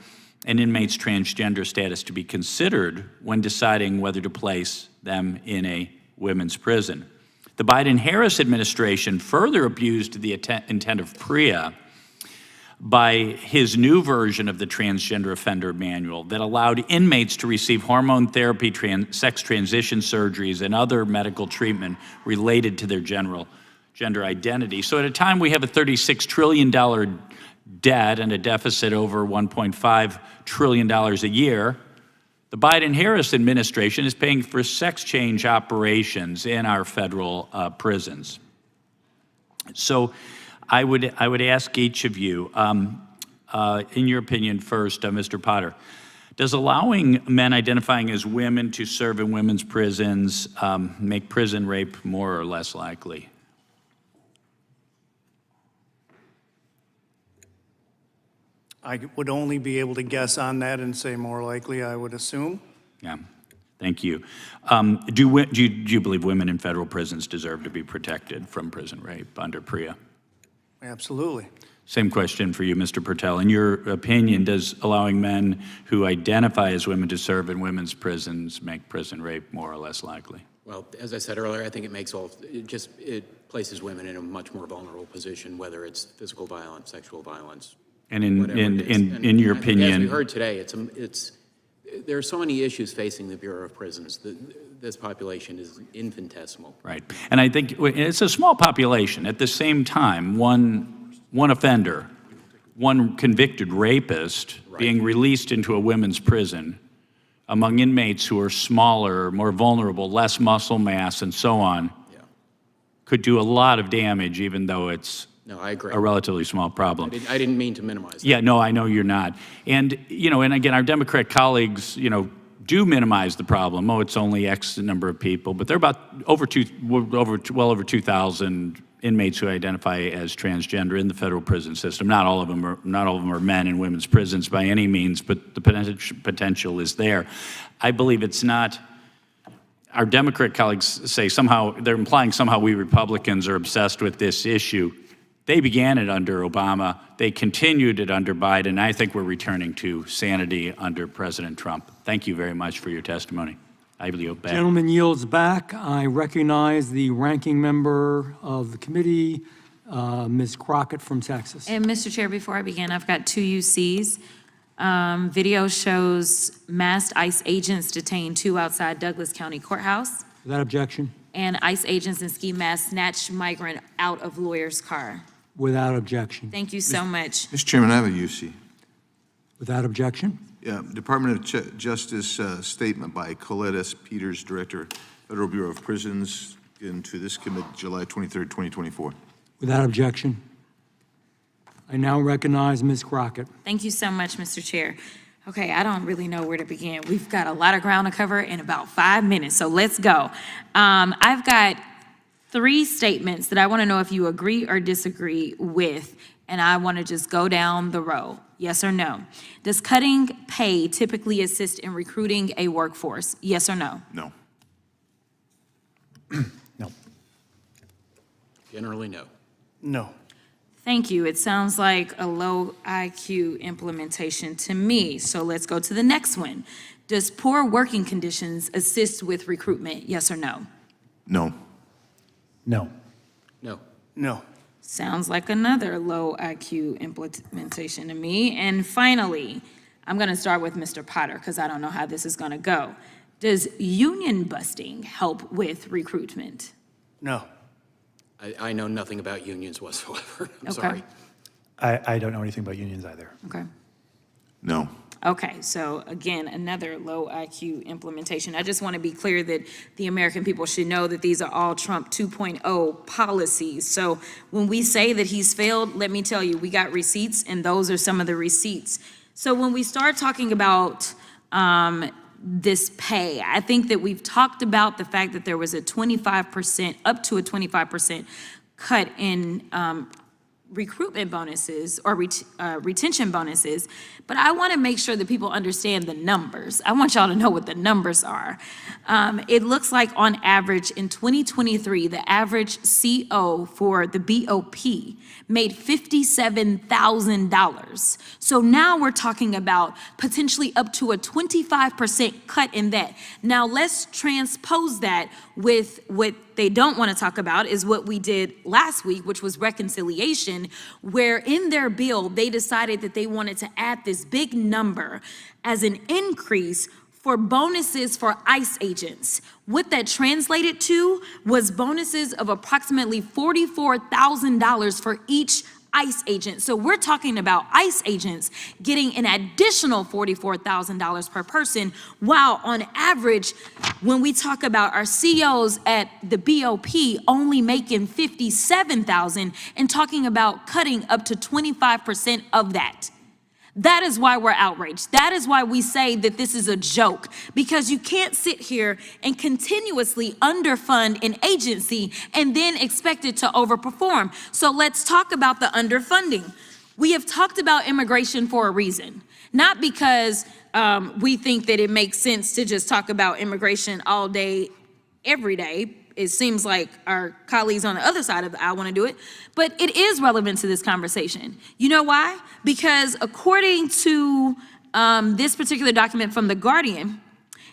an inmate's transgender status to be considered when deciding whether to place them in a women's prison. The Biden-Harris administration further abused the intent of PREA by his new version of the Transgender Offender Manual that allowed inmates to receive hormone therapy, sex transition surgeries, and other medical treatment related to their gender identity. So at a time we have a $36 trillion debt and a deficit over $1.5 trillion a year, the Biden-Harris administration is paying for sex change operations in our federal prisons. So I would ask each of you, in your opinion first, Mr. Potter, Does allowing men identifying as women to serve in women's prisons make prison rape more or less likely? I would only be able to guess on that and say more likely, I would assume. Yeah, thank you. Do you believe women in federal prisons deserve to be protected from prison rape under PREA? Absolutely. Same question for you, Mr. Purtill. In your opinion, does allowing men who identify as women to serve in women's prisons make prison rape more or less likely? Well, as I said earlier, I think it places women in a much more vulnerable position, whether it's physical violence, sexual violence. And in your As opinion, we heard today, there are so many issues facing the Bureau of Prisons. This population is infinitesimal. right? And I think it's a small population. At the same time, one offender, one convicted rapist being released into a women's prison among inmates who are smaller, more vulnerable, less muscle mass, and so on, could do a lot of damage, even though it's No, I agree. a relatively small problem. I didn't mean to minimize that. Yeah, no, I know you're not. And, and again, our Democrat colleagues, do minimize the problem. Oh, it's only X number of people, but there are about well over 2,000 inmates who identify as transgender in the federal prison system. Not all of them are men in women's prisons by any means, but the potential is there. I believe it's not. Our Democrat colleagues say they're implying somehow we Republicans are obsessed with this issue. They began it under Obama. They continued it under Biden. I think we're returning to sanity under President Trump. Thank you very much for your testimony. I yield back. Gentleman yields back. I recognize the ranking member of the committee, Ms. Crockett from Texas. And Mr. Chair, before I begin, I've got 2 UCs. Video shows masked ICE agents detain 2 outside Douglas County Courthouse. Without objection? And ICE agents in ski masks snatched migrant out of lawyer's car. Without objection? Thank you so much. Mr. Chairman, I have a UC. Without objection? Yeah, Department of Justice statement by Colette S. Peters, Director, Federal Bureau of Prisons, into this committee, July 23rd, 2024. Without objection? I now recognize Ms. Crockett. Thank you so much, Mr. Chair. Okay, I don't really know where to begin. We've got a lot of ground to cover in about 5 minutes, so let's go. I've got 3 statements that I want to know if you agree or disagree with, and I want to just go down the row. Yes or no? Does cutting pay typically assist in recruiting a workforce? Yes or no? No. No. Generally, no. No. Thank you. It sounds like a low IQ implementation to me. So let's go to the next one. Does poor working conditions assist with recruitment? Yes or no? No. No. No. No. Sounds like another low IQ implementation to me. And finally, I'm going to start with Mr. Potter because I don't know how this is going to go. Does union busting help with recruitment? No. I know nothing about unions whatsoever. I'm Okay. sorry. I don't know anything about unions either. Okay. No. Okay, so again, another low IQ implementation. I just want to be clear that the American people should know that these are all Trump 2.0 policies. So when we say that he's failed, let me tell you, we got receipts, and those are some of the receipts. So when we start talking about this pay, I think that we've talked about the fact that there was a 25%, up to a 25% cut in recruitment bonuses or retention bonuses, but I want to make sure that people understand the numbers. I want y'all to know what the numbers are. It looks like on average in 2023, the average CO for the BOP made $57,000. So now we're talking about potentially up to a 25% cut in that. Now let's transpose that with what they don't want to talk about is what we did last week, which was reconciliation, where in their bill, they decided that they wanted to add this big number as an increase for bonuses for ICE agents. What that translated to was bonuses of approximately $44,000 for each ICE agent. So we're talking about ICE agents getting an additional $44,000 per person, while on average, when we talk about our COs at the BOP only making $57,000 and talking about cutting up to 25% of that. That is why we're outraged. That is why we say that this is a joke, because you can't sit here and continuously underfund an agency and then expect it to overperform. So let's talk about the underfunding. We have talked about immigration for a reason, not because we think that it makes sense to just talk about immigration all day, every day. It seems like our colleagues on the other side of the aisle want to do it, but it is relevant to this conversation. You know why? Because according to this particular document from The Guardian,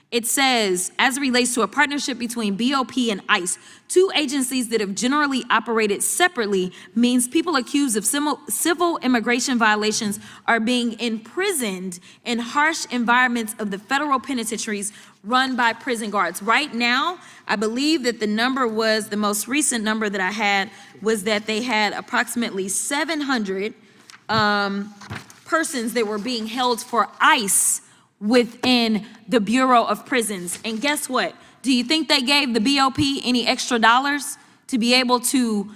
it says, as it relates to a partnership between BOP and ICE, two agencies that have generally operated separately, means people accused of civil immigration violations are being imprisoned in harsh environments of the federal penitentiaries run by prison guards. Right now, I believe that the number was, the most recent number that I had was that they had approximately 700 persons that were being held for ICE within the Bureau of Prisons. And guess what? Do you think they gave the BOP any extra dollars to be able to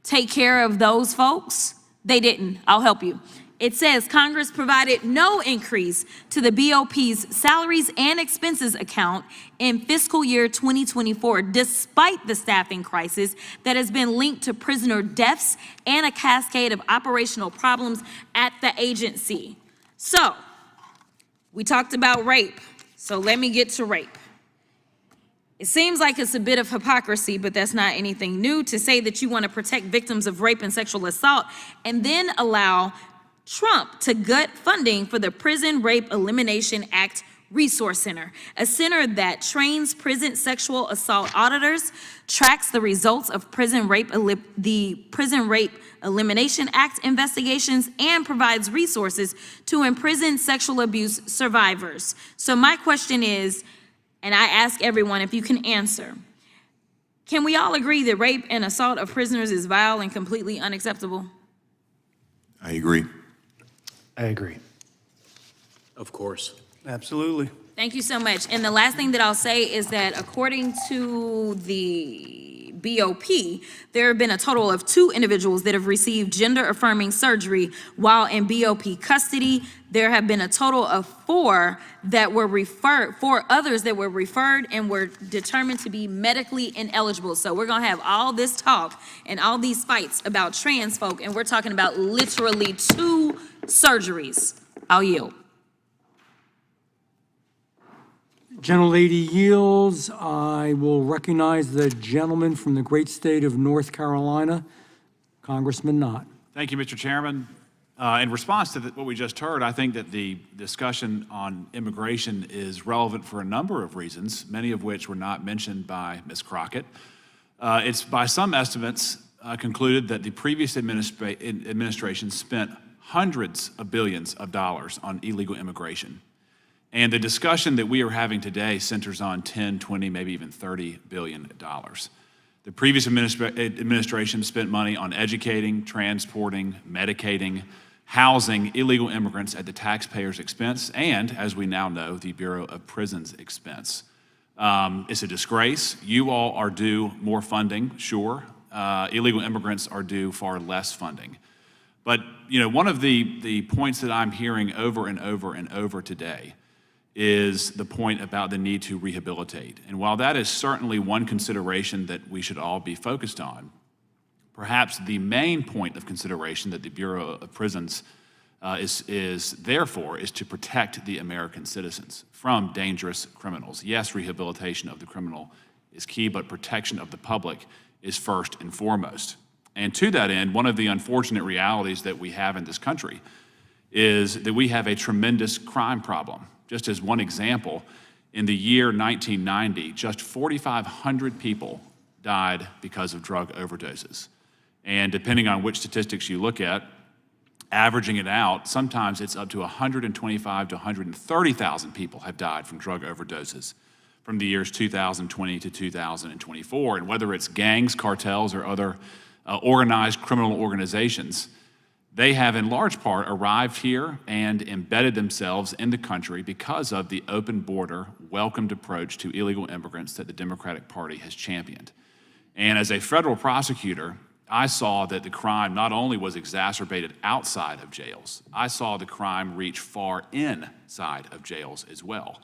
take care of those folks? They didn't. I'll help you. It says Congress provided no increase to the BOP's salaries and expenses account in fiscal year 2024, despite the staffing crisis that has been linked to prisoner deaths and a cascade of operational problems at the agency. So, we talked about rape, so let me get to rape. It seems like it's a bit of hypocrisy, but that's not anything new, to say that you want to protect victims of rape and sexual assault and then allow Trump to gut funding for the Prison Rape Elimination Act Resource Center, a center that trains prison sexual assault auditors, tracks the results of the Prison Rape Elimination Act investigations, and provides resources to imprisoned sexual abuse survivors. So my question is, and I ask everyone if you can answer, can we all agree that rape and assault of prisoners is vile and completely unacceptable? I agree. I agree. Of course. Absolutely. Thank you so much. And the last thing that I'll say is that according to the BOP, there have been a total of 2 individuals that have received gender-affirming surgery while in BOP custody. There have been a total of 4 that were referred, 4 others that were referred and were determined to be medically ineligible. So we're gonna have all this talk and all these fights about trans folk, and we're talking about literally 2 surgeries. I'll yield. Gentlelady yields. I will recognize the gentleman from the great state of North Carolina, Congressman Knott. Thank you, Mr. Chairman. In response to what we just heard, I think that the discussion on immigration is relevant for a number of reasons, many of which were not mentioned by Ms. Crockett. It's by some estimates concluded that the previous administration spent hundreds of billions of dollars on illegal immigration. And the discussion that we are having today centers on 10, 20, maybe even $30 billion. The previous administration spent money on educating, transporting, medicating, housing illegal immigrants at the taxpayer's expense, and, as we now know, the Bureau of Prisons' expense. It's a disgrace. You all are due more funding, sure. Illegal immigrants are due far less funding. But, you know, one of the points that I'm hearing over and over and over today is the point about the need to rehabilitate. And while that is certainly one consideration that we should all be focused on, perhaps the main point of consideration that the Bureau of Prisons is there for is to protect the American citizens from dangerous criminals. Yes, rehabilitation of the criminal is key, but protection of the public is first and foremost. And to that end, one of the unfortunate realities that we have in this country is that we have a tremendous crime problem. Just as one example, in the year 1990, just 4,500 people died because of drug overdoses. And depending on which statistics you look at, averaging it out, sometimes it's up to 125 to 130,000 people have died from drug overdoses from the years 2020 to 2024. And whether it's gangs, cartels, or other organized criminal organizations, they have in large part arrived here and embedded themselves in the country because of the open border, welcomed approach to illegal immigrants that the Democratic Party has championed. And as a federal prosecutor, I saw that the crime not only was exacerbated outside of jails, I saw the crime reach far inside of jails as well.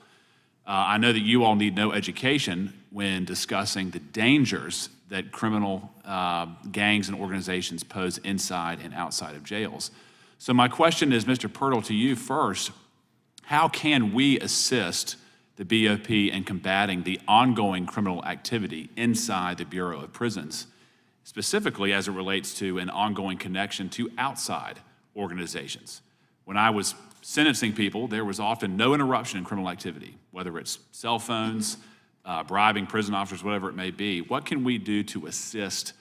I know that you all need no education when discussing the dangers that criminal gangs and organizations pose inside and outside of jails. So my question is, Mr. Purtill, to you first, how can we assist the BOP in combating the ongoing criminal activity inside the Bureau of Prisons, specifically as it relates to an ongoing connection to outside organizations? When I was sentencing people, there was often no interruption in criminal activity, whether it's cell phones, bribing prison officers, whatever it may be. What can we do to assist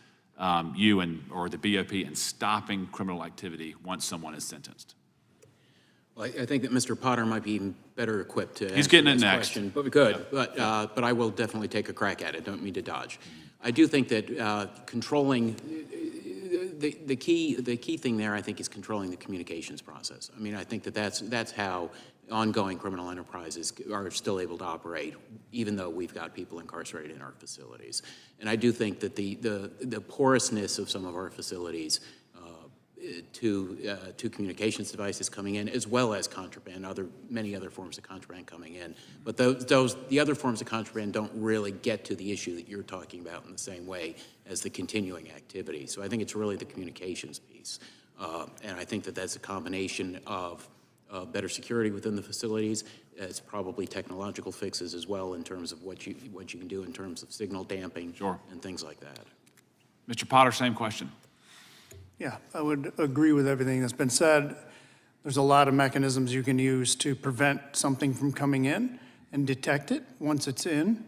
you or the BOP in stopping criminal activity once someone is sentenced? Well, I think that Mr. Potter might be even better equipped to He's answer getting it this next. question. But we could, but I will definitely take a crack at it. Don't mean to dodge. I do think that controlling the key thing there, I think, is controlling the communications process. I mean, I think that that's how ongoing criminal enterprises are still able to operate, even though we've got people incarcerated in our facilities. And I do think that the porousness of some of our facilities to communications devices coming in, as well as contraband, many other forms of contraband coming in. But the other forms of contraband don't really get to the issue that you're talking about in the same way as the continuing activity. So I think it's really the communications piece. And I think that that's a combination of better security within the facilities. It's probably technological fixes as well in terms of what you can do in terms of signal damping and things like that. Mr. Potter, same question. Yeah, I would agree with everything that's been said. There's a lot of mechanisms you can use to prevent something from coming in and detect it once it's in.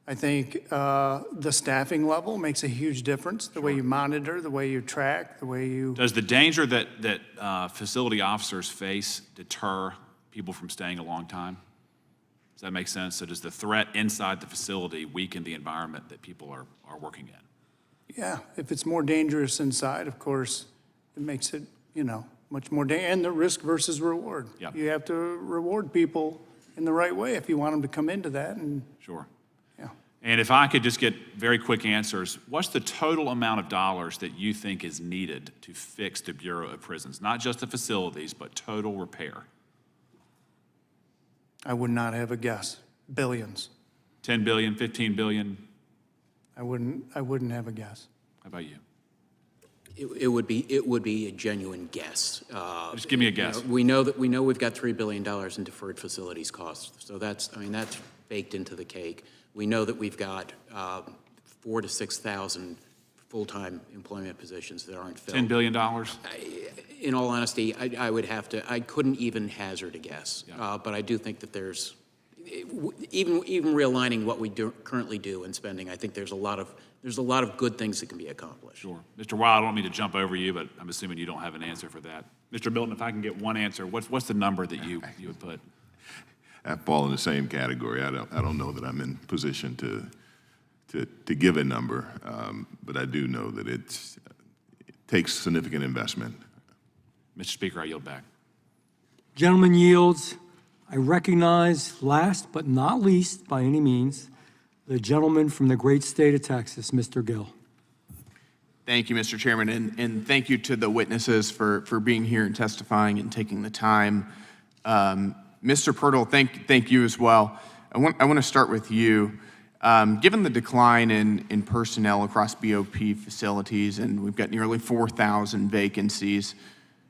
I think the staffing level makes a huge difference, the way you monitor, the way you track, the way you... Does the danger that facility officers face deter people from staying a long time? Does that make sense? So does the threat inside the facility weaken the environment that people are working in? Yeah, if it's more dangerous inside, of course, it makes it, much more dangerous. And the risk versus reward. Yep. You have to reward people in the right way if you want them to come into that. And Sure. Yeah. And if I could just get very quick answers, what's the total amount of dollars that you think is needed to fix the Bureau of Prisons? Not just the facilities, but total repair. I would not have a guess. Billions. 10 billion, 15 billion? I wouldn't have a guess. How about you? It would be a genuine guess. Just give me a guess. We know we've got $3 billion in deferred facilities costs. So that's baked into the cake. We know that we've got 4,000 to 6,000 full-time employment positions that aren't filled. $10 billion? In all honesty, I couldn't even hazard a guess. Yeah. But I do think that there's, even realigning what we currently do in spending, I think there's a lot of good things that can be accomplished. Sure. Mr. Wilde, I don't mean to jump over you, but I'm assuming you don't have an answer for that. Mr. Milton, if I can get one answer, what's the number that you would put? I fall in the same category. I don't know that I'm in position to give a number, but I do know that it takes significant investment. Mr. Speaker, I yield back. Gentleman yields. I recognize, last but not least by any means, the gentleman from the great state of Texas, Mr. Gill. Thank you, Mr. Chairman, and thank you to the witnesses for being here and testifying and taking the time. Mr. Purtill, thank you as well. I want to start with you. Given the decline in personnel across BOP facilities, and we've got nearly 4,000 vacancies,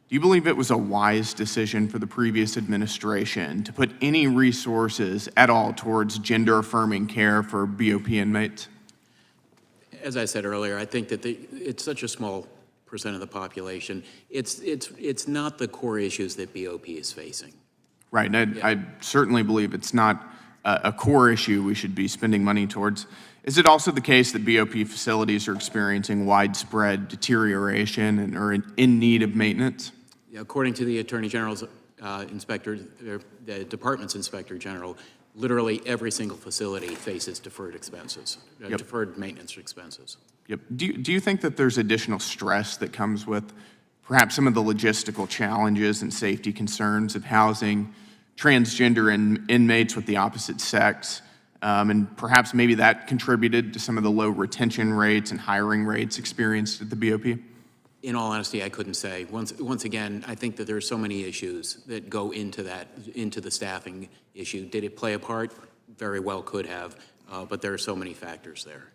do you believe it was a wise decision for the previous administration to put any resources at all towards gender-affirming care for BOP inmates? As I said earlier, I think that it's such a small percent of the population. It's not the core issues that BOP is facing. Right, and I certainly believe it's not a core issue we should be spending money towards. Is it also the case that BOP facilities are experiencing widespread deterioration and are in need of maintenance? According to the Attorney General's inspector, the department's inspector general, literally every single facility faces deferred expenses, deferred maintenance expenses. Yep. Do you think that there's additional stress that comes with perhaps some of the logistical challenges and safety concerns of housing transgender inmates with the opposite sex And perhaps maybe that contributed to some of the low retention rates and hiring rates experienced at the BOP? In all honesty, I couldn't say. Once again, I think that there are so many issues that go into the staffing issue. Did it play a part? Very well could have, but there are so many factors there.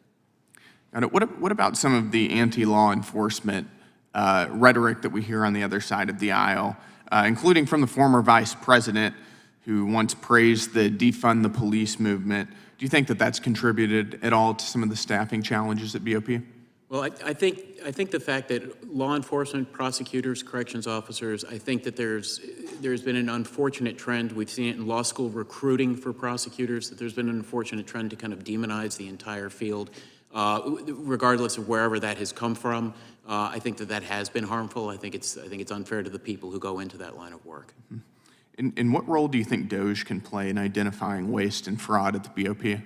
And what about some of the anti-law enforcement rhetoric that we hear on the other side of the aisle, including from the former vice president who once praised the defund the police movement? Do you think that that's contributed at all to some of the staffing challenges at BOP? Well, I think the fact that law enforcement, prosecutors, corrections officers, I think that there's been an unfortunate trend. We've seen it in law school recruiting for prosecutors, that there's been an unfortunate trend to kind of demonize the entire field, regardless of wherever that has come from. I think that has been harmful. I think it's unfair to the people who go into that line of work. And what role do you think DOJ can play in identifying waste and fraud at the BOP?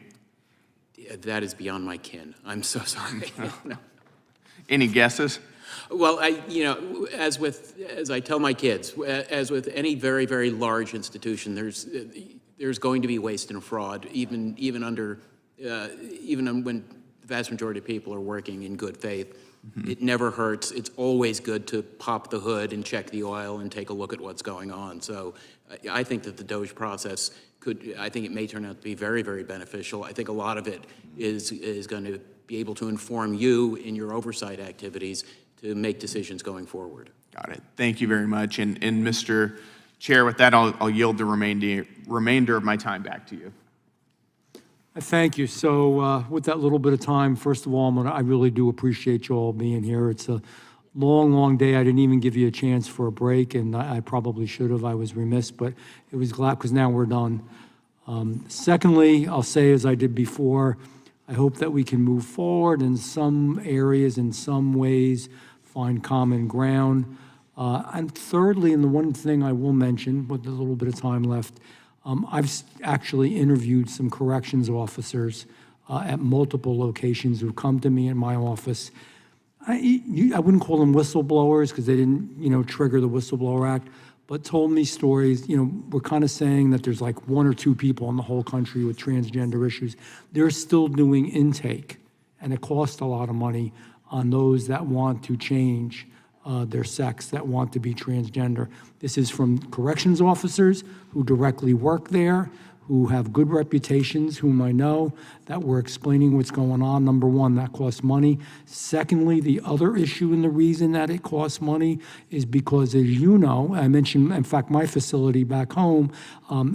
That is beyond my kin. I'm so sorry. No. Any guesses? Well, as I tell my kids, as with any very, very large institution, there's going to be waste and fraud, even when the vast majority of people are working in good faith. Mm-hmm. It never hurts. It's always good to pop the hood and check the oil and take a look at what's going on. So I think that the DOJ process I think it may turn out to be very, very beneficial. I think a lot of it is going to be able to inform you in your oversight activities to make decisions going forward. Got it. Thank you very much. And Mr. Chair, with that, I'll yield the remainder of my time back to you. Thank you. So with that little bit of time, first of all, I really do appreciate you all being here. It's a long, long day. I didn't even give you a chance for a break, and I probably should have. I was remiss, but it was glad because now we're done. Secondly, I'll say as I did before, I hope that we can move forward in some areas, in some ways, find common ground. And thirdly, and the one thing I will mention with the little bit of time left, I've actually interviewed some corrections officers at multiple locations who've come to me in my office. I wouldn't call them whistleblowers because they didn't, trigger the Whistleblower Act, but told me stories. We're kind of saying that there's like one or two people in the whole country with transgender issues. They're still doing intake, and it costs a lot of money on those that want to change their sex, that want to be transgender. This is from corrections officers who directly work there, who have good reputations, whom I know, that were explaining what's going on. Number one, that costs money. Secondly, the other issue and the reason that it costs money is because, as you know, I mentioned, in fact, my facility back home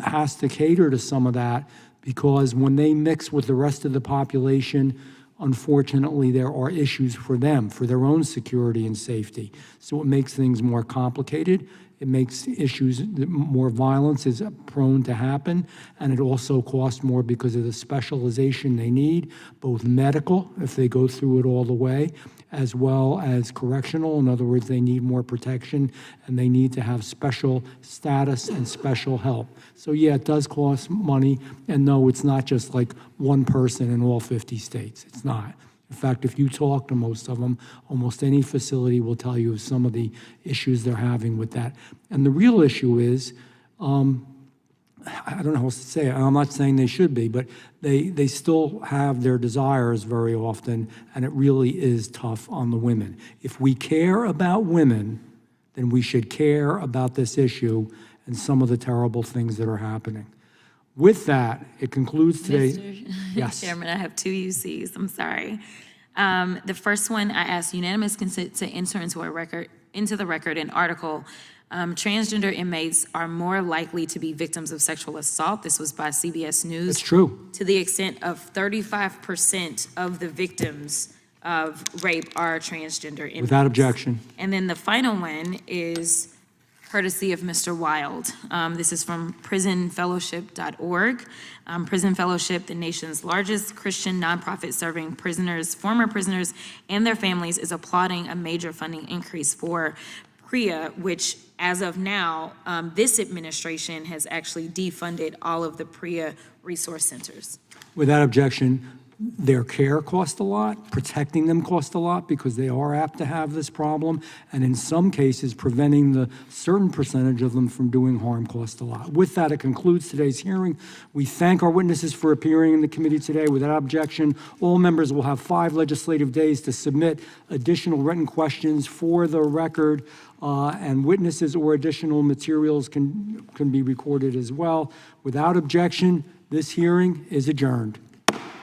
has to cater to some of that because when they mix with the rest of the population, unfortunately, there are issues for them, for their own security and safety. So it makes things more complicated. It makes issues, more violence is prone to happen, and it also costs more because of the specialization they need, both medical, if they go through it all the way, as well as correctional. In other words, they need more protection, and they need to have special status and special help. So yeah, it does cost money, and no, it's not just like one person in all 50 states. It's not. In fact, if you talk to most of them, almost any facility will tell you some of the issues they're having with that. And the real issue is, I don't know how else to say it. I'm not saying they should be, but they still have their desires very often, and it really is tough on the women. If we care about women, then we should care about this issue and some of the terrible things that are happening. With that, it concludes today. Yes. Chairman, I have two UCs. I'm sorry. The first one, I asked unanimous consent to enter into the record an article. Transgender inmates are more likely to be victims of sexual assault. This was by CBS News. It's true. To the extent of 35% of the victims of rape are transgender inmates. Without objection. And then the final one is courtesy of Mr. Wilde. This is from prisonfellowship.org. Prison Fellowship, the nation's largest Christian nonprofit serving prisoners, former prisoners, and their families, is applauding a major funding increase for PREA, which as of now, this administration has actually defunded all of the PREA resource centers. Without objection, Their care costs a lot, protecting them costs a lot because they are apt to have this problem, and in some cases, preventing the certain percentage of them from doing harm costs a lot. With that, it concludes today's hearing. We thank our witnesses for appearing in the committee today. Without objection, all members will have 5 legislative days to submit additional written questions for the record, and witnesses or additional materials can be recorded as well. Without objection, this hearing is adjourned.